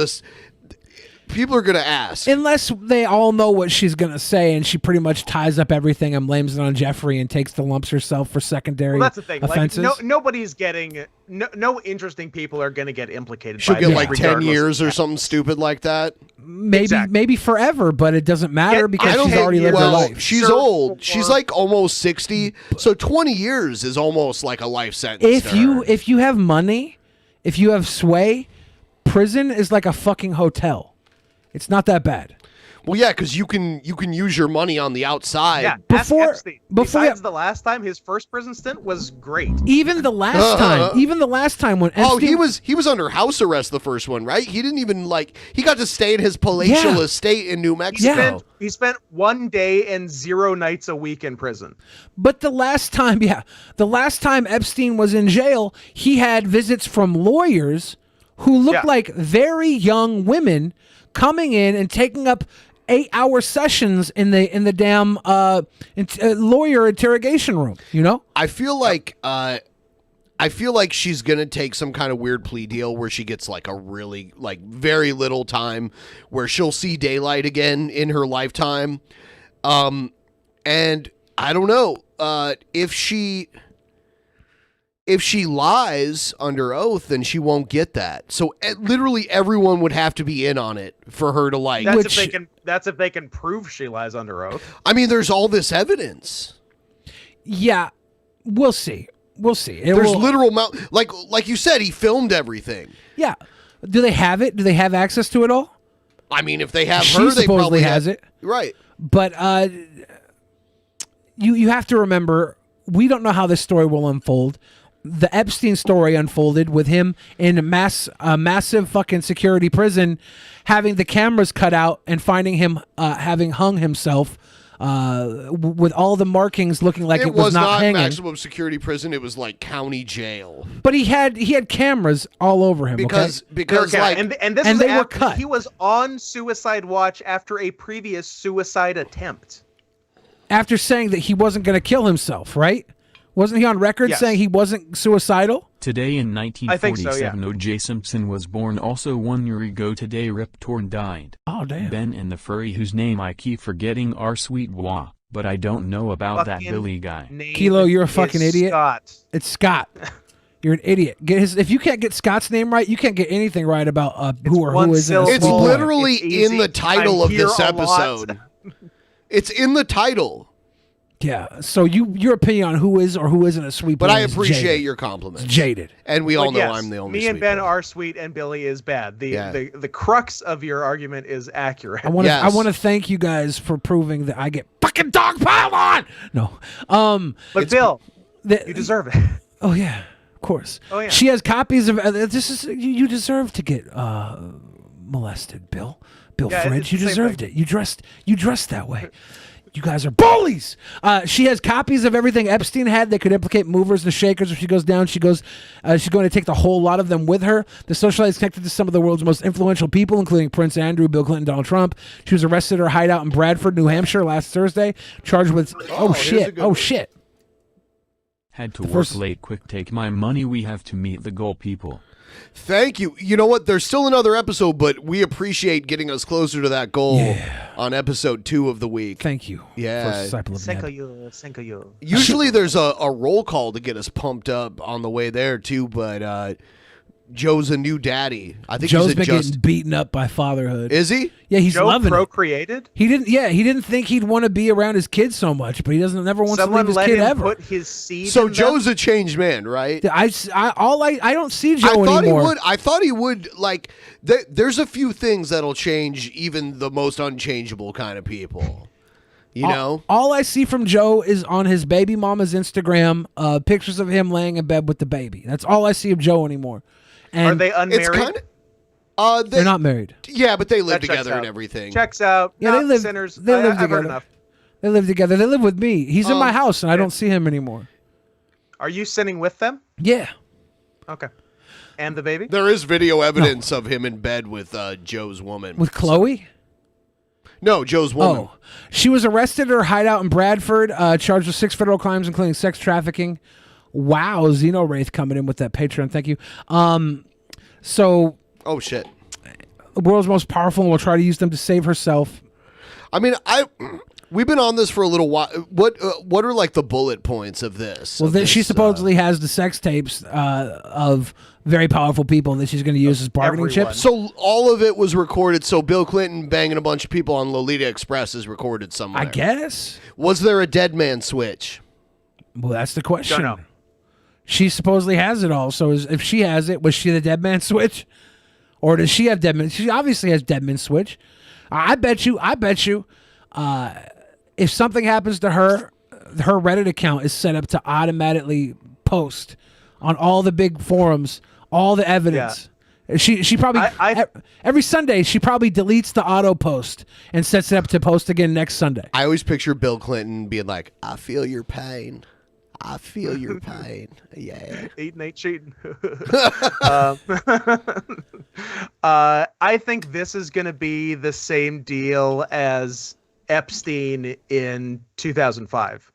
people are going to ask. Unless they all know what she's going to say and she pretty much ties up everything and blames it on Jeffrey and takes the lumps herself for secondary that's the thing. offenses. Like, nobody's getting... No interesting people are going to get implicated. She'll by get this like 10 regardless. years or something stupid like that. Maybe forever, but it doesn't matter because she's already lived her life. She's old. She's like almost 60. So 20 years is almost like a life sentence. If you have money, if you have sway, prison is like a fucking hotel. It's not that bad. Well, yeah, because you can use your money on the outside. Yeah, besides the last time, his first prison stint was great. Even the last time when Epstein... he was under house arrest the first one, right? He didn't even he got to stay in his palatial estate in New Mexico. He spent 1 day and 0 nights a week in prison. But the last time Epstein was in jail, he had visits from lawyers who looked like very young women coming in and taking up 8-hour sessions in the damn lawyer interrogation room. You know, I feel like she's gonna take some kind of weird plea deal where she gets like a really very little time, where she'll see daylight again in her lifetime. And I don't know if she lies under oath, then she won't get that. So literally everyone would have to be in on it for her to like. That's if they can prove she lies under oath. I mean, there's all this evidence. Yeah, we'll see. There's literal like you said, he filmed everything. Yeah. Do they have it? Do they have access to it all? I mean, if they have She her, they supposedly probably has it. Right. But you have to remember, we don't know how this story will unfold. The Epstein story unfolded with him in a massive fucking security prison, having the cameras cut out and finding him having hung himself with all the markings looking like it was not hanging. maximum security prison. It was like county jail. But he had cameras all over him because like and this and was they were after cut. he was on suicide watch after a previous suicide attempt. After saying that he wasn't going to kill himself, right? Wasn't he on record Yes. saying he wasn't suicidal? Today in 1947, I think so, O.J. Simpson was born. Also 1 year ago today, Rip Torn died. Oh, damn. Ben and the furry whose name I keep forgetting are Sweet Wah, but I don't know about that Fucking Billy guy. Kilo, you're a fucking is idiot. Scott. It's Scott. You're an idiot. If you can't get Scott's name right, you can't get anything right about who or who is. It's literally It's easy. in the title I'm of this here a lot. episode. It's in the title. Yeah. So your opinion on who is or who isn't a sweet boy But I is appreciate jaded. your compliments. It's jaded. And we all But know yes, I'm the only me and sweet Ben boy. are sweet and Billy is bad. Yeah. The crux of your argument is accurate. I want to thank you guys for proving that I get fucking dog piled on. No. But Bill, you deserve it. Oh yeah, of course. Oh, yeah. She has copies of this. Is you deserve to get molested, Bill. Bill Yeah, French. it's You the same deserved thing. it. You dressed that way. You guys are bullies. She has copies of everything Epstein had that could implicate movers and shakers. If she goes down, she's going to take the whole lot of them with her. The socialite is connected to some of the world's most influential people, including Prince Andrew, Bill Clinton, Donald Trump. She was arrested at her hideout in Bradford, New Hampshire last Thursday, charged with oh shit. Had to The work first- late. Quick, take my money. We have to meet the goal, people. Thank you. You know what? There's still another episode, but we appreciate getting us closer to that goal on episode 2 of the week. Thank you. Yeah. Thank you. Usually there's a roll call to get us pumped up on the way there too, but Joe's a new daddy. I think Joe's he's been adjusted. getting beaten up by fatherhood. Is he? Yeah, he's Joe loving it. procreated? He didn't think he'd want to be around his kids so much, but he never wants to leave his let kid him ever. put his seed So in Joe's a changed man, right? I don't see Joe I thought anymore. he would. I thought he would. Like, there's a few things that'll change even the most unchangeable kind of people. You know? All I see from Joe is on his baby mama's Instagram, pictures of him laying in bed with the baby. That's all I see of Joe anymore. And Are they unmarried? It's kind of. They're not married. Yeah, but they live That checks together and out. everything. Checks out. Yeah, Not they live. sinners. They live I've heard together. enough. They live together. They live with me. He's in my house, and I don't see him anymore. Are you sinning with them? Yeah. Okay. And the baby? There is video evidence of him in bed with Joe's woman. With Chloe? No, Joe's woman. Oh, she was arrested at her hideout in Bradford, charged with 6 federal crimes, including sex trafficking. Wow, Xenowraith coming in with that Patreon. Thank you. So. Oh shit. The world's most powerful, and will try to use them to save herself. I mean, we've been on this for a little while. What are like the bullet points of this? Well, she supposedly has the sex tapes of very powerful people that she's going to use as bargaining chips. So all of it was recorded. So Bill Clinton banging a bunch of people on Lolita Express is recorded somewhere. I guess. Was there a dead man switch? Well, that's the question. Don't know. She supposedly has it all. So if she has it, was she the dead man switch? Or does she have dead man? She obviously has dead man switch. I bet you, if something happens to her, her Reddit account is set up to automatically post on all the big forums, all the evidence. Yeah. She probably, every Sunday, she probably deletes the auto post and sets it up to post again next Sunday. I always picture Bill Clinton being like, I feel your pain. I feel your pain. Yeah. Eating ain't cheating. I think this is going to be the same deal as Epstein in 2005.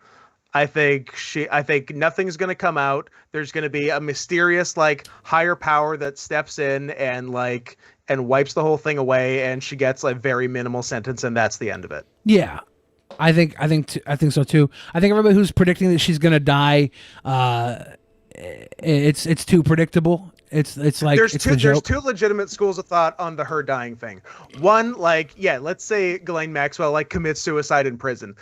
I think nothing's going to come out. There's going to be a mysterious higher power that steps in and wipes the whole thing away, and she gets a very minimal sentence, and that's the end of it. Yeah. I think so too. I think everybody who's predicting that she's gonna die, it's too predictable. It's like there's it's there's two legitimate schools of thought on the her dying thing. One, let's say Ghislaine Maxwell commits suicide in prison.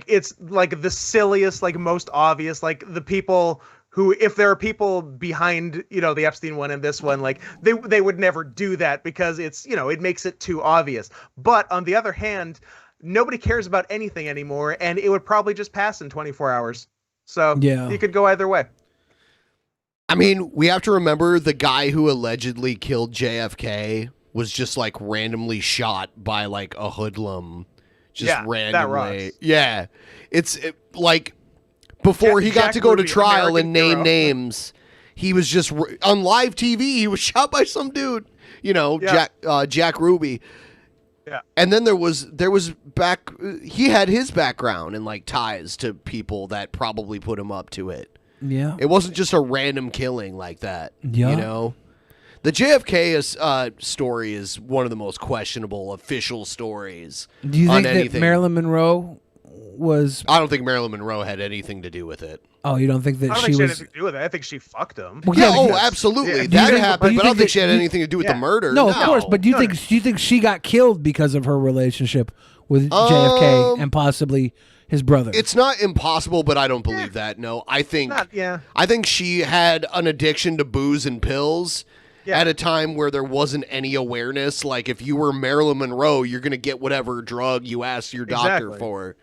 It's the silliest, most obvious. The people who, if there are people behind, the Epstein one and this one, like they would never do that because it's, it makes it too obvious. But on the other hand, nobody cares about anything anymore, and it would probably just pass in 24 hours. So you could go either way. I mean, we have to remember the guy who allegedly killed JFK was just like randomly shot by like a hoodlum. Just randomly. Yeah. It's like before he got to go to trial and name names, he was just on live TV. He was shot by some dude, Jack Ruby. Yeah. And then there was he had his background and like ties to people that probably put him up to it. Yeah. It wasn't just a random killing like that. Yeah. The JFK story is one of the most questionable official stories. Do you think that Marilyn Monroe was... I don't think Marilyn Monroe had anything to do with it. Oh, you don't think that she had anything to do with it? I think she fucked him. Well, absolutely. That happened, but I don't think she had anything to do with the murder. No, of course. But do you think she got killed because of her relationship with JFK and possibly his brother? It's not impossible, but I don't believe that. No, I think she had an addiction to booze and pills at a time where there wasn't any awareness. Like if you were Marilyn Monroe, you're going to get whatever drug you ask your doctor for.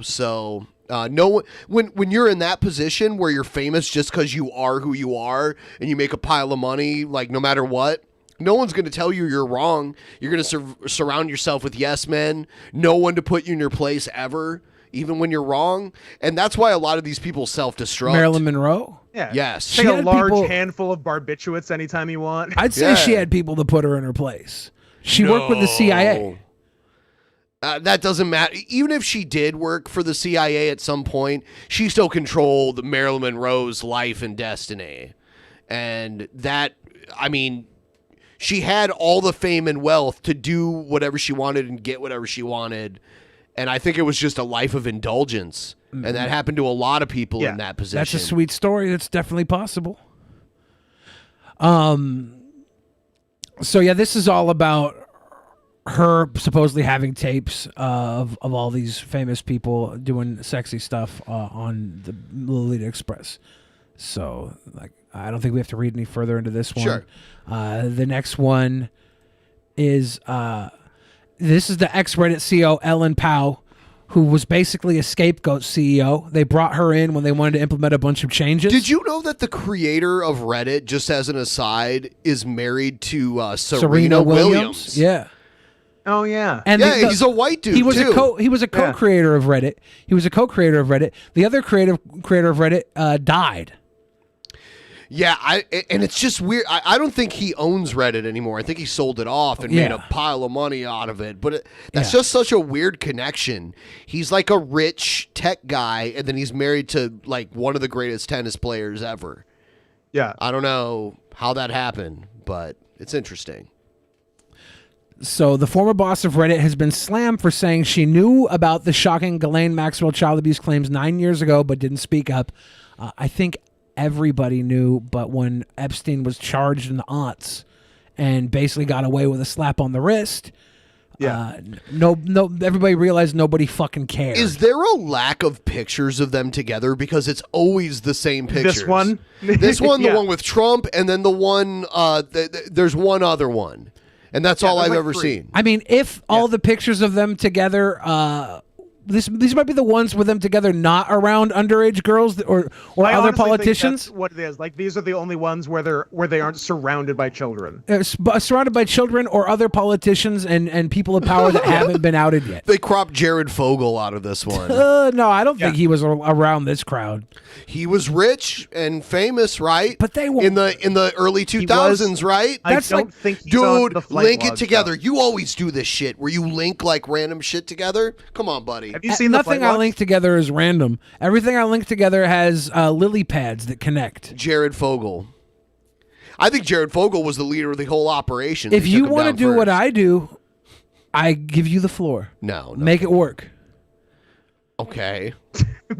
So no, when you're in that position where you're famous just because you are who you are and you make a pile of money, like no matter what, no one's going to tell you you're wrong. You're going to surround yourself with yes men, no one to put you in your place ever, even when you're wrong. And that's why a lot of these people self-destruct. Marilyn Monroe? Yeah. Yes. Take a large handful of barbiturates anytime you want. I'd say she had people to put her in her place. She worked with the CIA. That doesn't matter. Even if she did work for the CIA at some point, she still controlled Marilyn Monroe's life and destiny. And that, I mean, she had all the fame and wealth to do whatever she wanted and get whatever she wanted. And I think it was just a life of indulgence. And that happened to a lot of people in that position. That's a sweet story. That's definitely possible. So yeah, this is all about her supposedly having tapes of all these famous people doing sexy stuff on the Lolita Express. So like, I don't think we have to read any further into this one. Sure. The next one is this is the ex-Reddit CEO Ellen Pao, who was basically a scapegoat CEO. They brought her in when they wanted to implement a bunch of changes. Did you know that the creator of Reddit, just as an aside, is married to Serena Williams? Yeah. Oh yeah. And he's a white dude. He was too. He was a co-creator of Reddit. He was a co-creator of Reddit. The other creator of Reddit died. Yeah, and it's just weird. I don't think he owns Reddit anymore. I think he sold it off and made a pile of money out of it. But that's just such a weird connection. He's like a rich tech guy, and then he's married to like one of the greatest tennis players ever. Yeah. I don't know how that happened, but it's interesting. So the former boss of Reddit has been slammed for saying she knew about the shocking Ghislaine Maxwell child abuse claims 9 years ago, but didn't speak up. I think everybody knew, but when Epstein was charged in the aughts and basically got away with a slap on the wrist, no, everybody realized nobody fucking cared. Is there a lack of pictures of them together? Because it's always the same pictures. This one? The one with Trump, and then the one, there's one other one. And that's all I've ever seen. I mean, if all the pictures of them together, these might be the ones with them together not around underage girls or other politicians. Think that's what it is. Like these are the only ones where they aren't surrounded by children. Surrounded by children or other politicians and people of power that haven't been outed yet. They cropped Jared Fogle out of this one. No, I don't think he was around this crowd. He was rich and famous, right? But they won't. in the early 2000s, right? I don't think he's dude, on the flight link it log together. stuff. You always do this shit where you link like random shit together. Come on, buddy. Have you seen nothing I link together is random. Everything I link together has lily pads that connect. Jared Fogle. I think Jared Fogle was the leader of the whole operation. If you want to do what I do, I give you the floor. No. Make it work. Okay.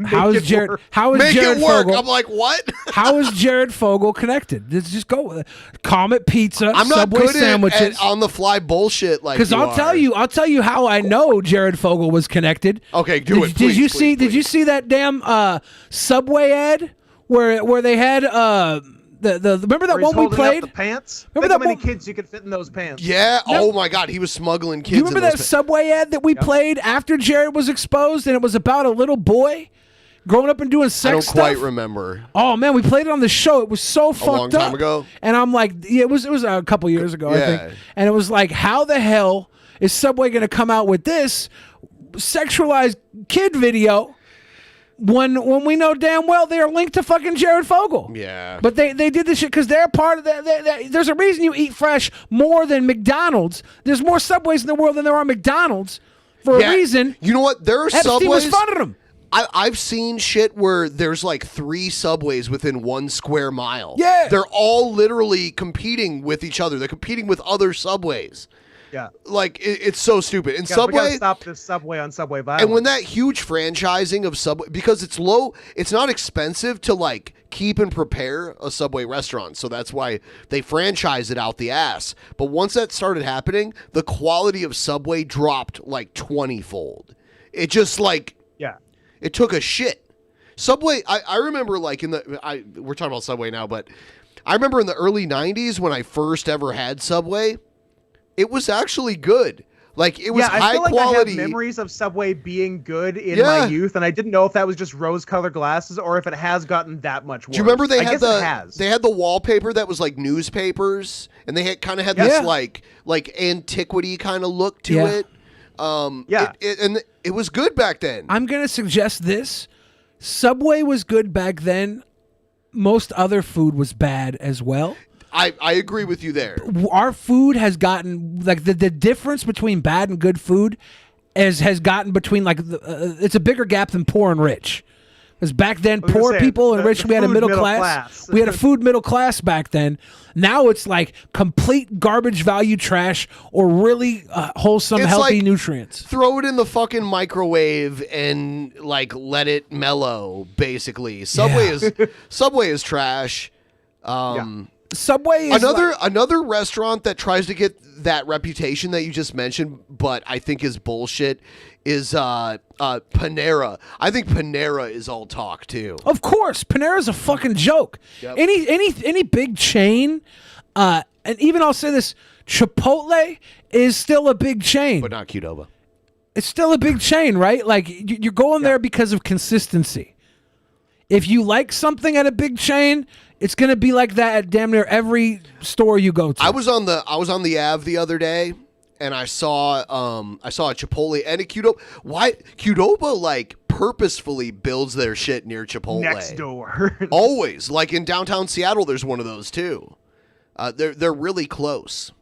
How is Jared work. Fogle? I'm like, what? How is Jared Fogle connected? Let's just go with it. Comet Pizza, I'm not Subway good sandwiches. at on the fly bullshit like. Because I'll tell you how I know Jared Fogle was connected. Okay, do it. Please, Did you see that damn Subway ad where they had remember that Where he's one we holding up played? the pants. Remember Think that how many one- kids you could fit in those pants? Yeah. Oh my God, he was smuggling kids. You remember in that those Subway ad that we played after Jared was exposed, and it was about a little boy growing up and doing sex I don't stuff? quite remember. Oh man, we played it on the show. It was so fucked long time up. ago? And I'm like, yeah, it was a couple years ago, I Yeah. think. And it was like, how the hell is Subway going to come out with this sexualized kid video when we know damn well they are linked to fucking Jared Fogle? Yeah. But they did this shit because they're part of that. There's a reason you eat fresh more than McDonald's. There's more Subways in the world than there are McDonald's for a reason. You know what? There are Epstein Subways. was funding them. I've seen shit where there's like 3 Subways within 1 square mile. Yeah. They're all literally competing with each other. They're competing with other Subways. Yeah. Like, it's so stupid. And We gotta Subway... stop this Subway on Subway violence. And when that huge franchising of Subway... Because it's low... It's not expensive to, like, keep and prepare a Subway restaurant. So that's why they franchise it out the ass. But once that started happening, the quality of Subway dropped, like, 20-fold. It just, like... Yeah. It took a shit. Subway, I remember like we're talking about Subway now, but I remember in the early 90s when I first ever had Subway, it was actually good. Like it was I feel like quality. I have memories of Subway being good in my youth, and I didn't know if that was just rose-colored glasses or if it has gotten that much worse. Do you remember they I had guess they had the wallpaper that was like newspapers, and they had kind of had this like antiquity kind of look to it. And it was good back then. I'm going to suggest this. Subway was good back then. Most other food was bad as well. I agree with you there. Our food has gotten, like, the difference between bad and good food has gotten between, like, it's a bigger gap than poor and rich. Because back then, poor people and rich, we had a middle class. We had a food middle class back then. Now it's like complete garbage value trash or really wholesome, It's healthy like, nutrients. Throw it in the fucking microwave and like let it mellow. Basically, Subway is trash. Subway is another restaurant that tries to get that reputation that you just mentioned, but I think is bullshit. Is Panera. I think Panera is all talk too. Of course, Panera's a fucking joke. Yep. Any big chain, and even I'll say this, Chipotle is still a big chain, but not Qdoba. It's still a big chain, right? Like you're going there because of consistency. If you like something at a big chain, it's gonna be like that at damn near every store you go to. I was on the Ave the other day, and I saw a Chipotle and a Qdoba. Why Qdoba like purposefully builds their shit near Chipotle Next door. Always, like in downtown Seattle, there's one of those too. They're really close.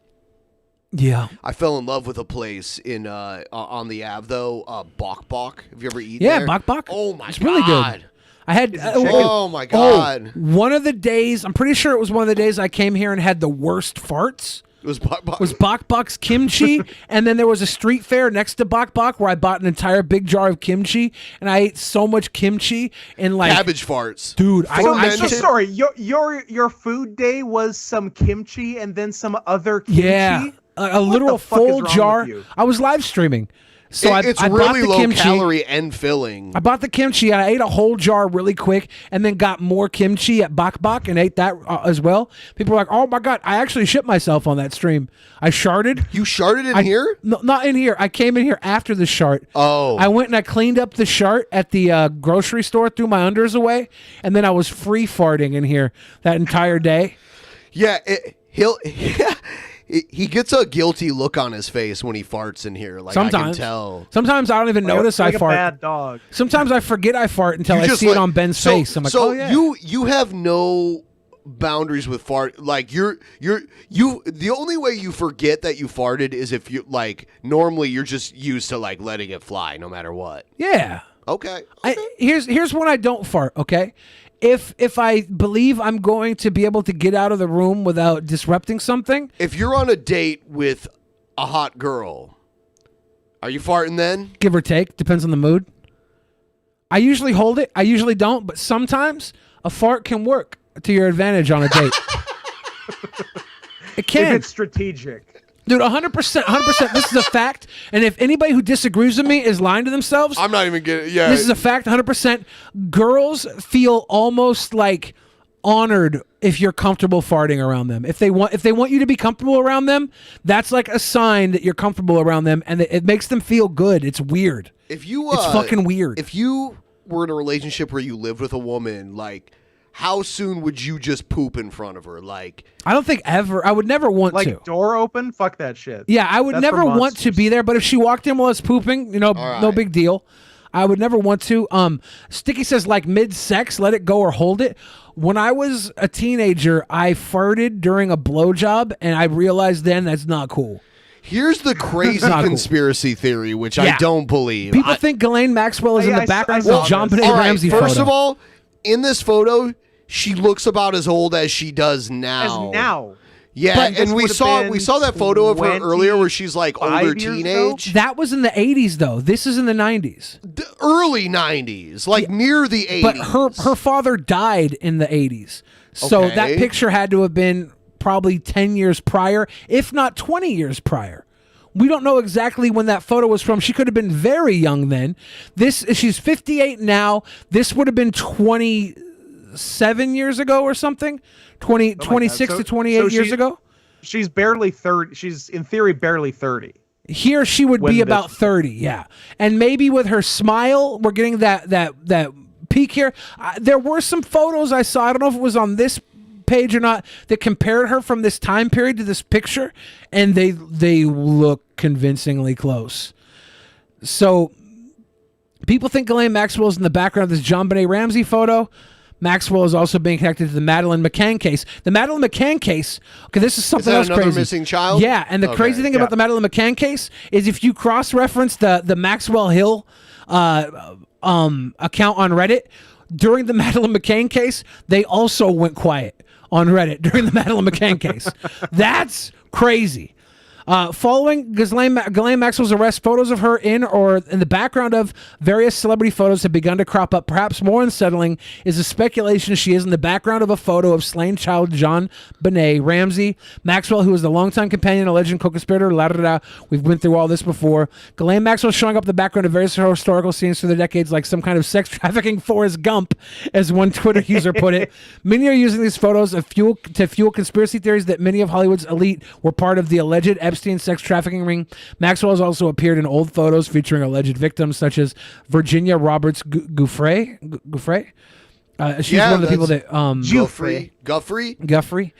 Yeah, I fell in love with a place in on the Ave though. Bok Bok. Have you ever eaten Yeah, there? Bok Bok. Oh my It's god, really good. I had oh my god. one of the days, I'm pretty sure it was one of the days I came here and had the worst farts. It was Bok Bok. Was Bok Bok's kimchi, and then there was a street fair next to Bok Bok where I bought an entire big jar of kimchi, and I ate so much kimchi and like cabbage farts, dude. I'm so sorry. Your food day was some kimchi and then some other kimchi. Yeah, a literal full jar. I was live streaming. So it's I bought really the low kimchi. calorie and filling. I bought the kimchi. I ate a whole jar really quick, and then got more kimchi at Bok Bok and ate that as well. People were like, "Oh my god!" I actually shit myself on that stream. I sharted. You sharted in here? No, not in here. I came in here after the shart. Oh, I went and I cleaned up the shart at the grocery store, threw my unders away, and then I was free farting in here that entire day. Yeah, he gets a guilty look on his face when he farts in here. Like I can tell. Sometimes I don't even notice I fart. A bad dog. Sometimes I forget I fart until I see it on Ben's face. I'm like, oh yeah. You have no boundaries with fart. Like you. The only way you forget that you farted is if you like. Normally, you're just used to like letting it fly, no matter what. Yeah. Okay. Here's when I don't fart. Okay. If I believe I'm going to be able to get out of the room without disrupting something. If you're on a date with a hot girl, are you farting then? Give or take. Depends on the mood. I usually hold it. I usually don't. But sometimes a fart can work to your advantage on a date. It can. If it's strategic. Dude, 100%, 100%. This is a fact. And if anybody who disagrees with me is lying to themselves, I'm not even getting. Yeah, this is a fact. 100%. Girls feel almost like honored if you're comfortable farting around them. If they want you to be comfortable around them, that's like a sign that you're comfortable around them, and it makes them feel good. It's weird. If you, it's fucking weird. If you were in a relationship where you lived with a woman, like, how soon would you just poop in front of her? Like, I don't think ever. I would never want to. Like door open? Fuck that shit. Yeah, I would That's never for want monsters. to be there. But if she walked in while I was pooping, no big deal. I would never want to. Sticky says like mid-sex, let it go or hold it. When I was a teenager, I farted during a blowjob, and I realized then that's not cool. Here's the crazy Not cool. conspiracy theory, which Yeah. I don't believe. People think Ghislaine Maxwell is in the background of John Benet All right, Ramsey first photo. of all, in this photo, she looks about as old as she does now. As now. Yeah, But this and we would've saw been that photo of her earlier where she's like older 25 years teenage. That was in the 80s, though. This is in the 90s. Early 90s, like near the 80s. But her father died in the 80s. So Okay. that picture had to have been probably 10 years prior, if not 20 years prior. We don't know exactly when that photo was from. She could have been very young then. She's 58 now. This would have been 27 years ago or something. 26 to 28 years ago. She's barely 30. She's in theory barely 30. Here she would When be this- about 30, yeah. And maybe with her smile, we're getting that peak here. There were some photos I saw, I don't know if it was on this page or not, that compared her from this time period to this picture, and they look convincingly close. So people think Ghislaine Maxwell is in the background of this John Benet Ramsey photo. Maxwell is also being connected to the Madeleine McCann case. The Madeleine McCann case, okay, this is something that else another crazy. missing child? Yeah, and the Okay, crazy thing about the Madeleine McCann case is if you cross-reference the Maxwell Hill account on Reddit, during the Madeleine McCann case, they also went quiet on Reddit during the Madeleine McCann case. That's crazy. Following Ghislaine Maxwell's arrest, photos of her in or in the background of various celebrity photos have begun to crop up. Perhaps more unsettling is the speculation she is in the background of a photo of slain child John Benet Ramsey. Maxwell, who is the longtime companion, alleged co-conspirator, we've been through all this before. Ghislaine Maxwell showing up in the background of various historical scenes through the decades like some kind of sex trafficking Forrest Gump, as one Twitter user put it. Many are using these photos to fuel conspiracy theories that many of Hollywood's elite were part of the alleged Epstein sex trafficking ring. Maxwell has also appeared in old photos featuring alleged victims such as Virginia Roberts Guffrey. She's one of the people that Guffrey.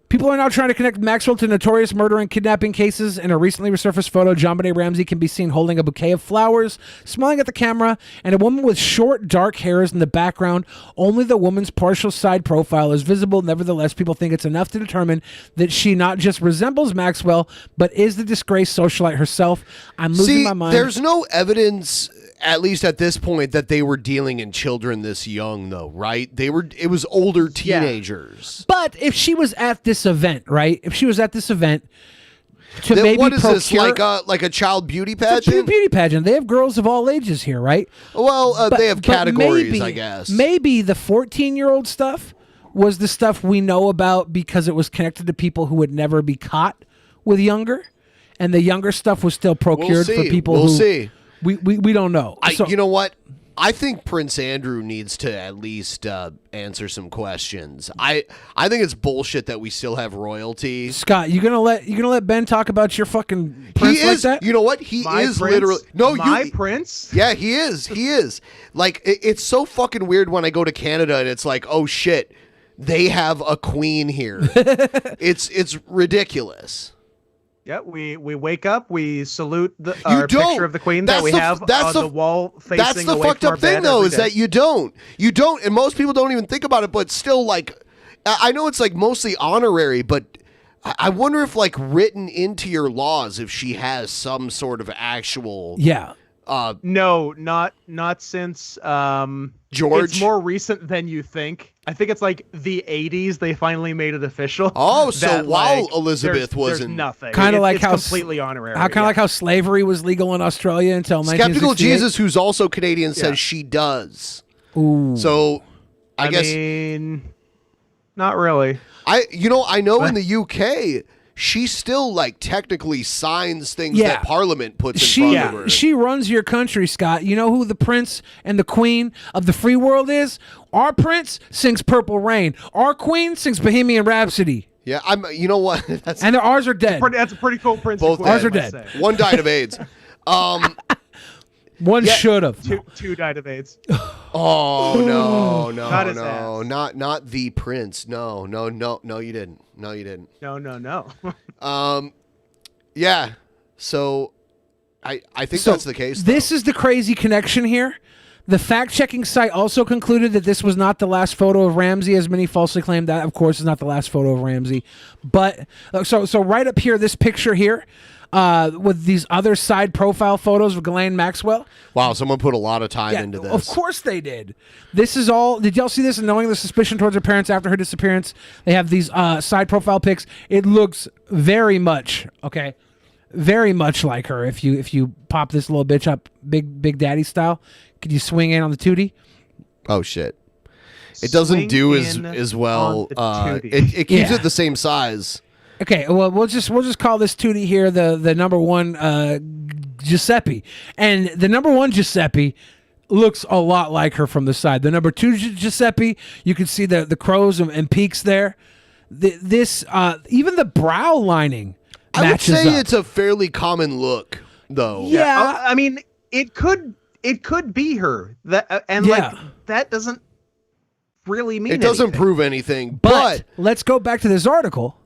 People are now trying to connect Maxwell to notorious murder and kidnapping cases. In a recently resurfaced photo, John Benet Ramsey can be seen holding a bouquet of flowers, smiling at the camera, and a woman with short, dark hair is in the background. Only the woman's partial side profile is visible. Nevertheless, people think it's enough to determine that she not just resembles Maxwell, but is the disgraced socialite herself. I'm losing my mind. There's no evidence, at least at this point, that they were dealing in children this young, though, right? It was older teenagers. But if she was at this event, right? If she was at this event to Then maybe what is this, procure- like a child beauty It's a pageant? beauty pageant. They have girls of all ages here, right? Well, they have categories, maybe, I guess. Maybe the 14-year-old stuff was the stuff we know about because it was connected to people who would never be caught with younger, and the younger stuff was still procured for people We'll who see. We don't know. So- You know what? I think Prince Andrew needs to at least answer some questions. I think it's bullshit that we still have royalty. Scott, you gonna let Ben talk about your fucking prince He is. like that? You know what? He My is prince? literally My prince. Yeah, he is. He is. Like it's so fucking weird when I go to Canada and it's like, oh shit, they have a queen here. It's ridiculous. Yeah, we wake up, we salute our picture of the queen that we have on the wall facing That's the away fucked from our up thing, bed though, every is day. that you don't, and most people don't even think about it, but still, like, I know it's like mostly honorary, but I wonder if like written into your laws if she has some sort of actual no, not since George. It's more recent than you think. I think it's like the 80s they finally made it official. Oh, so that, while like, Elizabeth there's wasn't nothing. Kind of like it's how completely honorary. Kind of like how slavery was legal in Australia until Skeptical 1968. Jesus, who's also Canadian, says she does. Ooh. So I guess mean, not really. I know in the UK she still like technically signs things that Parliament puts in front of her. She runs your country, Scott. You know who the prince and the queen of the free world is? Our prince sings Purple Rain. Our queen sings Bohemian Rhapsody. Yeah, you know what? And ours are dead. That's a pretty cool prince. Both ours are dead. One died of AIDS. One should have. Two died of AIDS. Oh no, Not his not the prince. No, you didn't. No. Yeah. So I think that's the case. This is the crazy connection here. The fact-checking site also concluded that this was not the last photo of Ramsey, as many falsely claimed. That, of course, is not the last photo of Ramsey. But so right up here, this picture here, with these other side profile photos of Ghislaine Maxwell. Wow, someone put a lot of time into this. Of course they did. This is all. Did y'all see this? And knowing the suspicion towards her parents after her disappearance, they have these side profile pics. It looks very much very much like her. If you pop this little bitch up, Big Daddy style. Could you swing in on the tootie? Oh shit! It doesn't do as well. It keeps it the same size. Okay, well we'll just call this tootie here the number one Giuseppe, and the number one Giuseppe looks a lot like her from the side. The number two Giuseppe, you can see the crows and peaks there. This even the brow lining matches I would say up. it's a fairly common look, though. Yeah, I mean it could be her. That doesn't really mean it doesn't anything. prove anything. But let's go back to this article.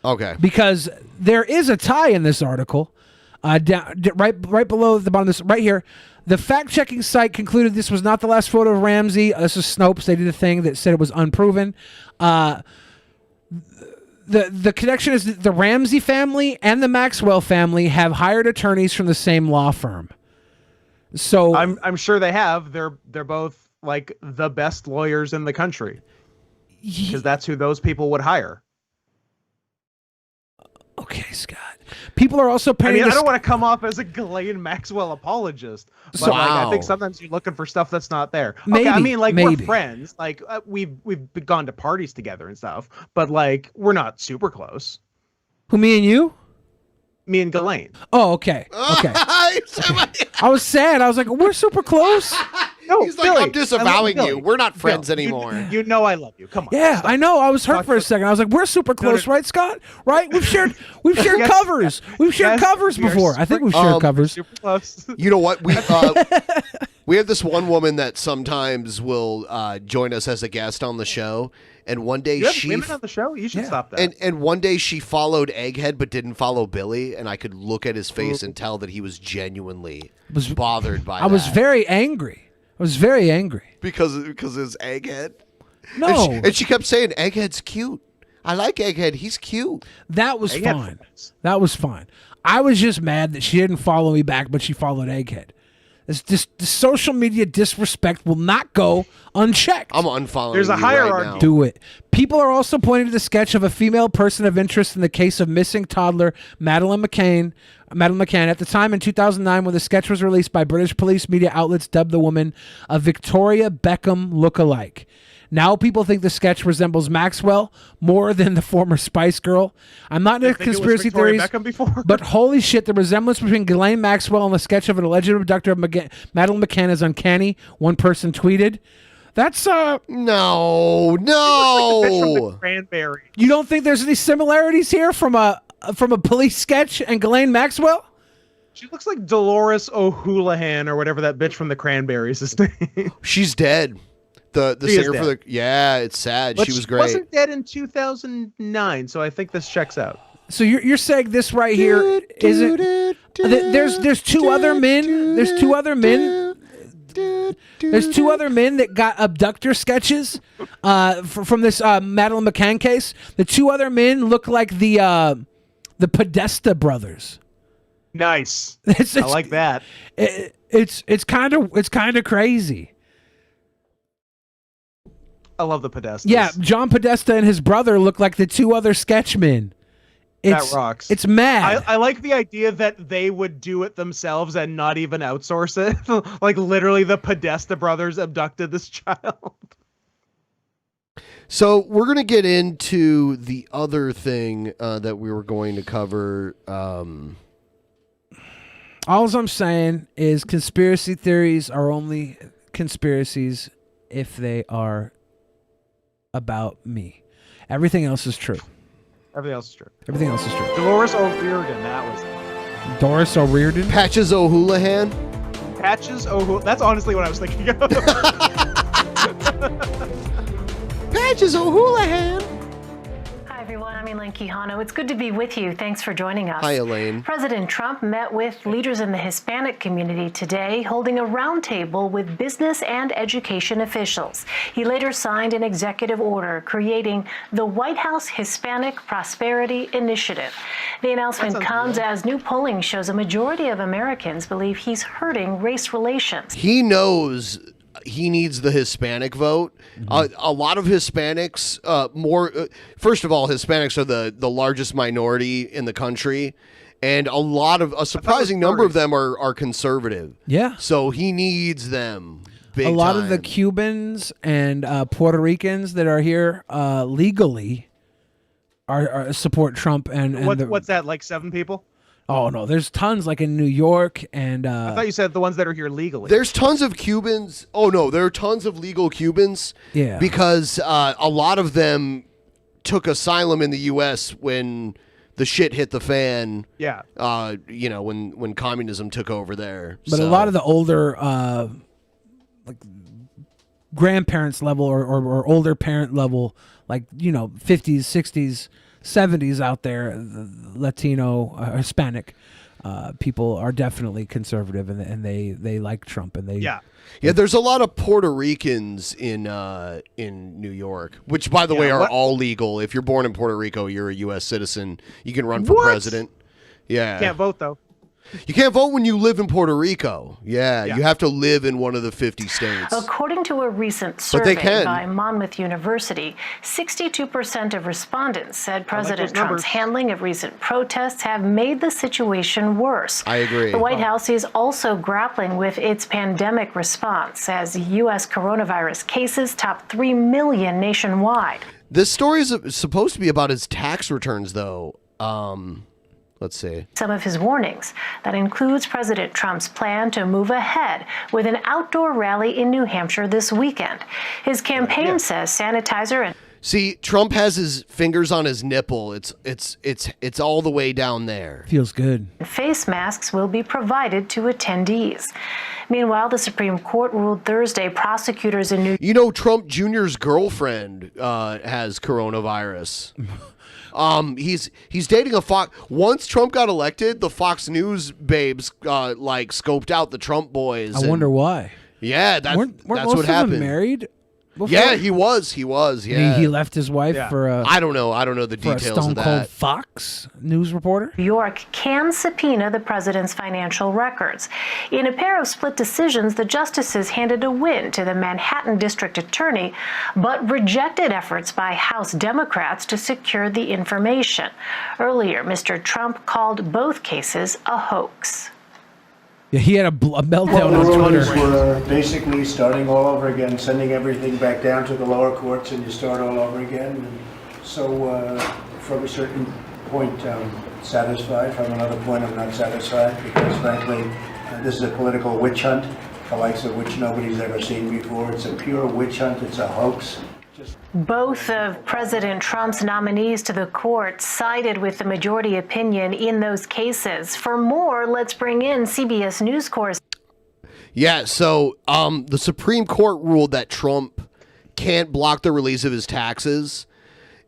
Okay. Because there is a tie in this article, right below the bottom of this, right here. The fact-checking site concluded this was not the last photo of Ramsey. This is Snopes. They did a thing that said it was unproven. The connection is that the Ramsey family and the Maxwell family have hired attorneys from the same law firm. So I'm sure they have. They're both like the best lawyers in the country, because that's who those people would hire. Okay, Scott. People are also paying. I don't want to come off as a Ghislaine Maxwell apologist, but I think sometimes you're looking for stuff that's not there. Okay, I mean, we're friends. Like we've gone to parties together and stuff, but like we're not super close. Who, me and you? Me and Ghislaine. Oh, okay. Okay. I was sad. I was like, we're super close. No, he's like, I'm disavowing you. We're not friends anymore. You know I love you. Come on. Yeah, I know. I was hurt for a second. I was like, we're super close, right, Scott? Right? We've shared covers. We've shared covers before. I think we've shared covers. Super close. You know what? We have this one woman that sometimes will join us as a guest on the show, and one day she women on the show. You should stop that. And one day she followed Egghead but didn't follow Billy, and I could look at his face and tell that he was genuinely bothered by that. I was very angry. Because it's Egghead. No, and she kept saying Egghead's cute. I like Egghead. He's cute. That was fine. That was fine. I was just mad that she didn't follow me back, but she followed Egghead. The social media disrespect will not go unchecked. I'm unfollowing. There's a hierarchy. Right now. Do it. People are also pointing to the sketch of a female person of interest in the case of missing toddler Madeleine McCann. At the time in 2009, when the sketch was released by British police media outlets, dubbed the woman a Victoria Beckham lookalike. Now people think the sketch resembles Maxwell more than the former Spice Girl. I'm not into conspiracy theories, but holy shit, the resemblance between Ghislaine Maxwell and the sketch of an alleged abductor of Madeleine McCann is uncanny, one person tweeted. That's no. Like the bitch from the Cranberry. You don't think there's any similarities here from a police sketch and Ghislaine Maxwell? She looks like Dolores O'Houlihan or whatever that bitch from the Cranberries is named. She's dead. The singer for the it's sad. But she was great. She wasn't dead in 2009, so I think this checks out. So you're saying this right here isn't? There's two other men. There's two other men. There's two other men that got abductor sketches from this Madeleine McCann case. The two other men look like the Podesta brothers. Nice. I like that. It's kind of crazy. I love the Podestas. Yeah, John Podesta and his brother look like the two other sketchmen. That rocks. It's mad. I like the idea that they would do it themselves and not even outsource it. Like literally the Podesta brothers abducted this child. So we're going to get into the other thing that we were going to cover. All I'm saying is conspiracy theories are only conspiracies if they are about me. Everything else is true. Everything else is true. Everything else is true. Dolores O'Riordan, that was Doris O'Riordan? Patches O'Houlihan? Patches O'Houlihan. That's honestly what I was thinking of. Patches O'Houlihan. Hi, everyone. I'm Elaine Quijano. It's good to be with you. Thanks for joining us. Hi, Elaine. President Trump met with leaders in the Hispanic community today, holding a roundtable with business and education officials. He later signed an executive order creating the White House Hispanic Prosperity Initiative. The announcement comes as new polling shows a majority of Americans believe he's hurting race relations. He knows he needs the Hispanic vote. A lot of Hispanics, first of all, Hispanics are the largest minority in the country, and a surprising number of them are conservative. Yeah. So he needs them. Big a lot time. of the Cubans and Puerto Ricans that are here legally are support Trump and what's that, like 7 people? Oh no, there's tons like in New York and I thought you said the ones that are here legally. There's tons of Cubans. Oh no, there are tons of legal Cubans. Yeah. Because a lot of them took asylum in the U.S. when the shit hit the fan. Yeah. When communism took over there. But a lot of the older like grandparents level or older parent level, like 50s, 60s, 70s out there, the Latino, Hispanic people are definitely conservative, and they like Trump, and they yeah. There's a lot of Puerto Ricans in New York, which by the way are all legal. If you're born in Puerto Rico, you're a U.S. citizen. You can run for president. Yeah, Can't vote though. You can't vote when you live in Puerto Rico. Yeah, you have to live in one of the 50 states. According to a recent But they survey can. by Monmouth University, 62% of respondents said President those Trump's numbers. handling of recent protests have made the situation worse. I agree. The White House is also grappling with its pandemic response as U.S. coronavirus cases top 3 million nationwide. This story is supposed to be about his tax returns, though. Let's see. Some of his warnings. That includes President Trump's plan to move ahead with an outdoor rally in New Hampshire this weekend. His campaign says sanitizer and See, Trump has his fingers on his nipple. It's all the way down there. Feels good. face masks will be provided to attendees. Meanwhile, the Supreme Court ruled Thursday prosecutors in New Trump Jr.'s girlfriend has coronavirus. He's dating a Fox. Once Trump got elected, the Fox News babes scoped out the Trump boys. I wonder why. Yeah, that's weren't what most of happened. them married? Before? Yeah, he was. Yeah, He left his wife for a. I don't know the for details a Stone of that. Cold Fox news reporter. New York can subpoena the president's financial records. In a pair of split decisions, the justices handed a win to the Manhattan district attorney, but rejected efforts by House Democrats to secure the information. Earlier, Mr. Trump called both cases a hoax. Yeah, he had a meltdown Well, the on rulings Twitter. were basically starting all over again, sending everything back down to the lower courts, and you start all over again. And so, from a certain point, I'm satisfied. From another point, I'm not satisfied because, frankly, this is a political witch hunt, the likes of which nobody's ever seen before. It's a pure witch hunt. It's a hoax. Both of President Trump's nominees to the court sided with the majority opinion in those cases. For more, let's bring in CBS News correspondent. Yeah, so the Supreme Court ruled that Trump can't block the release of his taxes.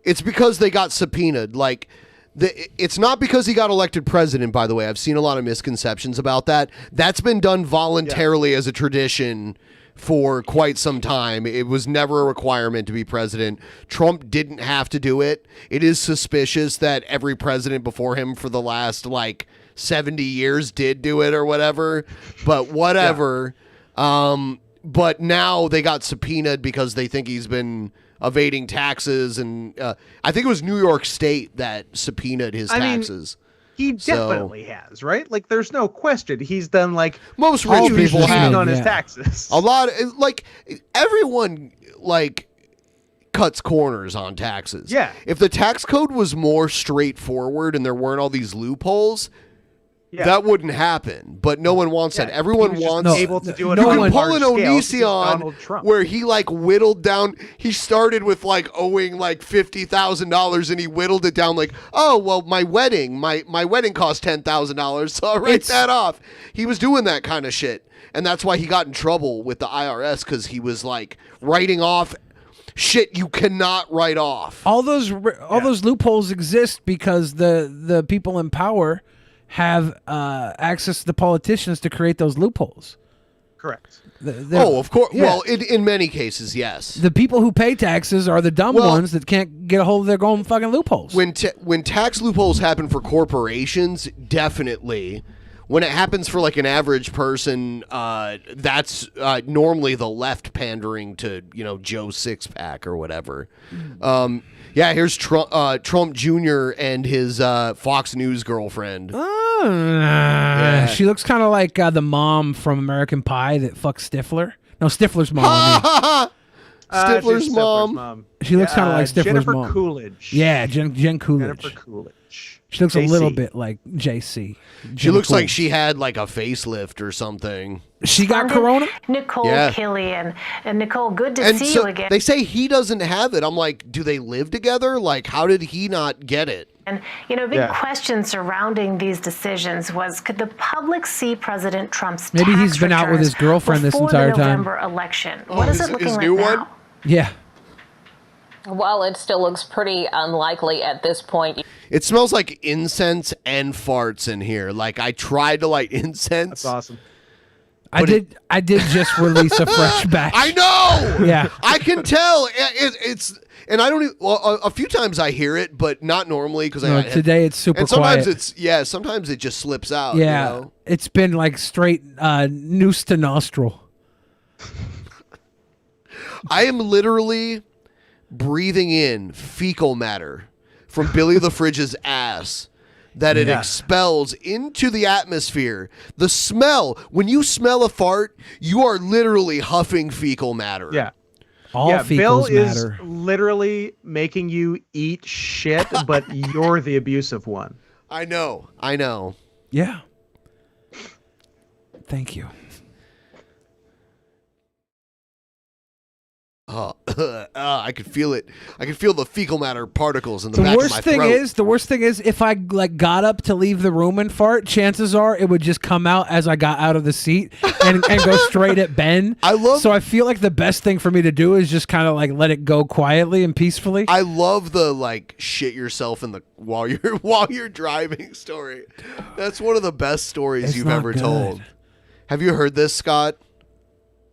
It's because they got subpoenaed. It's not because he got elected president, by the way. I've seen a lot of misconceptions about that. That's been done voluntarily as a tradition for quite some time. It was never a requirement to be president. Trump didn't have to do it. It is suspicious that every president before him for the last 70 years did do it or whatever, but whatever. But now they got subpoenaed because they think he's been evading taxes, and I think it was New York State that subpoenaed his taxes. He definitely has, right? There's no question. He's done most rich people have on his taxes. A lot, everyone, cuts corners on taxes. Yeah. If the tax code was more straightforward and there weren't all these loopholes, that wouldn't happen. But no one wants that. Everyone wants able to do it. You on can a pull an large scale. Onision where he like whittled down. He started with like owing like $50,000 and he whittled it down like, oh well, my wedding cost $10,000, so I'll write that off. He was doing that kind of shit, and that's why he got in trouble with the IRS, because he was like writing off shit you cannot write off. All those loopholes exist because the people in power have access to the politicians to create those loopholes. Correct. Of course. Yeah. Well, in many cases, yes. The people who pay taxes are the dumb ones that can't get a hold of their own fucking loopholes. When tax loopholes happen for corporations, definitely. When it happens for like an average person, that's normally the left pandering to Joe Sixpack or whatever. Here's Trump Jr. and his Fox News girlfriend. She looks kind of like the mom from American Pie that fucked Stifler. No, Stifler's mom. Stifler's mom. She looks kind of like Stifler's Jennifer mom. Coolidge. Yeah, Jen Coolidge. Jennifer Coolidge. She looks a JC. little bit like JC. She looks like she had like a facelift or something. She got corona? Nicole Killian. And Nicole, good to And see so you again. they say he doesn't have it. I'm like, do they live together? Like, how did he not get it? And, big question surrounding these decisions was, could the public see President Trump's Maybe he's tax been out with his returns girlfriend this before entire the time. November election? What is it looking his like new now? one? Yeah. Well, it still looks pretty unlikely at this point. It smells like incense and farts in here. Like, I tried to light incense. That's awesome. I did just release a fresh batch. I know. Yeah. I can tell. It's and I don't even. Well, a few times I hear it, but not normally because today it's super and sometimes quiet. sometimes it just slips out. Yeah, it's been like straight noose to nostril. I am literally breathing in fecal matter from Billy the Fridge's ass that it expels into the atmosphere. The smell, when you smell a fart, you are literally huffing fecal matter. Yeah. All Bill fecals is matter. literally making you eat shit, but you're the abusive one. I know. Yeah. Thank you. I could feel it. I could feel the fecal matter particles in the back The of my worst throat. thing is, if I like got up to leave the room and fart, chances are it would just come out as I got out of the seat and go straight at Ben. So I feel like the best thing for me to do is just kind of like let it go quietly and peacefully. I love the like shit yourself in the while you're driving story. That's one of the best stories you've ever told. Have you heard this, Scott?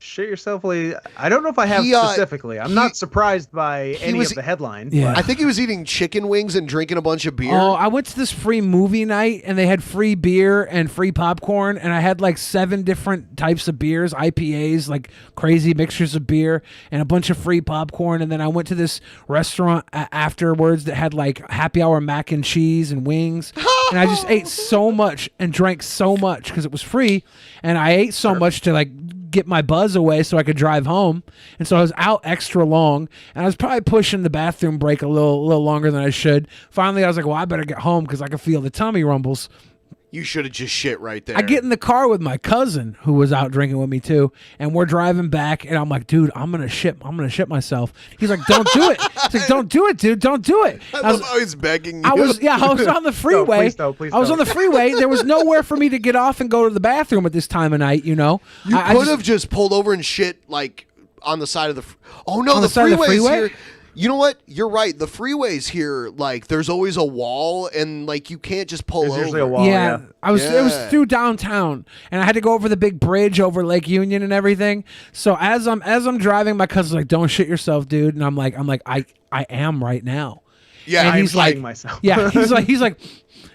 Shit yourself. I don't know if I have specifically. I'm not surprised by any of the headlines. Yeah. I think he was eating chicken wings and drinking a bunch of beer. Oh, I went to this free movie night and they had free beer and free popcorn, and I had like 7 different types of beers, IPAs, like crazy mixtures of beer, and a bunch of free popcorn. And then I went to this restaurant afterwards that had like happy hour mac and cheese and wings. And I just ate so much and drank so much because it was free, and I ate so much to like get my buzz away so I could drive home. And so I was out extra long, and I was probably pushing the bathroom break a little longer than I should. Finally, I was like, well, I better get home because I could feel the tummy rumbles. You should have just shit right there. I get in the car with my cousin who was out drinking with me too, and we're driving back, and I'm like, dude, I'm gonna shit myself. He's like, don't do it. He's like, don't do it, dude, don't do it. I love how he's begging you. I was on the freeway. Please I was on the freeway. There was nowhere for me to get off and go to the bathroom at this time of night. You know, You could have just pulled over and shit like on the side of the. Oh no, On the the side of the freeway's freeway? here. You know what? You're right. The freeways here, like, there's always a wall, and like you can't just pull over. Usually a wall. Yeah, It was Yeah. through downtown, and I had to go over the big bridge over Lake Union and everything. So as I'm driving, my cousin's like, "Don't shit yourself, dude," and I'm like, I am right now. Yeah, and he's like, myself. yeah, he's like,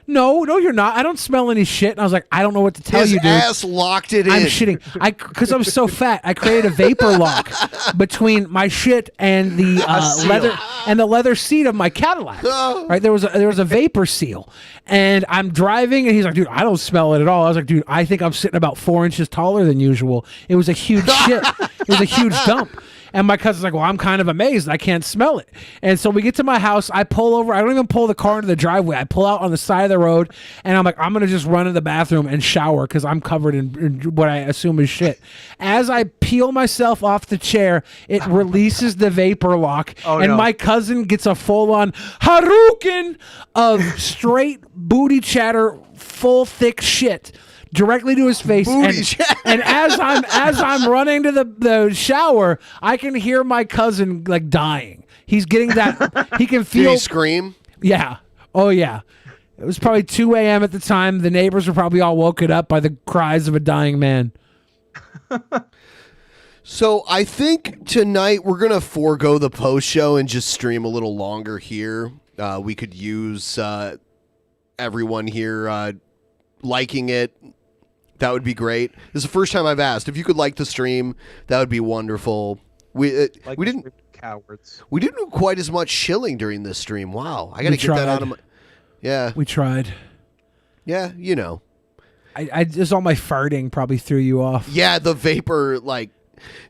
no, you're not. I don't smell any shit. And I was like, I don't know what to tell His you, dude. ass locked it in. I'm shitting. Because I was so fat, I created a vapor lock between my shit and the leather seat of my Cadillac. Right, there was a vapor seal, and I'm driving, and he's like, dude, I don't smell it at all. I was like, dude, I think I'm sitting about 4 inches taller than usual. It was a huge shit. It was a huge dump. And my cousin's like, well, I'm kind of amazed. I can't smell it. And so we get to my house. I pull over. I don't even pull the car into the driveway. I pull out on the side of the road, and I'm like, I'm going to just run to the bathroom and shower because I'm covered in what I assume is shit. As I peel myself off the chair, it releases the vapor lock, and my cousin gets a full-on Hadouken of straight booty chatter, full thick shit directly to his face. And as I'm running to the shower, I can hear my cousin like dying. He's getting that. He can feel. Did he scream? Yeah. Oh yeah. It was probably 2 a.m. at the time. The neighbors were probably all woken up by the cries of a dying man. So I think tonight we're gonna forego the post show and just stream a little longer here. We could use everyone here liking it. That would be great. This is the first time I've asked. If you could like the stream, that would be wonderful. We didn't do quite as much shilling during this stream. Wow, I got to get that out of my. Yeah, we tried. Yeah, you know, I just all my farting probably threw you off. Yeah, the vapor, like,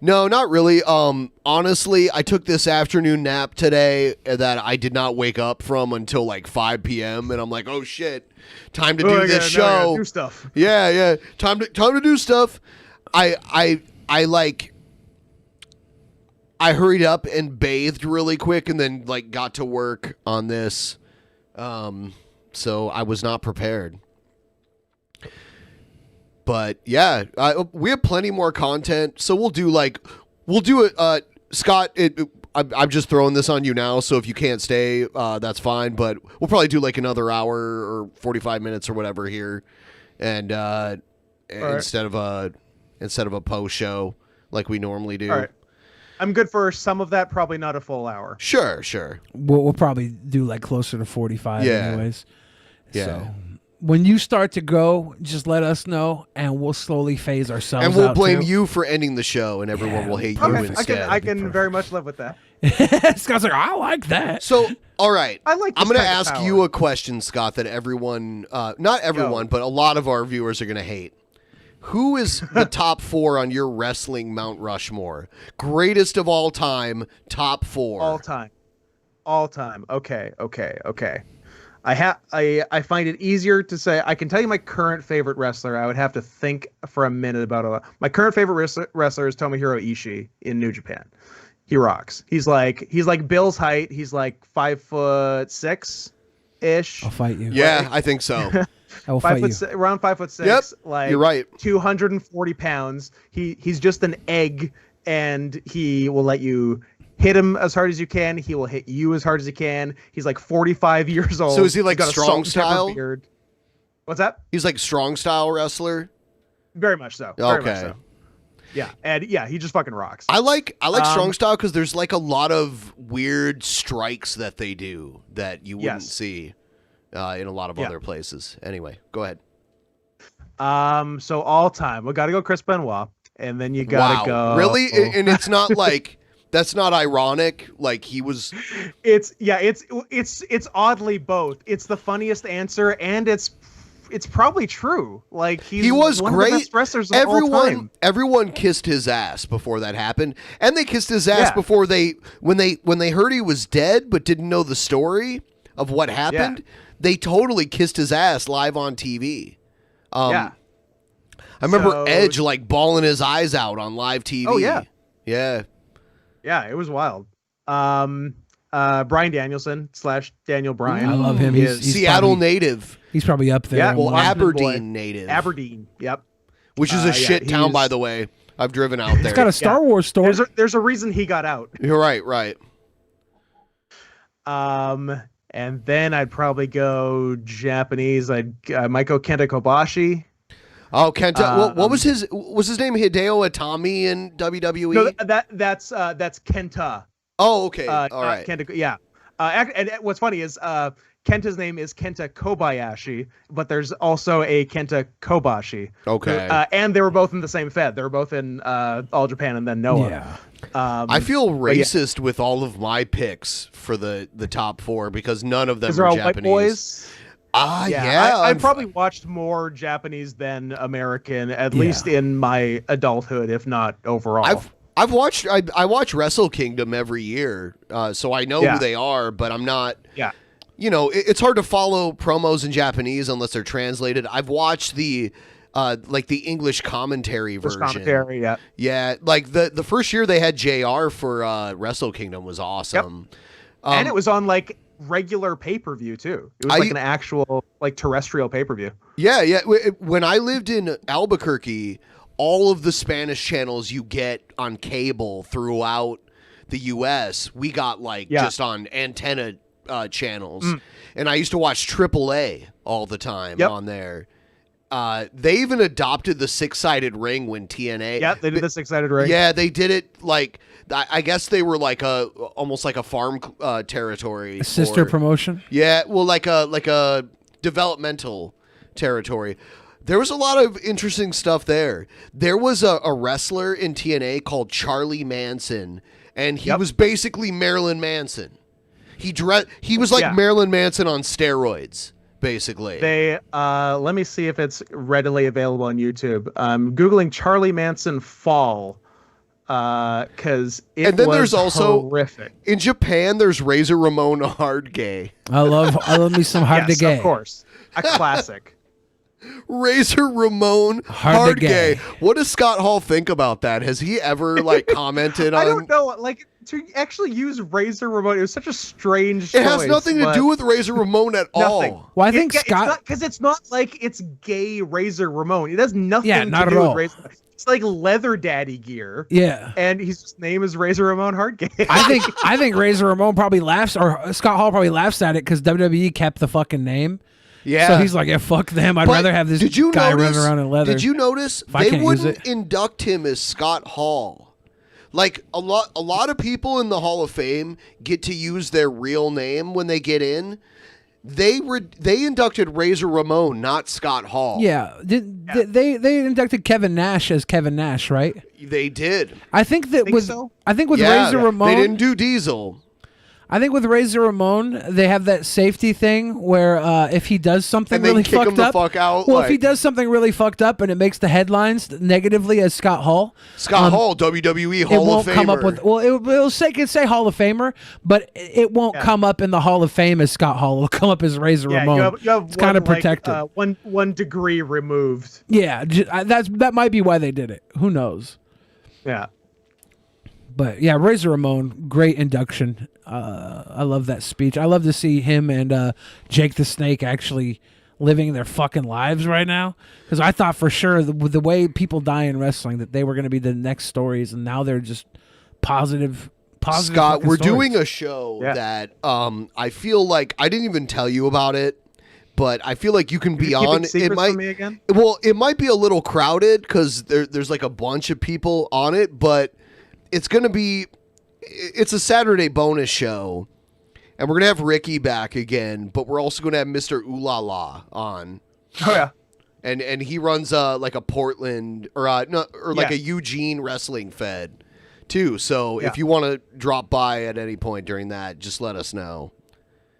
no, not really. Honestly, I took this afternoon nap today that I did not wake up from until like 5 p.m. and I'm like, oh shit, time to do this show. Do stuff. Yeah, time to do stuff. I hurried up and bathed really quick and then like got to work on this. So I was not prepared. But yeah, we have plenty more content. So we'll do it. Scott, I'm just throwing this on you now. So if you can't stay, that's fine. But we'll probably do like another hour or 45 minutes or whatever here. And instead of a post show like we normally do. All right. I'm good for some of that, probably not a full hour. Sure. We'll probably do like closer to 45 anyways. Yeah. So when you start to go, just let us know, and we'll slowly phase ourselves out. And we'll blame you for ending the show, and everyone will hate you instead. I can very much live with that. Scott's like, I like that. So, all right. I like this I'm going to type of ask power. you a question, Scott, that everyone, not everyone, but a lot of our viewers are going to hate. Who is the top 4 on your wrestling Mount Rushmore? Greatest of all time, top 4. All time. Okay. I find it easier to say. I can tell you my current favorite wrestler. I would have to think for a minute about it. My current favorite wrestler is Tomohiro Ishii in New Japan. He rocks. He's like Bill's height. He's like 5'6" ish. I'll fight you. Yeah, I think so. I will fight you. Around 5'6". Yep, like you're right. 240 pounds. He's just an egg, and he will let you hit him as hard as you can. He will hit you as hard as he can. He's like 45 years old. So is he like He's got a strong salt and pepper style? beard. What's that? He's like strong style wrestler? Very much so. Very much so. Yeah, and yeah, he just fucking rocks. I like strong style because there's like a lot of weird strikes that they do that you wouldn't see in a lot of other places. Anyway, go ahead. So all time, we got to go Chris Benoit, and then you got to go. Really? And it's not like that's not ironic. Like he was. It's oddly both. It's the funniest answer, and it's probably true. Like he was one great. Of the best wrestlers of all time. Everyone kissed his ass before that happened, and they kissed his ass before when they heard he was dead, but didn't know the story of what happened. Yeah. They totally kissed his ass live on TV. I remember Edge like bawling his eyes out on live TV. Oh yeah, yeah. It was wild. Brian Danielson / Daniel Bryan. I love him. He's Seattle native. He's probably up there. Yeah, well, Washington Aberdeen native. Aberdeen. Yep. Which is a shit town, by the way. I've driven out there. It's got a Star Wars store. There's a reason he got out. You're right. And then I'd probably go Japanese. I might go Kenta Kobashi. Oh, Kenta. What was his name? Hideo Itami in WWE? No, that's Kenta. Oh, okay. All right. Kenta, yeah. And what's funny is Kenta's name is Kenta Kobayashi, but there's also a Kenta Kobashi. Okay. And they were both in the same Fed. They were both in All Japan and then Noah. Yeah. I feel racist with all of my picks for the top 4 because none of them are all Japanese. White boys. Yeah. I probably watched more Japanese than American, at least in my adulthood, if not overall. I watch Wrestle Kingdom every year, so I know who they are, but I'm not. Yeah. You know, it's hard to follow promos in Japanese unless they're translated. I've watched the English commentary version. Commentary, yeah. Yeah, like the first year they had JR for Wrestle Kingdom was awesome. Yep. And it was on like regular pay-per-view too. It was like an actual like terrestrial pay-per-view. Yeah. When I lived in Albuquerque, all of the Spanish channels you get on cable throughout the U.S., we got just on antenna channels. And I used to watch AAA all the time on there. They even adopted the six-sided ring when TNA. Yeah, they did the six-sided ring. Yeah, they did it like I guess they were like almost like a farm territory. A sister promotion? Yeah, well, like a developmental territory. There was a lot of interesting stuff there. There was a wrestler in TNA called Charlie Manson, and he was basically Marilyn Manson. He was like Marilyn Manson on steroids, basically. They let me see if it's readily available on YouTube. Googling Charlie Manson fall because it was there's also horrific. In Japan, there's Razor Ramon Hard Gay. I love me some Hard to Gay. Of course, a classic. Razor Ramon Hard Gay. What does Scott Hall think about that? Has he ever commented on? I don't know. Like to actually use Razor Ramon, it was such a strange choice. It has nothing to do with Razor Ramon at all. Well, I think Scott, because it's not like it's gay Razor Ramon. It has nothing not to at do all. with Razor. It's like leather daddy gear. Yeah. And his name is Razor Ramon Hardgay. I think Razor Ramon probably laughs, or Scott Hall probably laughs at it because WWE kept the fucking name. Yeah. So he's like, yeah, fuck them. I'd rather have this guy running around in leather. Did you notice they wouldn't induct him as Scott Hall? Like a lot of people in the Hall of Fame get to use their real name when they get in. They inducted Razor Ramon, not Scott Hall. Yeah. They inducted Kevin Nash as Kevin Nash, right? They did. I think with Razor Ramon, they didn't do Diesel. I think with Razor Ramon, they have that safety thing where if he does something and they really kick fucked him the up, fuck out, if he does something really fucked up and it makes the headlines negatively as Scott Hall, Hall, WWE Hall of Famer. Come up with, it could say Hall of Famer, but it won't come up in the Hall of Fame as Scott Hall. It'll come up as Razor Ramon. You have it's kind of protected. One degree removed. Yeah, that might be why they did it. Who knows? Yeah. But yeah, Razor Ramon, great induction. I love that speech. I love to see him and Jake the Snake actually living their fucking lives right now. Because I thought for sure the way people die in wrestling that they were going to be the next stories, and now they're just positive. Scott, we're stories. Doing a show that I feel like I didn't even tell you about it. But I feel like you can be on. It might. From me again? Well, it might be a little crowded because there's like a bunch of people on it, but. It's going to be, it's a Saturday bonus show, and we're going to have Ricky back again, but we're also going to have Mr. Ooh La La on. Oh, yeah. And he runs like a Portland, or like a Eugene wrestling fed, too. So if you want to drop by at any point during that, just let us know.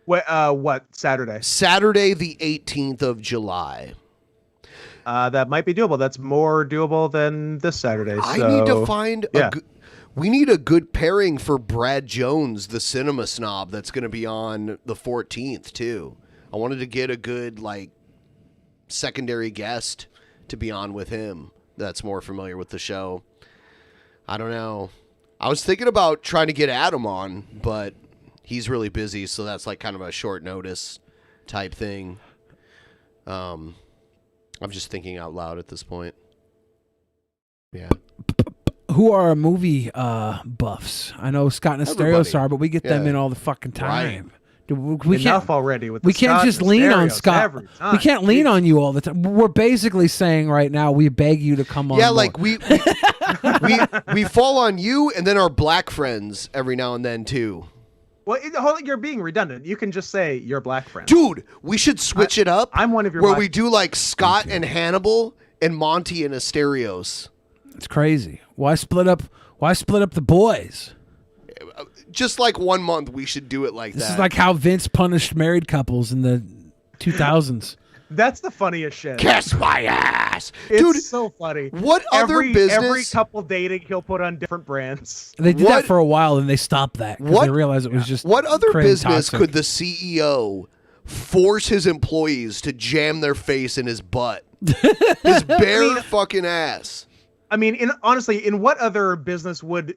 What, Saturday? Saturday, the 18th of July. That might be doable. That's more doable than this Saturday. I need to find we need a good pairing for Brad Jones, the cinema snob, that's going to be on the 14th, too. I wanted to get a good, secondary guest to be on with him that's more familiar with the show. I don't know. I was thinking about trying to get Adam on, but he's really busy, so that's kind of a short notice type thing. I'm just thinking out loud at this point. Yeah. Who are our movie buffs? I know Scott and Asterios are, but we get them in all the fucking time. Right. We can't already. With we can't just lean on Scott. We can't lean on you all the time. We're basically saying right now we beg you to come on. Yeah, more. we fall on you and then our black friends every now and then too. Well, you're being redundant. You can just say your black friend. Dude, we should switch it up. I'm one of your where we do Scott and Hannibal and Monty and Asterios. It's crazy. Why split up the boys? Just 1 month we should do it like that. This is like how Vince punished married couples in the 2000s. That's the funniest shit. Kiss my ass. It's Dude, so funny. What other business? Every couple dating, he'll put on different brands. They did that for a while, and they stopped that because they realized it was just What other cringe business toxic. could the CEO force his employees to jam their face in his butt? His bare fucking ass. I mean, honestly, in what other business would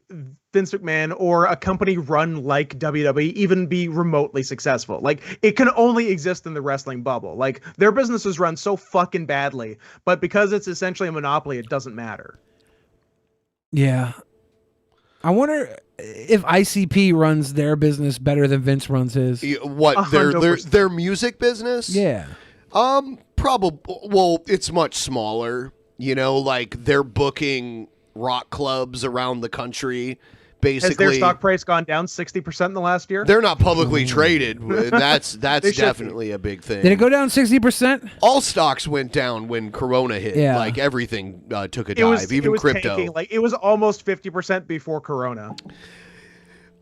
Vince McMahon or a company run like WWE even be remotely successful? Like, it can only exist in the wrestling bubble. Like, their businesses run so fucking badly, but because it's essentially a monopoly, it doesn't matter. Yeah. I wonder if ICP runs their business better than Vince runs his. What, their music business? Yeah. Probably. Well, it's much smaller. You know, like they're booking rock clubs around the country. Basically, has their stock price gone down 60% in the last year? They're not publicly traded. That's definitely a big thing. Did it go down 60%? All stocks went down when Corona hit. Yeah. Like everything took a dive, even crypto. Tanking. Like it was almost 50% before Corona.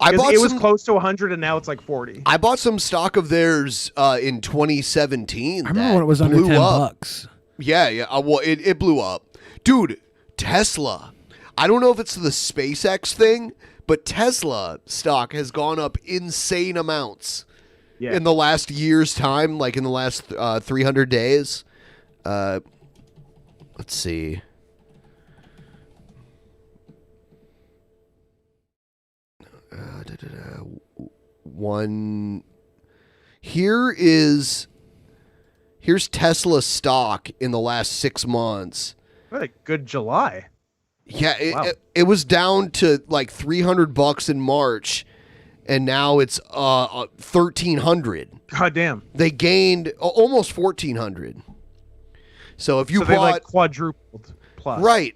It was close to 100 and now it's like 40. I bought some stock of theirs in 2017. I remember when it was under $10. Yeah. Well, it blew up. Dude, Tesla. I don't know if it's the SpaceX thing, but Tesla stock has gone up insane amounts in the last year's time, like in the last 300 days. Let's see. Here's Tesla stock in the last 6 months. What a good July. Yeah, Wow. it was down to like $300 in March, and now it's $1,300. God damn. They gained almost $1,400. So if you they bought like quadrupled plus. right.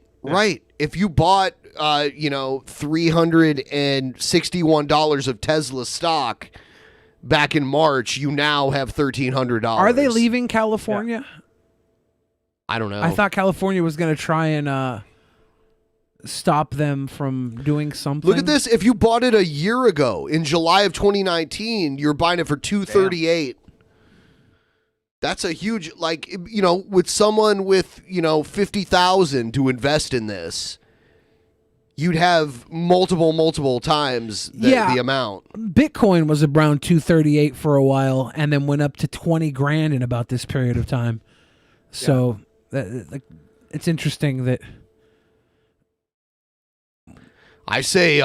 If you bought $361 of Tesla stock back in March, you now have $1,300. Are they leaving California? I don't know. I thought California was going to try and stop them from doing something. Look at this. If you bought it a year ago in July of 2019, you're buying it for $238. That's a huge, like, with someone with, $50,000 to invest in this, you'd have multiple times the amount. Bitcoin was around 238 for a while and then went up to 20 grand in about this period of time. So it's interesting that I say,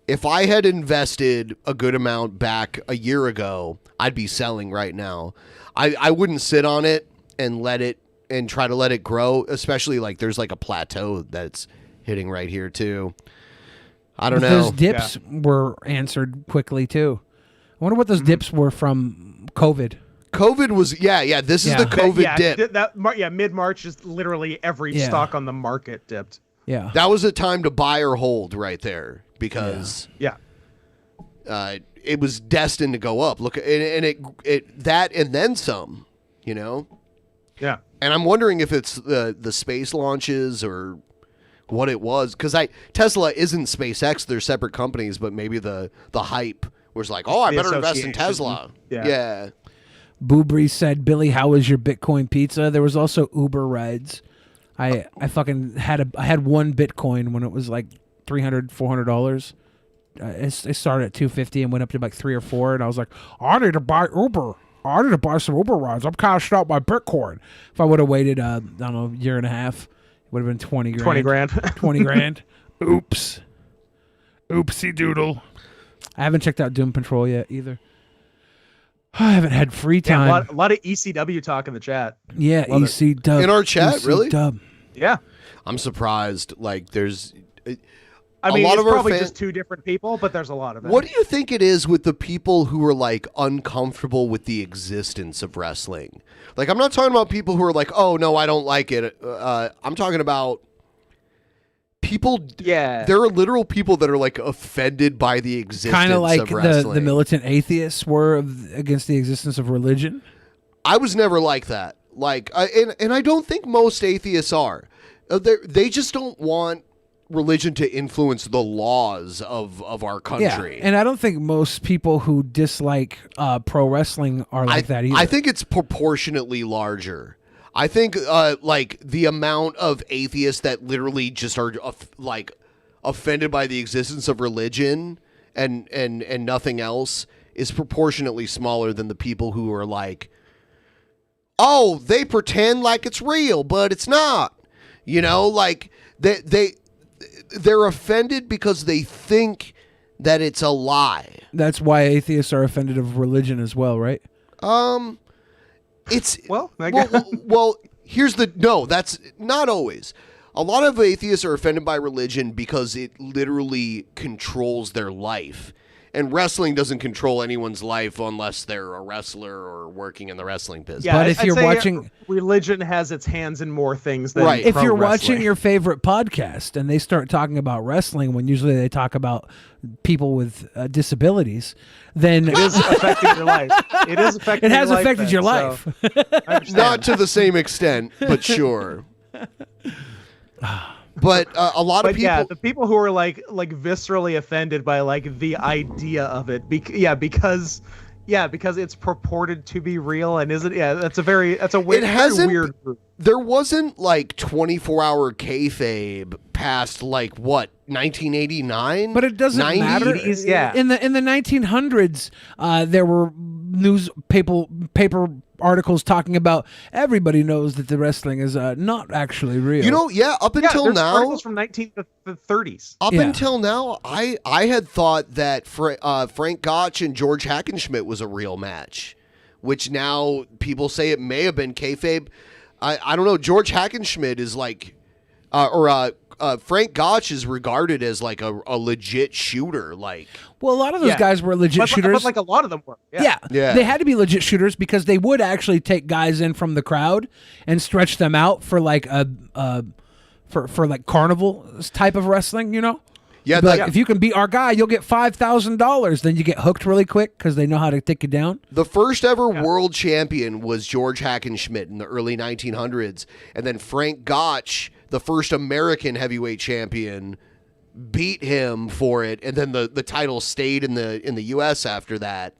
if I had invested a good amount back a year ago, I'd be selling right now. I wouldn't sit on it and try to let it grow, especially like there's like a plateau that's hitting right here too. I don't know. Those dips were answered quickly too. I wonder what those dips were from COVID. COVID was this is the COVID dip. Mid-March is literally every stock on the market dipped. Yeah. That was a time to buy or hold right there because it was destined to go up. Look, and it that and then some, Yeah. And I'm wondering if it's the space launches or what it was, because Tesla isn't SpaceX; they're separate companies. But maybe the hype was like, oh, I better invest in Tesla. Yeah. Boobry said, Billy, how was your Bitcoin pizza? There was also Uber rides. I fucking had one Bitcoin when it was like $300, $400. It started at $250 and went up to like $3 or $4, and I was like, I need to buy Uber. I need to buy some Uber rides. I'm cashing out my Bitcoin. If I would have waited, I don't know, a year and a half, it would have been 20 grand. 20 grand. 20 grand. Oops. Oopsie doodle. I haven't checked out Doom Patrol yet either. I haven't had free time. Yeah, a lot of ECW talk in the chat. Yeah, Love EC Dub. In our chat, EC really? Dub. Yeah. I'm surprised. Like, there's I mean, it's probably just two different people, but there's a lot of it. What do you think it is with the people who are like uncomfortable with the existence of wrestling? Like, I'm not talking about people who are like, oh no, I don't like it. I'm talking about people. Yeah, there are literal people that are like offended by the existence kind of like of wrestling. the militant atheists were against the existence of religion. I was never like that. Like, and I don't think most atheists are. They just don't want religion to influence the laws of our country. Yeah, and I don't think most people who dislike pro wrestling are like that either. I think it's proportionately larger. I think like the amount of atheists that literally just are like offended by the existence of religion and nothing else is proportionately smaller than the people who are like, oh, they pretend like it's real, but it's not. You know, like they're offended because they think that it's a lie. That's why atheists are offended of religion as well, right? It's well, here's the no, that's not always. A lot of atheists are offended by religion because it literally controls their life. And wrestling doesn't control anyone's life unless they're a wrestler or working in the wrestling business. Yeah, but if you're watching, religion has its hands in more things than right. If you're wrestling. watching your favorite podcast and they start talking about wrestling when usually they talk about people with disabilities, then it is affecting your life. It is affecting. It has your life affected then, your so life. Not to the same extent, but sure. But a lot of people, yeah, the people who are like viscerally offended by like the idea of it, because it's purported to be real and isn't. Yeah, that's a weird, very weird group. There wasn't like 24-hour kayfabe past like what 1989, but it doesn't 90s? matter. Yeah, in the 1900s, there were paper articles talking about everybody knows that the wrestling is not actually real. You know, up until there's now, articles from 1930s. Up until now, I had thought that Frank Gotch and George Hackenschmidt was a real match, which now people say it may have been kayfabe. I don't know. George Hackenschmidt is like, Frank Gotch is regarded as like a legit shooter. Like, well, a lot of those guys were legit shooters. But like a lot of them were. Yeah. They had to be legit shooters because they would actually take guys in from the crowd and stretch them out for like for like carnival type of wrestling, you know? Yeah, like, if you can beat our guy, you'll get $5,000. Then you get hooked really quick because they know how to take you down. The first ever world champion was George Hackenschmidt in the early 1900s, and then Frank Gotch, the first American heavyweight champion, beat him for it, and then the title stayed in the U.S. after that,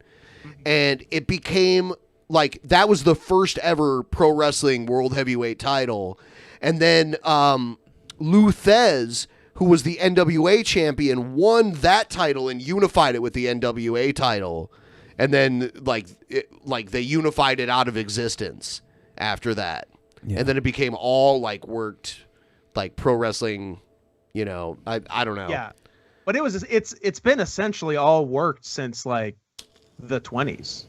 and it became like that was the first ever pro wrestling world heavyweight title, and then Lou Thez, who was the NWA champion, won that title and unified it with the NWA title, and then they unified it out of existence after that, and then it became all like worked. Like pro wrestling, you know, I don't know. Yeah, but it's been essentially all worked since like the 20s,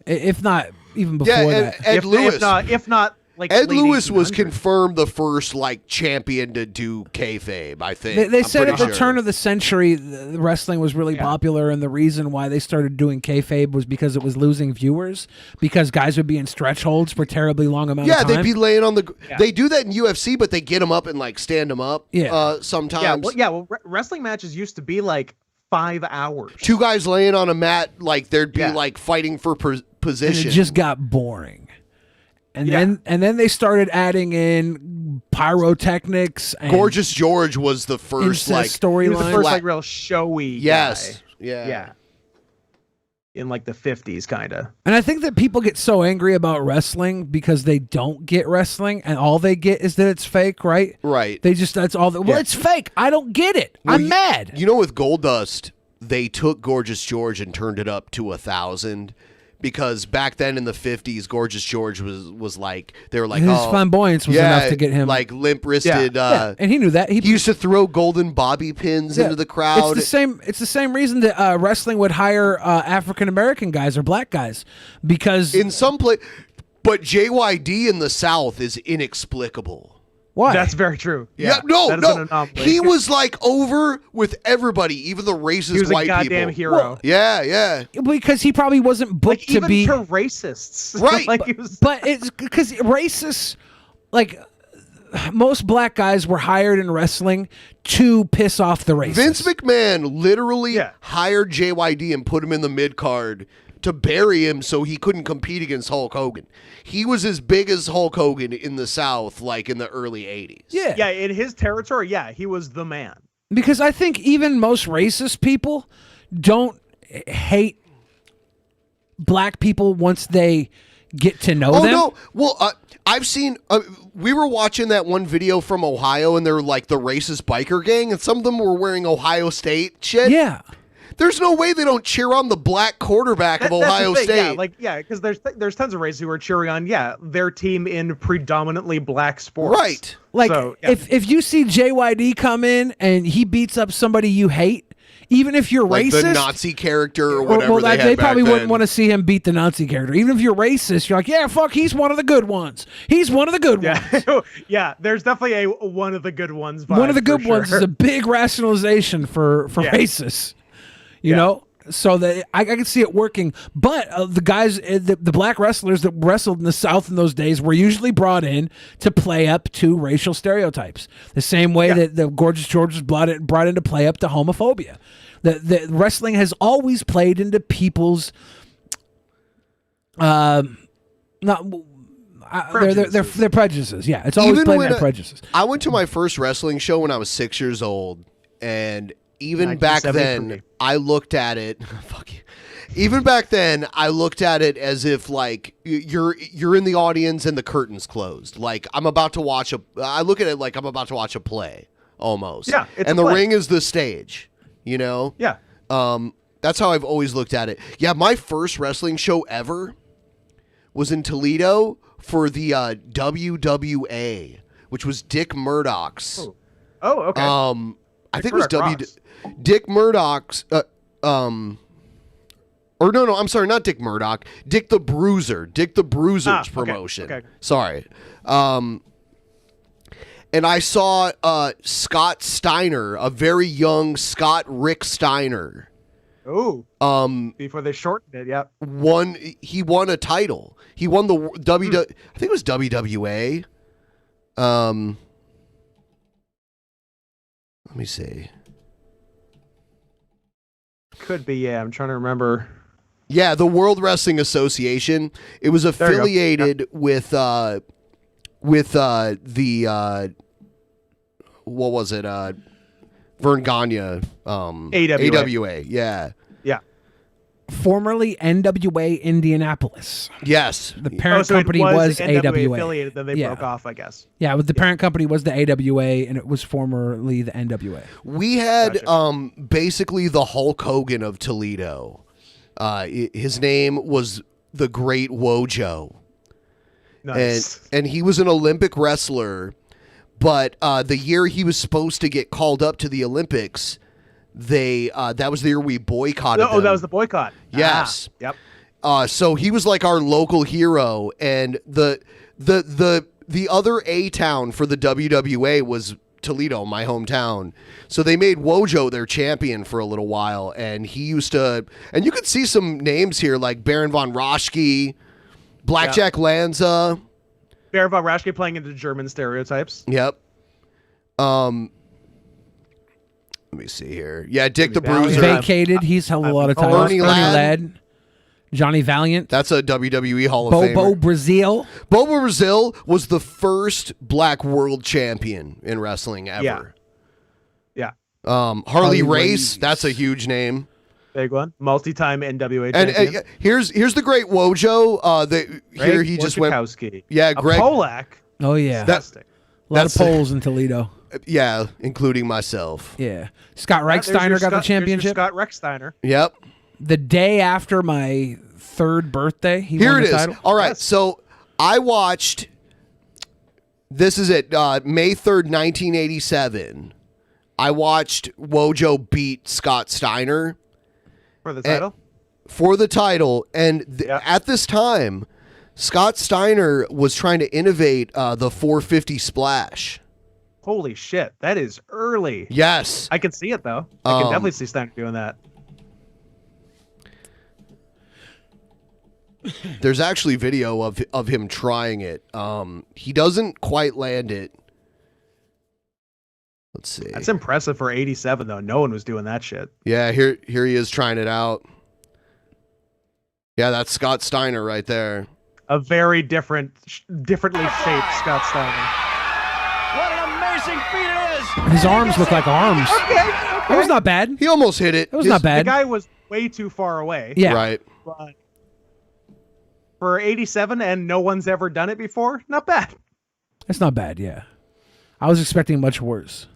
if not even before that. Ed Lewis, if not like Ed late Lewis 1800s. was confirmed the first like champion to do kayfabe. I think they said at the turn of the century, the wrestling was really popular, and the reason why they started doing kayfabe was because it was losing viewers because guys would be in stretch holds for terribly long amount of time. Yeah, they'd be laying on the. Yeah. They do that in UFC, but they get them up and like stand them up. Yeah, sometimes. Well, wrestling matches used to be like 5 hours. Two guys laying on a mat, like there'd be like fighting for position. And it just got boring. And then they started adding in pyrotechnics. And Gorgeous George was the first storyline. The first like real showy guy. Yeah. In like the 50s, kind of. And I think that people get so angry about wrestling because they don't get wrestling, and all they get is that it's fake, right? Right. They just that's all. It's fake. I don't get it. I'm mad. You know, with Goldust, they took Gorgeous George and turned it up to 1,000. Because back then in the 50s, Gorgeous George was like, they were like, his flamboyance was enough to get him. Like limp-wristed. And he knew that. He used to throw golden bobby pins into the crowd. It's the same reason that wrestling would hire African-American guys or black guys. Because in some place, but JYD in the South is inexplicable. Why? That's very true. Yeah, no. He was like over with everybody, even the racist he was white a goddamn people. hero. Well, yeah. Because he probably wasn't booked to be to racists, right? But it's because racists, like most black guys, were hired in wrestling to piss off the racists. Vince McMahon literally hired JYD and put him in the mid card to bury him so he couldn't compete against Hulk Hogan. He was as big as Hulk Hogan in the South, like in the early 80s. Yeah. Yeah, in his territory, yeah, he was the man. Because I think even most racist people don't hate black people once they get to know them. No. Well, I've seen, we were watching that one video from Ohio, and they're like the racist biker gang, and some of them were wearing Ohio State shit. Yeah. There's no way they don't cheer on the black quarterback of Ohio State. Because there's tons of races who are cheering on, their team in predominantly black sports. Right. Like, So, yeah. if you see JYD come in and he beats up somebody you hate, even if you're like racist, the Nazi character or whatever well, they had they back probably then. wouldn't want to see him beat the Nazi character. Even if you're racist, you're like, yeah, fuck, he's one of the good ones. He's one of the good ones. Yeah, there's definitely a one of the good ones. One of the vibe, good for ones sure. is a big rationalization for racists. You know? So that I can see it working, but the guys, the black wrestlers that wrestled in the South in those days were usually brought in to play up to racial stereotypes, the same way that the Gorgeous George was brought in to play up to homophobia. The wrestling has always played into people's their prejudices. Yeah, it's always played into prejudices. I went to my first wrestling show when I was 6 years old, and even back then, I looked at it. Fuck you. Even back then, I looked at it as if like you're in the audience and the curtain's closed. Like I'm about to watch I look at it like I'm about to watch a play almost. Yeah, it's and a the play. ring is the stage. You know. Yeah. That's how I've always looked at it. Yeah, my first wrestling show ever was in Toledo for the WWA, which was Dick Murdoch's. Oh, okay. I think it was Dick Murdoch's, or no, I'm sorry, not Dick Murdoch, Dick the Bruiser, Dick the Bruiser's promotion. okay. Sorry. And I saw Scott Steiner, a very young Scott Rick Steiner. Oh. Before they shortened it, yeah. He won a title. He won the I think it was WWA. Let me see. Could be, yeah. I'm trying to remember. Yeah, the World Wrestling Association. It was affiliated with the what was it? Vern Gagne. AWA. Yeah. Yeah. Formerly NWA Indianapolis. Yes. The parent so company it was NWA AWA. affiliated, then they broke off, I guess. Yeah, the parent company was the AWA, and it was formerly the NWA. We had basically the Hulk Hogan of Toledo. His name was the Great Wojo. Nice. And he was an Olympic wrestler, but the year he was supposed to get called up to the Olympics, that was the year we boycotted them. That was the boycott. Yes. Yep. So he was like our local hero, and the other A town for the WWA was Toledo, my hometown. So they made Wojo their champion for a little while, and he used to. And you could see some names here like Baron von Raschke, Blackjack Lanza. Baron von Raschke playing into German stereotypes. Yep. Let me see here. Yeah, Dick the Bruiser. Vacated. He's held a lot of titles. Ernie Ladd. Johnny Valiant. That's a WWE Hall of Famer. Bobo Brazil. Bobo Brazil was the first black world champion in wrestling ever. Yeah. Harley Race. That's a huge name. Big one. Multi-time NWA And champion. here's the great Wojo. Here he just went. Yeah, Greg Polak. Oh yeah. That's a lot of Poles in Toledo. Yeah, including myself. Yeah. Scott Reichsteiner got the championship. Scott Reichsteiner. Yep. The day after my 3rd birthday, he Here won it the is. title. All right, so I watched. This is it. May 3rd, 1987. I watched Wojo beat Scott Steiner For the title? For the title, and at this time, Scott Steiner was trying to innovate the 450 splash. Holy shit, that is early. Yes. I can see it, though. I can definitely see Steiner doing that. There's actually video of him trying it. He doesn't quite land it. Let's see. That's impressive for 87, though. No one was doing that shit. Yeah, here he is trying it out. Yeah, that's Scott Steiner right there. A very differently shaped Scott Steiner. What an amazing feat it is! His arms look like arms. Okay. That was not bad. He almost hit it. It was not bad. The guy was way too far away. Yeah. Right. But for 87 and no one's ever done it before, not bad. That's not bad, yeah. I was expecting much worse.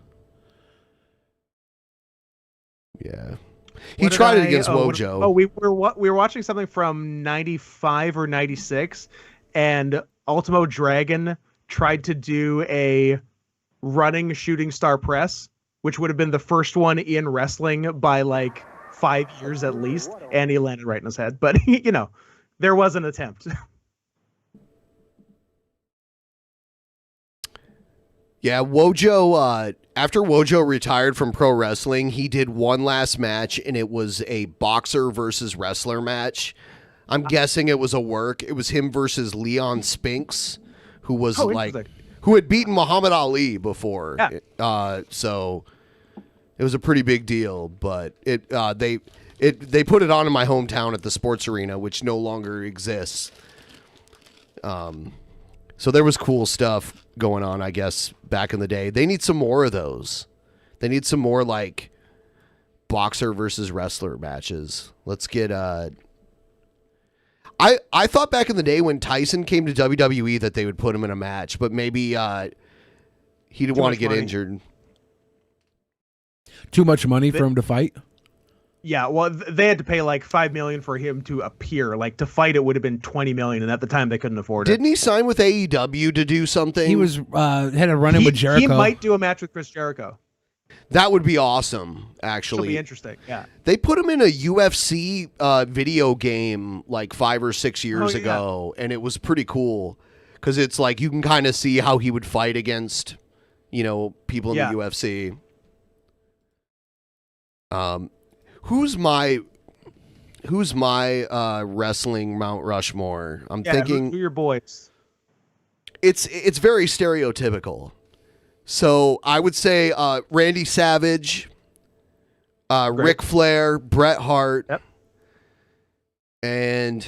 Yeah. He tried it against Wojo. We were watching something from 95 or 96, and Ultimo Dragon tried to do a running shooting star press, which would have been the first one in wrestling by like 5 years at least, and he landed right in his head. But, you know, there was an attempt. Yeah, Wojo, after Wojo retired from pro wrestling, he did one last match, and it was a boxer versus wrestler match. I'm guessing it was a work. It was him versus Leon Spinks, who was who had beaten Muhammad Ali before. Yeah. So it was a pretty big deal, but they put it on in my hometown at the Sports Arena, which no longer exists. So there was cool stuff going on, I guess, back in the day. They need some more of those. They need some more, like, boxer versus wrestler matches. Let's get... I thought back in the day when Tyson came to WWE that they would put him in a match, but maybe he didn't want to get injured. Too much money for him to fight? Yeah, well, they had to pay like $5 million for him to appear. Like, to fight, it would have been $20 million, and at the time they couldn't afford it. Didn't he sign with AEW to do something? He was had a run-in with Jericho. He might do a match with Chris Jericho. That would be awesome, actually. It'll be interesting, yeah. They put him in a UFC video game like 5 or 6 years ago, and it was pretty cool because it's like you can kind of see how he would fight against, you know, people in the UFC. Who's my wrestling Mount Rushmore? I'm thinking who are your boys? It's very stereotypical. So I would say Randy Savage, Ric Flair, Bret Hart, and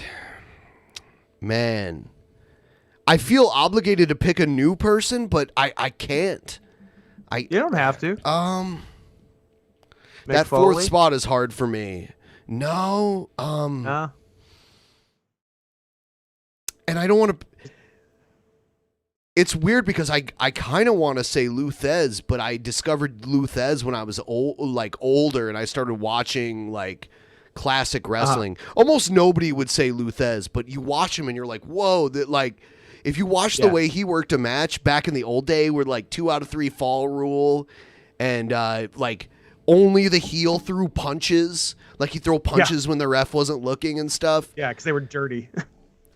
man, I feel obligated to pick a new person, but I can't. You don't have to. That fourth spot is hard for me. No. And I don't want to. It's weird because I kind of want to say Lou Thez, but I discovered Lou Thez when I was older, and I started watching like classic wrestling. Almost nobody would say Lou Thez, but you watch him and you're like, whoa! That like, if you watch the way he worked a match back in the old day, where like 2 out of 3 fall rule, and like. Only the heel threw punches. Like he'd throw punches when the ref wasn't looking and stuff. Yeah, because they were dirty.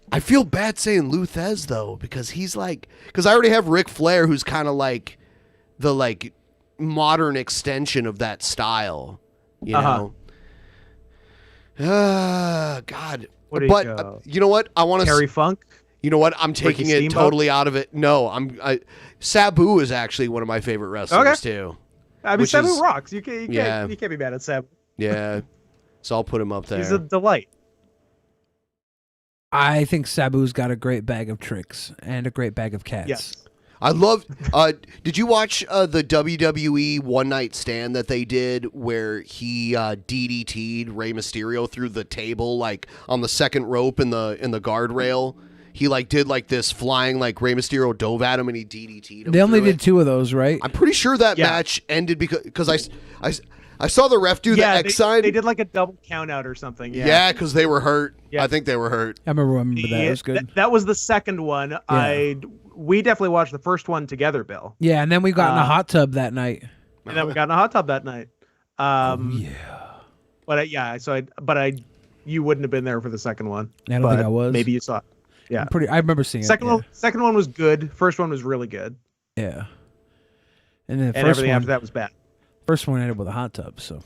I feel bad saying Lou Thez, though, because he's like... Because I already have Ric Flair, who's kind of like the like modern extension of that style. You know? God. But you know what? I want to... Terry Funk? You know what? I'm taking it totally out of it. No, Sabu is actually one of my favorite wrestlers, too. I mean, Sabu rocks. You can't be mad at Sabu. Yeah. So I'll put him up there. He's a delight. I think Sabu's got a great bag of tricks and a great bag of cats. Yes. I love... did you watch the WWE One Night Stand that they did where he DDT'd Rey Mysterio through the table, like on the second rope in the guardrail? He like did like this flying, like Rey Mysterio dove at him and he DDT'd him. They only did 2 of those, right? I'm pretty sure that match ended because I saw the ref do the X sign. They did like a double count out or something. Yeah, because they were hurt. Yeah. I think they were hurt. I remember that. It was good. That was the second one. Yeah. We definitely watched the first one together, Bill. Yeah, and then we got in a hot tub that night. But you wouldn't have been there for the second one. I don't think I was. Maybe you saw it. Yeah, I remember seeing second one was good. First one was really good. Yeah, and then everything after that was bad. First one ended with a hot tub. So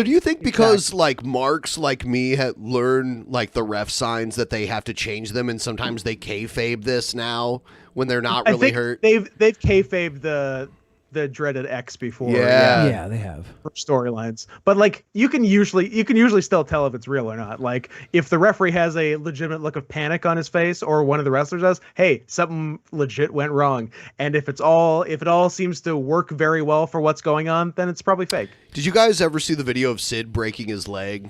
do you think because like marks like me had learned like the ref signs that they have to change them, and sometimes they kayfabe this now when they're not really hurt? They've kayfabed the the dreaded X before. Yeah, they have for storylines. But like you can usually still tell if it's real or not. Like if the referee has a legitimate look of panic on his face, or one of the wrestlers does, hey, something legit went wrong. And if it all seems to work very well for what's going on, then it's probably fake. Did you guys ever see the video of Sid breaking his leg?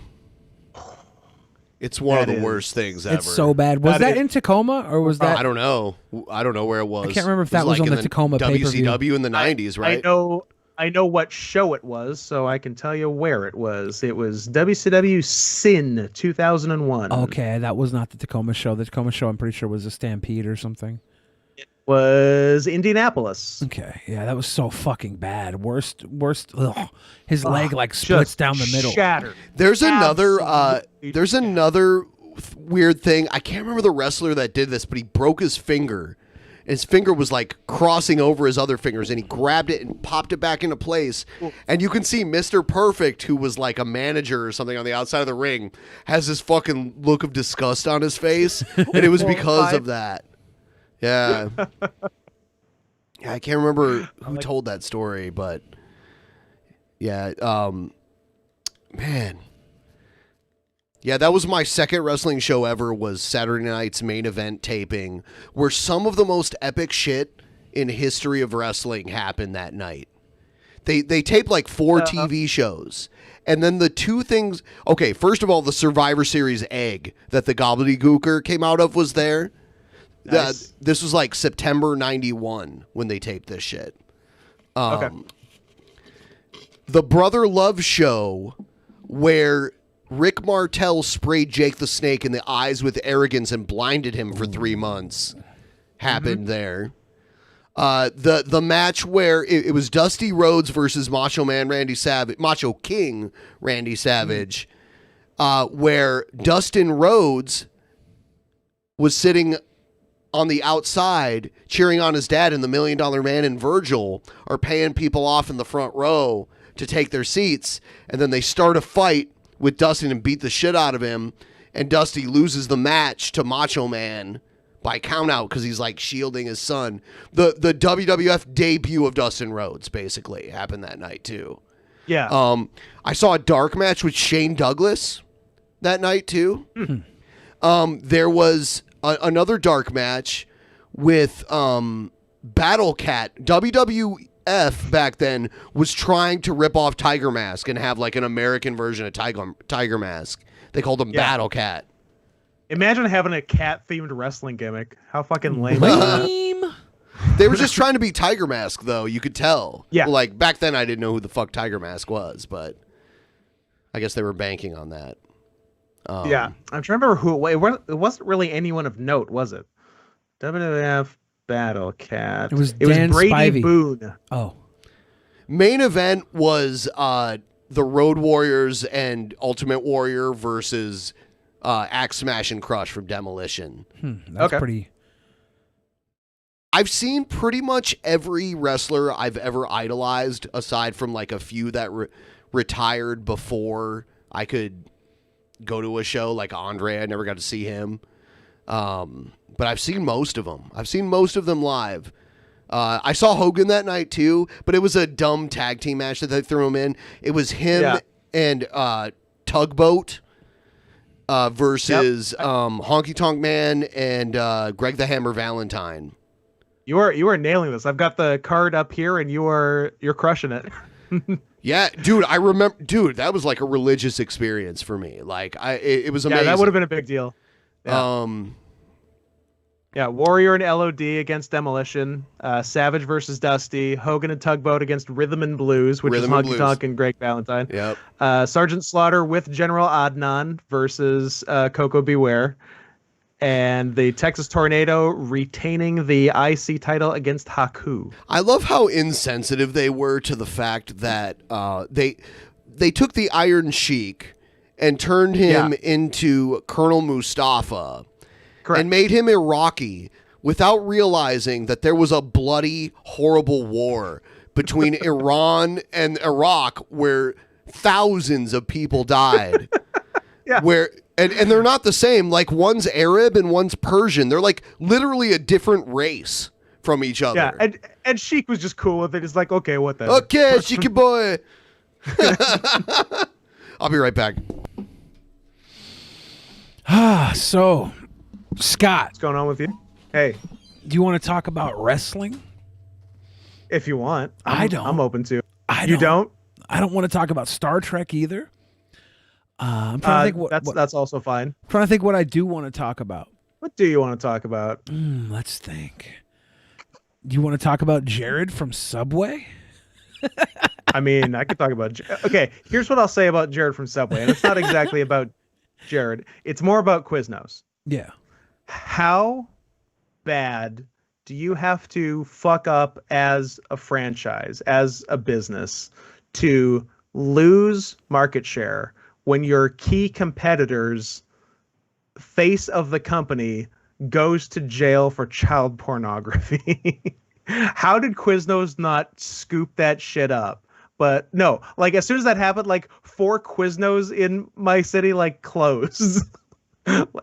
It's one of the worst things ever. It's so bad. Was that in Tacoma or was that? I don't know. I don't know where it was. I can't remember if that was on the Tacoma pay-per-view. WCW in the 90s, right? I know what show it was, so I can tell you where it was. It was WCW Sin 2001. Okay, that was not the Tacoma show. The Tacoma show, I'm pretty sure, was a Stampede or something. Was Indianapolis. Okay, yeah, that was so fucking bad. Worst. Ugh. His leg like splits down the middle. Shattered. There's another weird thing. I can't remember the wrestler that did this, but he broke his finger. And his finger was like crossing over his other fingers, and he grabbed it and popped it back into place. And you can see Mr. Perfect, who was like a manager or something on the outside of the ring, has this fucking look of disgust on his face, and it was because of that. Yeah. Yeah, I can't remember who told that story, but yeah, man. Yeah, that was my second wrestling show ever, was Saturday night's main event taping, where some of the most epic shit in history of wrestling happened that night. They taped like 4 TV shows. And then the two things, okay, first of all, the Survivor Series egg that the gobbledygooker came out of was there. Nice. This was like September 91 when they taped this shit. The Brother Love show, where Rick Martel sprayed Jake the Snake in the eyes with arrogance and blinded him for 3 months, happened there. The match where it was Dusty Rhodes versus Macho King Randy Savage, where Dustin Rhodes was sitting on the outside cheering on his dad, and the $1 Million Man and Virgil are paying people off in the front row to take their seats, and then they start a fight with Dustin and beat the shit out of him, and Dusty loses the match to Macho Man by count out because he's like shielding his son. The WWF debut of Dustin Rhodes basically happened that night too. Yeah. I saw a dark match with Shane Douglas that night too. There was another dark match with Battle Cat. WWF back then was trying to rip off Tiger Mask and have like an American version of Tiger Mask. They called him Battle Cat. Imagine having a cat-themed wrestling gimmick. How fucking lame. They were just trying to be Tiger Mask, though. You could tell. Yeah. Like, back then, I didn't know who the fuck Tiger Mask was, but I guess they were banking on that. Yeah. I'm trying to remember who it was. It wasn't really anyone of note, was it? WWF Battle Cat. It was Brady Spivey. Boone. Oh. Main event was the Road Warriors and Ultimate Warrior versus Axe Smash and Crush from Demolition. That's pretty... I've seen pretty much every wrestler I've ever idolized, aside from like a few that retired before I could go to a show, like Andre. I never got to see him. But I've seen most of them. I've seen most of them live. I saw Hogan that night too, but it was a dumb tag team match that they threw him in. It was him and Tugboat versus Honky Tonk Man and Greg the Hammer Valentine. You are nailing this. I've got the card up here, and you're crushing it. Yeah, dude, I remember. Dude, that was like a religious experience for me. Like, it was amazing. Yeah, that would have been a big deal. Yeah. Yeah, Warrior and LOD against Demolition, Savage versus Dusty, Hogan and Tugboat against Rhythm and Blues, which is Honky Tonk and Greg Valentine. Yep. Sergeant Slaughter with General Adnan versus Coco Beware. And the Texas Tornado retaining the IC title against Haku. I love how insensitive they were to the fact that they took the Iron Sheik and turned him into Colonel Mustafa. Correct. And made him Iraqi without realizing that there was a bloody, horrible war between Iran and Iraq where thousands of people died. And they're not the same. Like, one's Arab and one's Persian. They're like literally a different race from each other. Yeah, and Sheik was just cool with it. He's like, okay, what the? Okay, Sheiky boy. I'll be right back. So, Scott. What's going on with you? Hey. Do you want to talk about wrestling? If you want. I don't. I'm open to. You don't? I don't want to talk about Star Trek either. I'm trying to think that's also fine. I'm trying to think what I do want to talk about. What do you want to talk about? Let's think. Do you want to talk about Jared from Subway? I mean, I could talk about... Okay, here's what I'll say about Jared from Subway. And it's not exactly about Jared. It's more about Quiznos. Yeah. How bad do you have to fuck up as a franchise, as a business, to lose market share when your key competitors, face of the company, goes to jail for child pornography? How did Quiznos not scoop that shit up? But no, like as soon as that happened, like 4 Quiznos in my city like closed.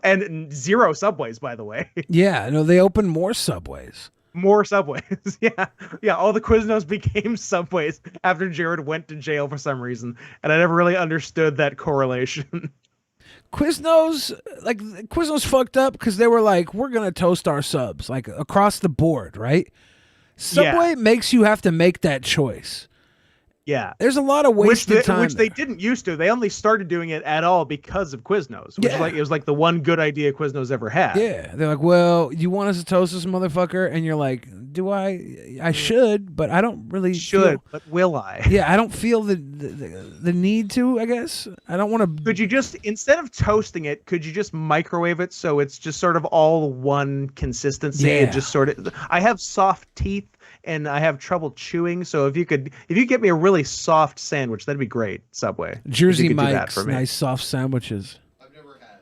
And 0 Subways, by the way. Yeah, no, they opened more Subways. More Subways. Yeah, all the Quiznos became Subways after Jared went to jail for some reason. And I never really understood that correlation. Quiznos fucked up because they were like, we're going to toast our subs, like across the board, right? Subway makes you have to make that choice. Yeah. There's a lot of wasted time. Which they didn't used to. They only started doing it at all because of Quiznos. Which it was like the one good idea Quiznos ever had. Yeah. They're like, well, you want us to toast this motherfucker? And you're like, do I? I should, but I don't really but will I? Yeah, I don't feel the need to, I guess. I don't want to. Could you just, instead of toasting it, could you just microwave it so it's just sort of all one consistency? Yeah. And just sort of, I have soft teeth and I have trouble chewing, so if you get me a really soft sandwich, that'd be great. Subway. Jersey Mike's nice soft sandwiches.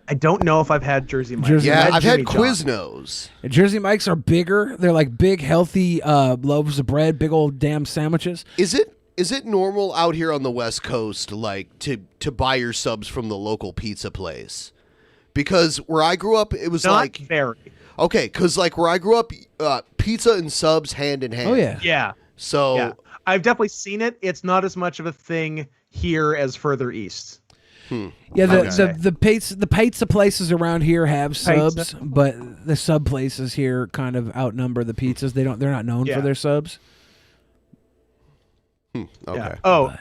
I don't know if I've had Jersey Mike's. I've had Quiznos. Jersey Mike's are bigger. They're like big, healthy loaves of bread, big old damn sandwiches. Is it normal out here on the West Coast, like to buy your subs from the local pizza place? Because where I grew up, it was not very. Okay, because like where I grew up, pizza and subs hand in hand. Oh yeah. Yeah. So yeah. I've definitely seen it. It's not as much of a thing here as further east. Yeah, the pizza places around here have subs, but the sub places here kind of outnumber the pizzas. They're not known for their subs. Okay. Yeah. Oh,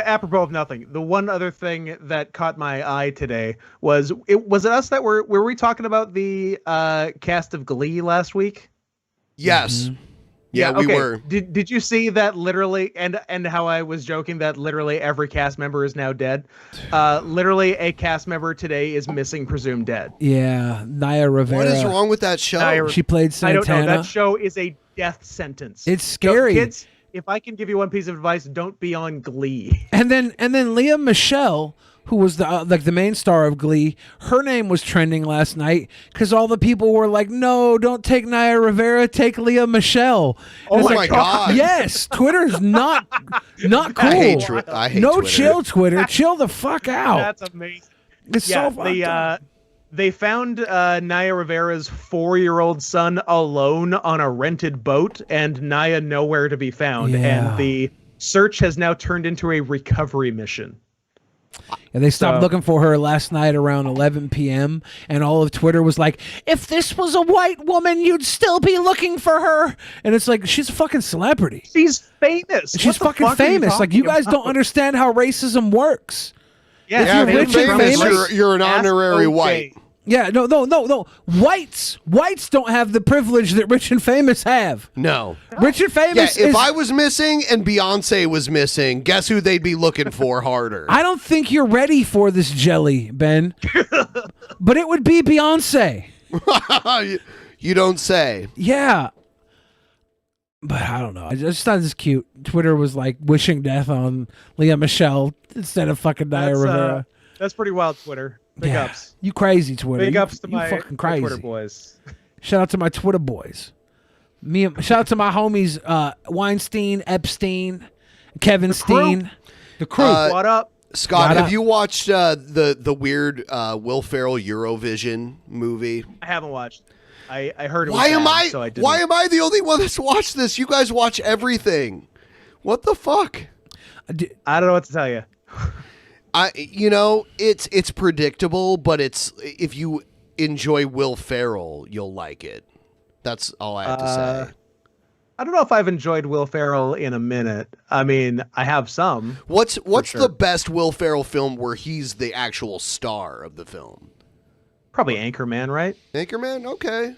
apropos of nothing, the one other thing that caught my eye today was it us that were we talking about the cast of Glee last week? Yes. Yeah, we were. Did you see that literally and how I was joking that literally every cast member is now dead? Literally a cast member today is missing, presumed dead. Yeah, Naya Rivera. What is wrong with that show? She played Santana. I don't know. That show is a death sentence. It's scary. Kids, if I can give you one piece of advice, don't be on Glee. And then Leah Michele, who was the main star of Glee, her name was trending last night because all the people were like, "No, don't take Naya Rivera, take Leah Michele." Oh my God! Yes, Twitter's not cool. I hate no, Twitter. chill, Twitter, chill the fuck out. That's amazing. It's so fucked up. They found Naya Rivera's 4-year-old son alone on a rented boat, and Naya nowhere to be found. Yeah. And the search has now turned into a recovery mission. Yeah, they stopped looking for her last night around 11 p.m. and all of Twitter was like, if this was a white woman, you'd still be looking for her. And it's like, she's a fucking celebrity. She's famous. She's fucking famous. Like, you guys don't understand how racism works. Yeah, if you're rich and famous, you're an honorary white. Yeah, no. Whites don't have the privilege that rich and famous have. No. Rich and famous if I was missing and Beyonce was missing, guess who they'd be looking for harder? I don't think you're ready for this jelly, Ben. But it would be Beyonce. You don't say. Yeah. But I don't know. I just thought it was cute. Twitter was like wishing death on Leah Michele instead of fucking Naya Rivera. That's pretty wild, Twitter. Big ups. You crazy, Twitter. Big ups to you my fucking crazy. Twitter boys. Shout out to my Twitter boys. Shout out to my homies Weinstein, Epstein, Kevin Steen. The crew. What up? Scott, have you watched the weird Will Ferrell Eurovision movie? I haven't watched. I heard it was Why am bad, I? so I didn't. Why am I the only one that's watched this? You guys watch everything. What the fuck? I don't know what to tell you. It's predictable, but if you enjoy Will Ferrell, you'll like it. That's all I have to say. I don't know if I've enjoyed Will Ferrell in a minute. I mean, I have some. What's the best Will Ferrell film where he's the actual star of the film? Probably Anchorman, right? Anchorman? Okay.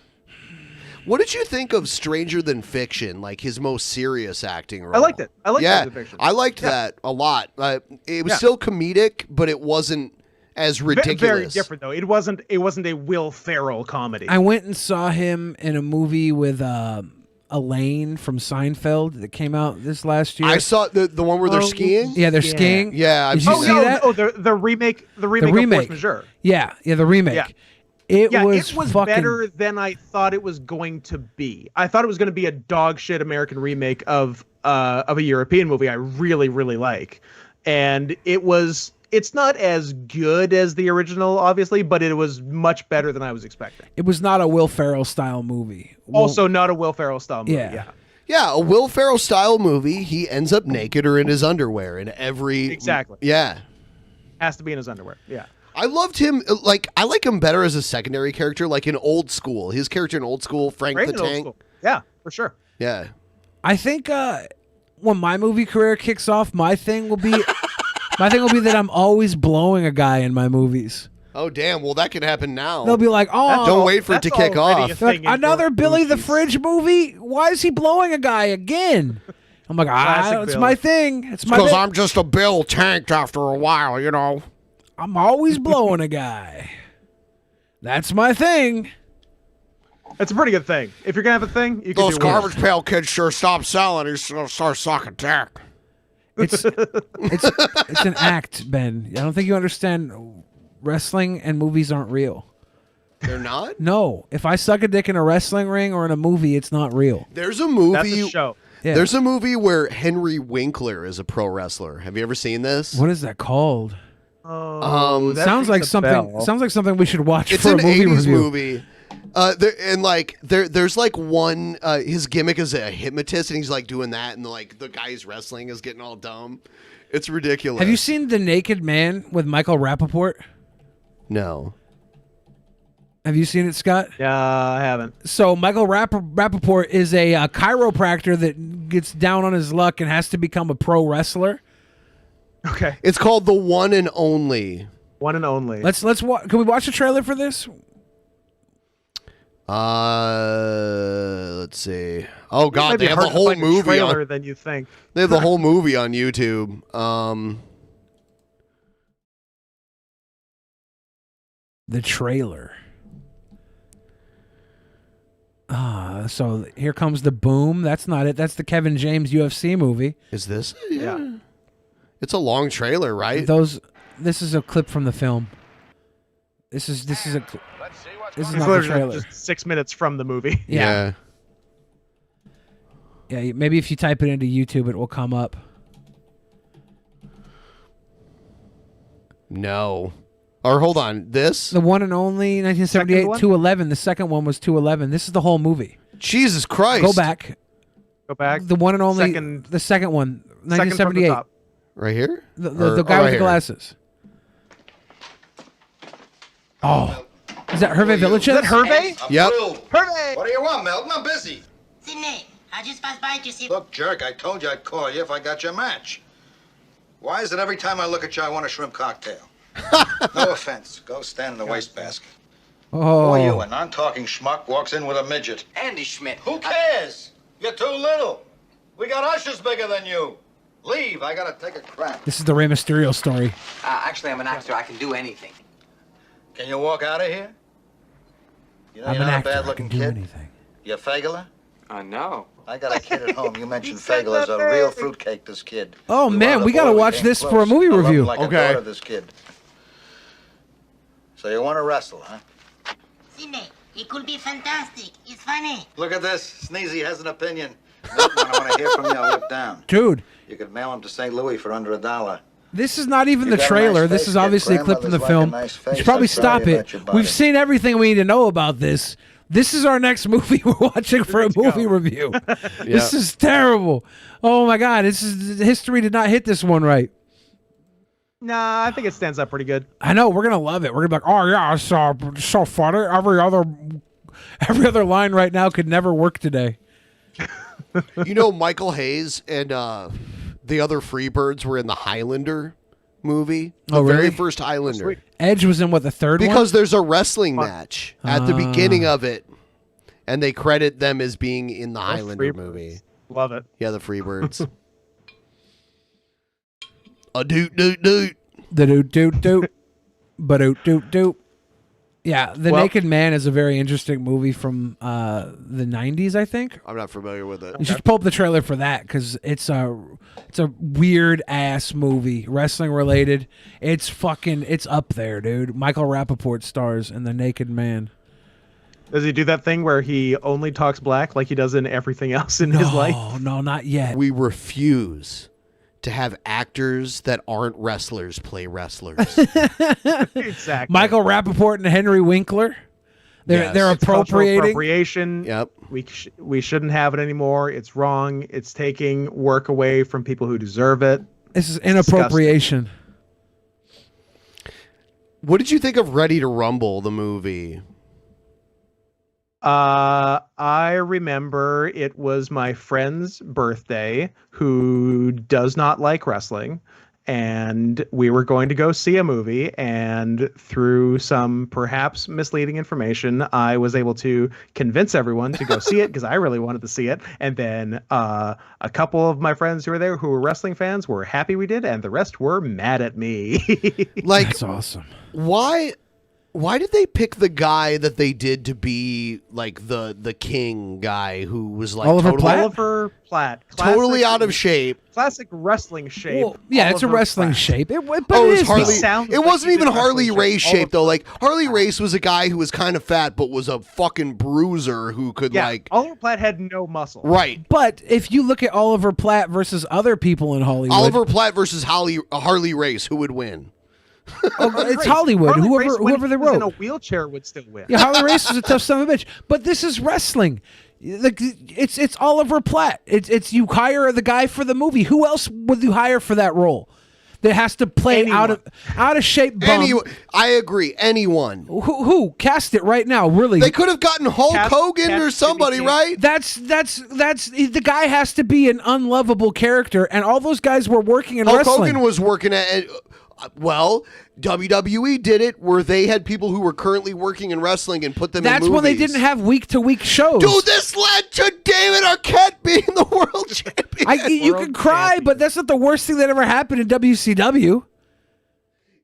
What did you think of Stranger Than Fiction, like his most serious acting role? I liked it. I liked yeah, Stranger Than Fiction. I liked that a lot. It was still comedic, but it wasn't as ridiculous. Very different though. It wasn't a Will Ferrell comedy. I went and saw him in a movie with Elaine from Seinfeld that came out this last year. I saw the one where they're skiing. Yeah, they're skiing. Yeah, did you see that? Oh, the remake. The remake of Force Majeure. Yeah, the remake. Yeah. It was fucking better than I thought it was going to be. I thought it was going to be a dog shit American remake of a European movie I really, really like. And it's not as good as the original, obviously, but it was much better than I was expecting. It was not a Will Ferrell style movie. Also not a Will Ferrell style movie. Yeah, a Will Ferrell style movie. He ends up naked or in his underwear in every. Exactly. Yeah. Has to be in his underwear. Yeah. I loved him. I like him better as a secondary character, like in Old School. His character in Old School, Frank the Tank. Yeah, for sure. Yeah. I think when my movie career kicks off, my thing will be that I'm always blowing a guy in my movies. Oh damn! Well, that could happen now. They'll be like, "Oh, don't wait for it to kick off." Like, another Billy the Fridge movie? Why is he blowing a guy again? I'm like, it's my thing. It's my because bit. I'm just a Bill tanked after a while, you know. I'm always blowing a guy. That's my thing. It's a pretty good thing. If you're gonna have a thing, you can Those do garbage worse. pail kids sure stop selling. He's gonna start sucking dick. It's an act, Ben. I don't think you understand. Wrestling and movies aren't real. They're not? No. If I suck a dick in a wrestling ring or in a movie, it's not real. There's a movie. That's a show. Yeah. There's a movie where Henry Winkler is a pro wrestler. Have you ever seen this? What is that called? That sounds like rings a something. bell. Sounds like something we should watch It's for an a movie 80s review. movie. There's like one. His gimmick is a hypnotist, and he's like doing that, and the guy he's wrestling is getting all dumb. It's ridiculous. Have you seen The Naked Man with Michael Rappaport? No. Have you seen it, Scott? Yeah, I haven't. So Michael Rappaport is a chiropractor that gets down on his luck and has to become a pro wrestler. Okay. It's called The One and Only. One and Only. Can we watch the trailer for this? Let's see. Oh God, Might be they have hard the to whole find a movie trailer on. than you think. They have the whole movie on YouTube. The trailer. So here comes the boom. That's not it. That's the Kevin James UFC movie. Is this? Yeah. It's a long trailer, right? This is a clip from the film. This is not It's the literally trailer. just 6 minutes from the movie. Yeah. Yeah, maybe if you type it into YouTube, it will come up. No. Or hold on, this? The one and only Second 1978 one? 211. The second one was 211. This is the whole movie. Jesus Christ. Go back. Go back. The one and only. The second one. Second from the 1978. top. Right here? The guy with the glasses. Oh. Is that Hervé Village? Is that Hervé? Yep. Hervé! What do you want, Milton? I'm busy. Sydney, I just passed by to see. Look, jerk, I told you I'd call you if I got your match. Why is it every time I look at you, I want a shrimp cocktail? No offense. Go stand in the wastebasket. Oh. Who are you? A non-talking schmuck walks in with a midget. Andy Schmidt. Who cares? You're too little. We got ushers bigger than you. Leave. I gotta take a crap. This is the Rey Mysterio story. Actually, I'm an actor. I can do anything. Can you walk out of here? You know I'm you're an not actor. a I bad-looking can do kid. anything. You Fagler? No. I got a kid at home. You mentioned said Fagler's that a real baby. fruitcake, this kid. Oh, You man, wanted a we gotta boy, watch came this for a close. movie I love him review. like a Okay. daughter, this kid. So you want to wrestle, huh? Sydney, it could be fantastic. It's funny. Look at this. Sneezy has an opinion. Milton, when I want to hear from you, I'll whip down. Dude, You could mail him to St. Louis for under $1. this is not even You the got a trailer. nice This face, is kid. obviously a clip from the Grandmother's film. like a nice You should face. probably I'm sorry stop it. about your body. We've seen everything we need to know about this. This is our next movie we're watching for a movie review. This is terrible. Oh my God, history did not hit this one right. Nah, I think it stands up pretty good. I know, we're gonna love it. We're gonna be like, oh yeah, it's so funny. Every other line right now could never work today. You know, Michael Hayes and the other Freebirds were in the Highlander movie. The very first Highlander. Edge was in what, the third one? Because there's a wrestling match at the beginning of it, and they credit them as being in the Highlander movie. Love it. Yeah, the Freebirds. A doot doot doot. The doot doot doot. Ba doot doot doot. Yeah, The Naked Man is a very interesting movie from the 90s, I think. I'm not familiar with it. You should pull up the trailer for that because it's a weird ass movie, wrestling related. It's up there, dude. Michael Rappaport stars in The Naked Man. Does he do that thing where he only talks black like he does in everything else in his life? No, not yet. We refuse to have actors that aren't wrestlers play wrestlers. Exactly. Michael Rappaport and Henry Winkler. They're appropriating. Appropriation. Yep. We shouldn't have it anymore. It's wrong. It's taking work away from people who deserve it. This is inappropriation. What did you think of Ready to Rumble, the movie? I remember it was my friend's birthday who does not like wrestling, and we were going to go see a movie, and through some perhaps misleading information, I was able to convince everyone to go see it because I really wanted to see it. And then a couple of my friends who were there who were wrestling fans were happy we did, and the rest were mad at me. Like, that's awesome. Why did they pick the guy that they did to be like the king guy who was like Oliver Platt? Classic, Totally out of shape. Classic wrestling shape. Well, yeah, it's a Oliver wrestling Platt. shape. But Oh, it it was is Harley. It wasn't even Harley Race shape. shape though. Like Harley Race was a guy who was kind of fat but was a fucking bruiser who could like. Oliver Platt had no muscle. Right. But if you look at Oliver Platt versus other people in Hollywood, Oliver Platt versus Harley Race, who would win? it's Hollywood. Harley Race, Whoever they when he was wrote in a wheelchair would still win. Yeah, Harley Race is a tough son of a bitch. But this is wrestling. Like it's Oliver Platt. It's you hire the guy for the movie. Who else would you hire for that role? That has to play out of shape bum. I agree. Anyone. Who cast it right now? Really, they could have gotten Hulk Hogan or somebody, right? That's the guy has to be an unlovable character, and all those guys were working in Hulk wrestling. Hogan was working at. Well, WWE did it where they had people who were currently working in wrestling and put them in movies. That's when they didn't have week-to-week shows. Dude, this led to David Arquette being the world champion. You can cry, but that's not the worst thing that ever happened in WCW.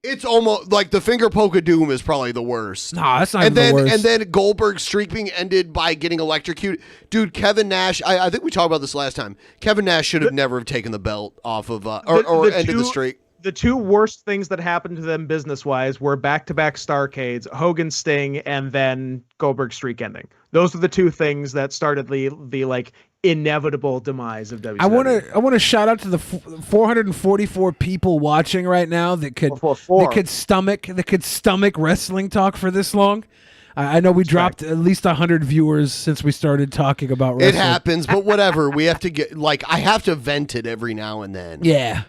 It's almost like the finger poke of doom is probably the worst. No, that's not the worst. And then Goldberg's streak being ended by getting electrocuted. Dude, Kevin Nash, I think we talked about this last time. Kevin Nash should have never taken the belt off of, or ended the streak. The two worst things that happened to them business-wise were back-to-back Starcades, Hogan Sting, and then Goldberg streak ending. Those are the two things that started the like inevitable demise of WWE. I want to shout out to the 444 people watching right now that could stomach wrestling talk for this long. I know we dropped at least 100 viewers since we started talking about wrestling. It happens, but whatever. We have to get I have to vent it every now and then. Yeah.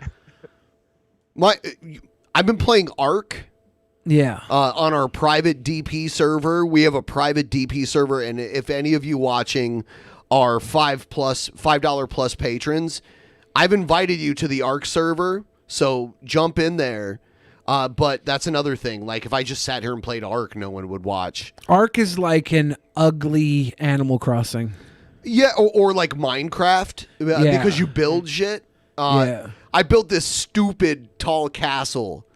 I've been playing Ark. Yeah. On our private DP server. We have a private DP server, and if any of you watching are $5 plus patrons, I've invited you to the Ark server, so jump in there. But that's another thing. Like if I just sat here and played Ark, no one would watch. Ark is like an ugly Animal Crossing. Yeah, or like Minecraft because you build shit. Yeah. I built this stupid tall castle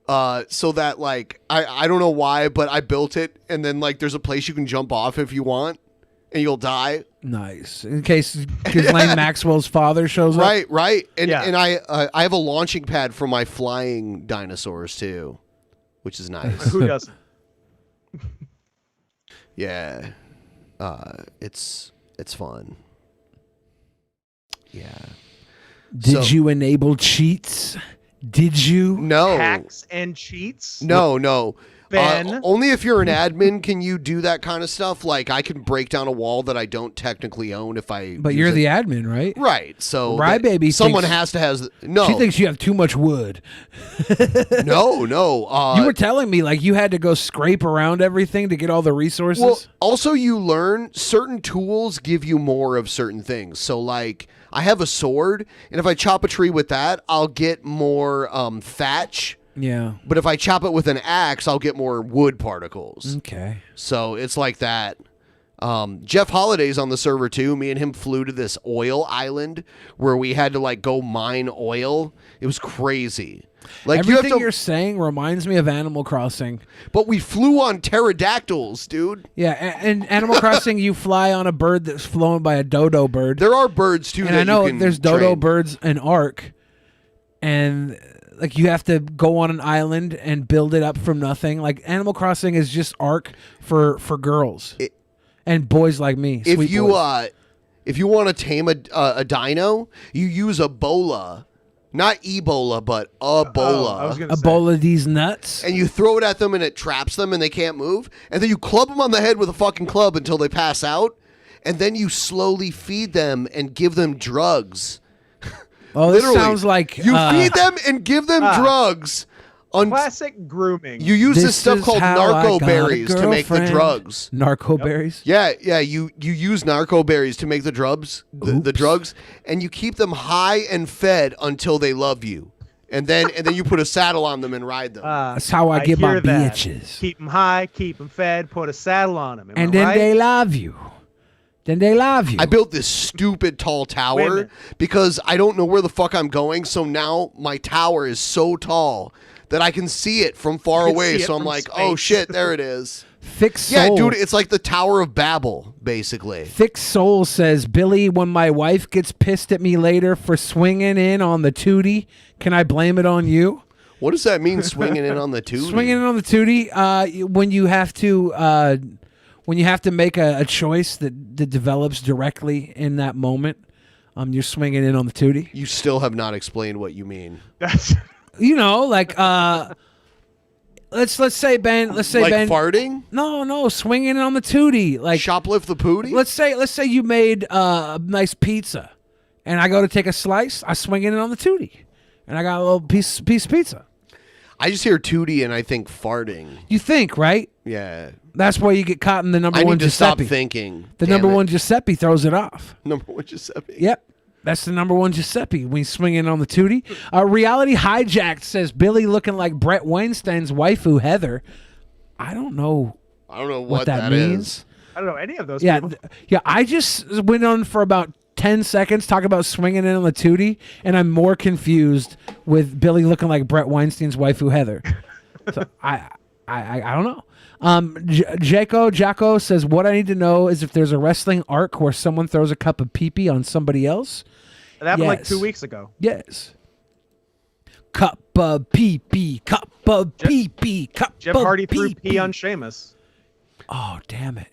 so that like I don't know why, but I built it, and then like there's a place you can jump off if you want, and you'll die. Nice. In case Ghislaine Maxwell's father shows up. Right. And I have a launching pad for my flying dinosaurs too, which is nice. Who doesn't? Yeah. It's fun. Yeah. Did you enable cheats? Did you? No. Hacks and cheats? No. Ben. Only if you're an admin can you do that kind of stuff. Like, I can break down a wall that I don't technically own if I. But use you're it. the admin, right? Right. So Rybaby someone thinks- has to has no. She thinks you have too much wood. No. You were telling me like you had to go scrape around everything to get all the resources. Well, also you learn certain tools give you more of certain things. So like I have a sword, and if I chop a tree with that, I'll get more thatch. Yeah. But if I chop it with an axe, I'll get more wood particles. Okay. So it's like that. Jeff Holiday's on the server too. Me and him flew to this oil island where we had to like go mine oil. It was crazy. Like everything you're saying reminds me of Animal Crossing. But we flew on pterodactyls, dude. Yeah, and Animal Crossing, you fly on a bird that's flown by a dodo bird. There are birds too. And that I know you can there's dodo train. birds in Ark, and like you have to go on an island and build it up from nothing. Like Animal Crossing is just Ark for girls and boys like me. If sweet you boys. if you want to tame a dino, you use a bola. Not Ebola, but Ebola. Ebola these nuts. And you throw it at them and it traps them and they can't move. And then you club them on the head with a fucking club until they pass out. And then you slowly feed them and give them drugs. Oh, this Literally. sounds like You feed them and give them drugs. Classic grooming. You use this stuff is called how I narco got a berries to make the girlfriend. drugs. Narco berries? Yeah. You use narco berries to make the drugs, the drugs, and you keep them high and fed until they love you, and then you put a saddle on them and ride them. That's how I get my hear that. bitches. Keep them high, keep them fed, put a saddle on them. And then they love you. Then they love you. I built this stupid tall Wait a tower minute. because I don't know where the fuck I'm going. So now my tower is so tall that I can see it from far You can away. see it So I'm from like, space. oh shit, there it is. Thick Yeah, Soul. dude, it's like the Tower of Babel, basically. Thick Soul says, Billy, when my wife gets pissed at me later for swinging in on the tootie, can I blame it on you? What does that mean, swinging in on the tootie? Swinging in on the tootie, when you have to make a choice that develops directly in that moment, you're swinging in on the tootie. You still have not explained what you mean. You know, like let's say Ben. Let's say Like Ben farting? No, swinging on the tootie. Like shoplift the pootie. Let's say you made a nice pizza, and I go to take a slice. I swing in on the tootie, and I got a little piece of pizza. I just hear tootie and I think farting. You think, right? Yeah. That's why you get caught in the number I one need to stop Giuseppe. thinking. The Damn number it. one Giuseppe throws it off. Number one Giuseppe. Yep. That's the number one Giuseppe when you swing in on the tootie. Reality Hijacked says Billy looking like Brett Weinstein's waifu Heather. I don't know. I don't know what that that means. is. I don't know any of those Yeah, people. yeah. I just went on for about 10 seconds talking about swinging in on the tootie, and I'm more confused with Billy looking like Brett Weinstein's waifu Heather. So I don't know. Jacko says, what I need to know is if there's a wrestling arc where someone throws a cup of pee-pee on somebody else. That happened like Yes. 2 weeks ago. Yes. Cup of pee-pee, cup of pee-pee, cup Jeff of Hardy threw pee-pee. pee on Sheamus. Oh, damn it.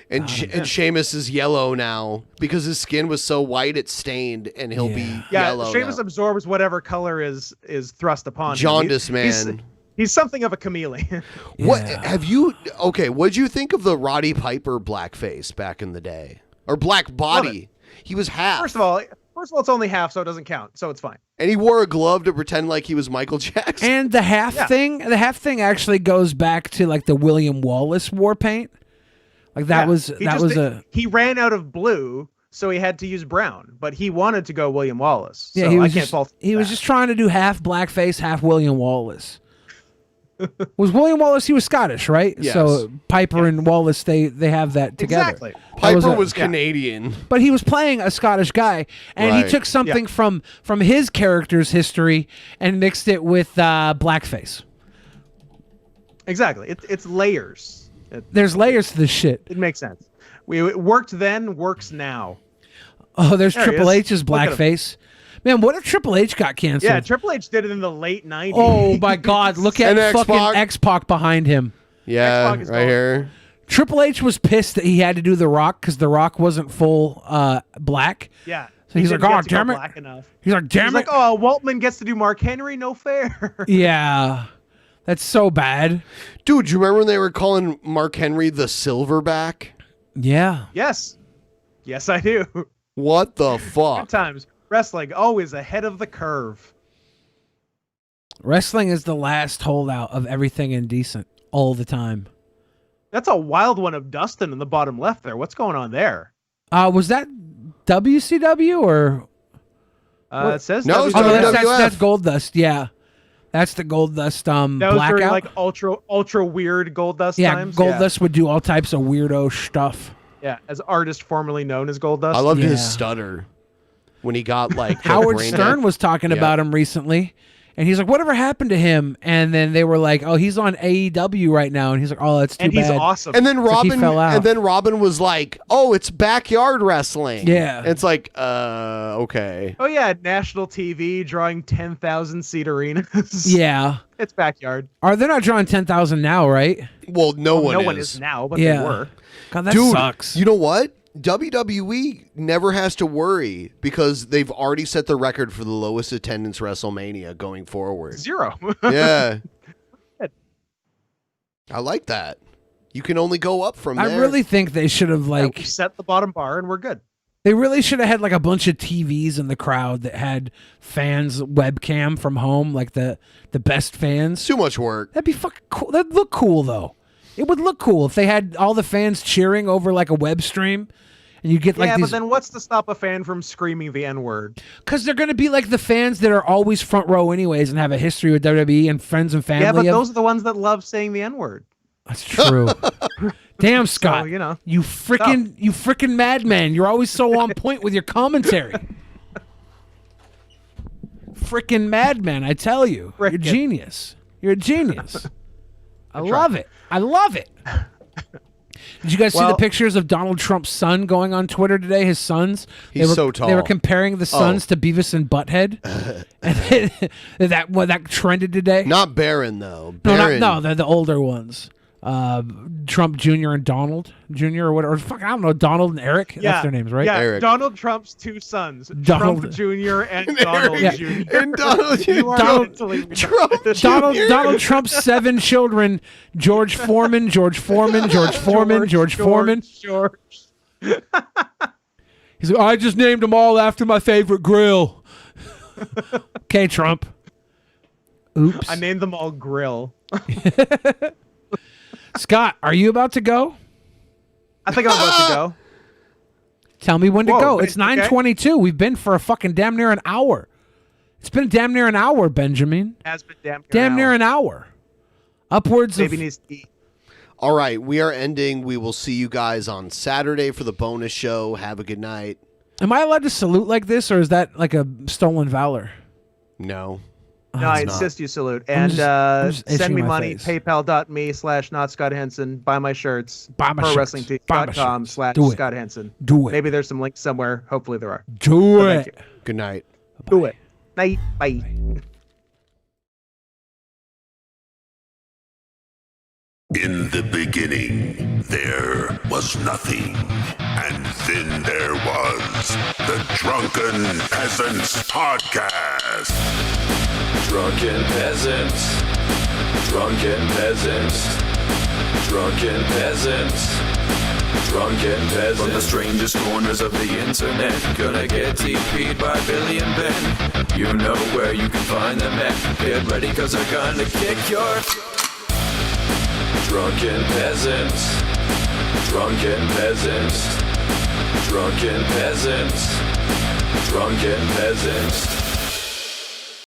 And and Sheamus is yellow now because his skin was so white it stained, and he'll be Yeah, yellow Sheamus now. absorbs whatever color is thrust upon him. Jaundice, He's- man. He's something of a chameleon. What have you? Okay, what'd you think of the Roddy Piper blackface back in the day, or black body? He was half. First of all, it's only half, so it doesn't count. So it's fine. And he wore a glove to pretend like he was Michael Jackson. And the half thing actually goes back to like the William Wallace war paint. Like that Yeah, he ran out of blue, so he had to use brown. But he wanted to go William Wallace. Yeah, so he was I can't just, fault. he was just trying to do half blackface, half William Wallace. Was William Wallace? He was Scottish, right? Yes. So Piper and Wallace, they have that together. Exactly. That Piper a- was Canadian. but he was playing a Scottish guy, and he Right. took something from his character's history and mixed it with blackface. Exactly. It's layers. There's layers to this shit. It makes sense. It worked then, works now. Oh, there's There he Triple is. H's Look at him. blackface. Man, what if Triple H got canceled? Yeah, Triple H did it in the late 90s. Oh my God! Look at And fucking X-Pac. X-Pac behind him. Yeah, X-Pac is right gone. here. Triple H was pissed that he had to do The Rock because The Rock wasn't full black. Yeah. So he's He like, didn't "Oh, get to go damn it." black enough. He's like, damn He's it. like, oh, Waltman gets to do Mark Henry, no fair. Yeah. That's so bad. Dude, do you remember when they were calling Mark Henry the Silverback? Yeah. Yes. Yes, I do. What the fuck? Good times. Wrestling always ahead of the curve. Wrestling is the last holdout of everything indecent all the time. That's a wild one of Dustin in the bottom left there. What's going on there? Was that WCW or? It says no, that's Goldust. Yeah, that's the Goldust. That was Blackout. during like ultra weird Goldust times. Goldust would do all types of weirdo stuff. Yeah, as artist formerly known as Goldust. I loved his stutter when he got like Howard Stern was talking about him recently. And he's like, whatever happened to him? And then they were like, oh, he's on AEW right now. And he's like, oh, that's too bad. And he's awesome. And then Robin, fell out. and then Robin was like, oh, it's backyard wrestling. Yeah. It's like, okay. Oh yeah, national TV drawing 10,000-seat arenas. Yeah. It's backyard. They're not drawing 10,000 now, right? Well, no one is now, but they were. God, that Dude, sucks. You know what? WWE never has to worry because they've already set the record for the lowest attendance WrestleMania going forward. 0. Yeah. I like that. You can only go up from there. I really think they should have We set the bottom bar and we're good. They really should have had like a bunch of TVs in the crowd that had fans webcam from home, like the best fans. Too much work. That'd be fucking cool. That'd look cool though. It would look cool if they had all the fans cheering over like a web stream. And you get like yeah, these... but then what's to stop a fan from screaming the N-word? Because they're going to be like the fans that are always front row anyways and have a history with WWE and friends and family. Yeah, but those are the ones that love saying the N-word. That's true. Damn, Scott. So, you know, you freaking madman. You're always so on point with your commentary. Freaking madman, I tell you. You're a genius. You're a genius. I love it. I love it. Did you guys see the pictures of Donald Trump's son going on Twitter today? His sons. He's so tall. They were comparing the sons to Beavis and Butthead. And that trended today. Not Barron though. No, they're the older ones. Trump Jr. and Donald Jr. or whatever. Fuck, I don't know. Donald and Eric. Yeah. That's their names, right? Yeah, Eric. Donald Trump's two sons, Donald Trump Jr. and Donald Jr. And Donald Jr. Donald Trump's 7 children: George Foreman. He's like, I just named them all after my favorite grill. Okay, Trump. Oops. I named them all Grill. Scott, are you about to go? I think I'm about to go. Tell me when to go. wait, It's 9:22. We've been for a fucking damn near an hour. It's been damn near an hour, Benjamin. Has been damn near an hour. Upwards Baby of... needs to eat. All right, we are ending. We will see you guys on Saturday for the bonus show. Have a good night. Am I allowed to salute like this, or is that like a stolen valor? No. No, I insist you salute. And I'm just send itching me my money, face. paypal.me/not Scott Henson. Buy my shirts. Buy my shirts. ProWrestlingTees.com/Scott Henson. Do it. Maybe there's some links somewhere. Hopefully there are. Do So it. thank you. Good night. Do it. Night. Bye. In the beginning, there was nothing. And then there was the Drunken Peasants Podcast. Drunken Peasants. Drunken Peasants. Drunken Peasants. Drunken Peasants. From the strangest corners of the internet, gonna get TP'd by Billy and Ben. You know where you can find them at. Get ready, cause they're gonna kick your... Drunken Peasants. Drunken Peasants. Drunken Peasants. Drunken Peasants.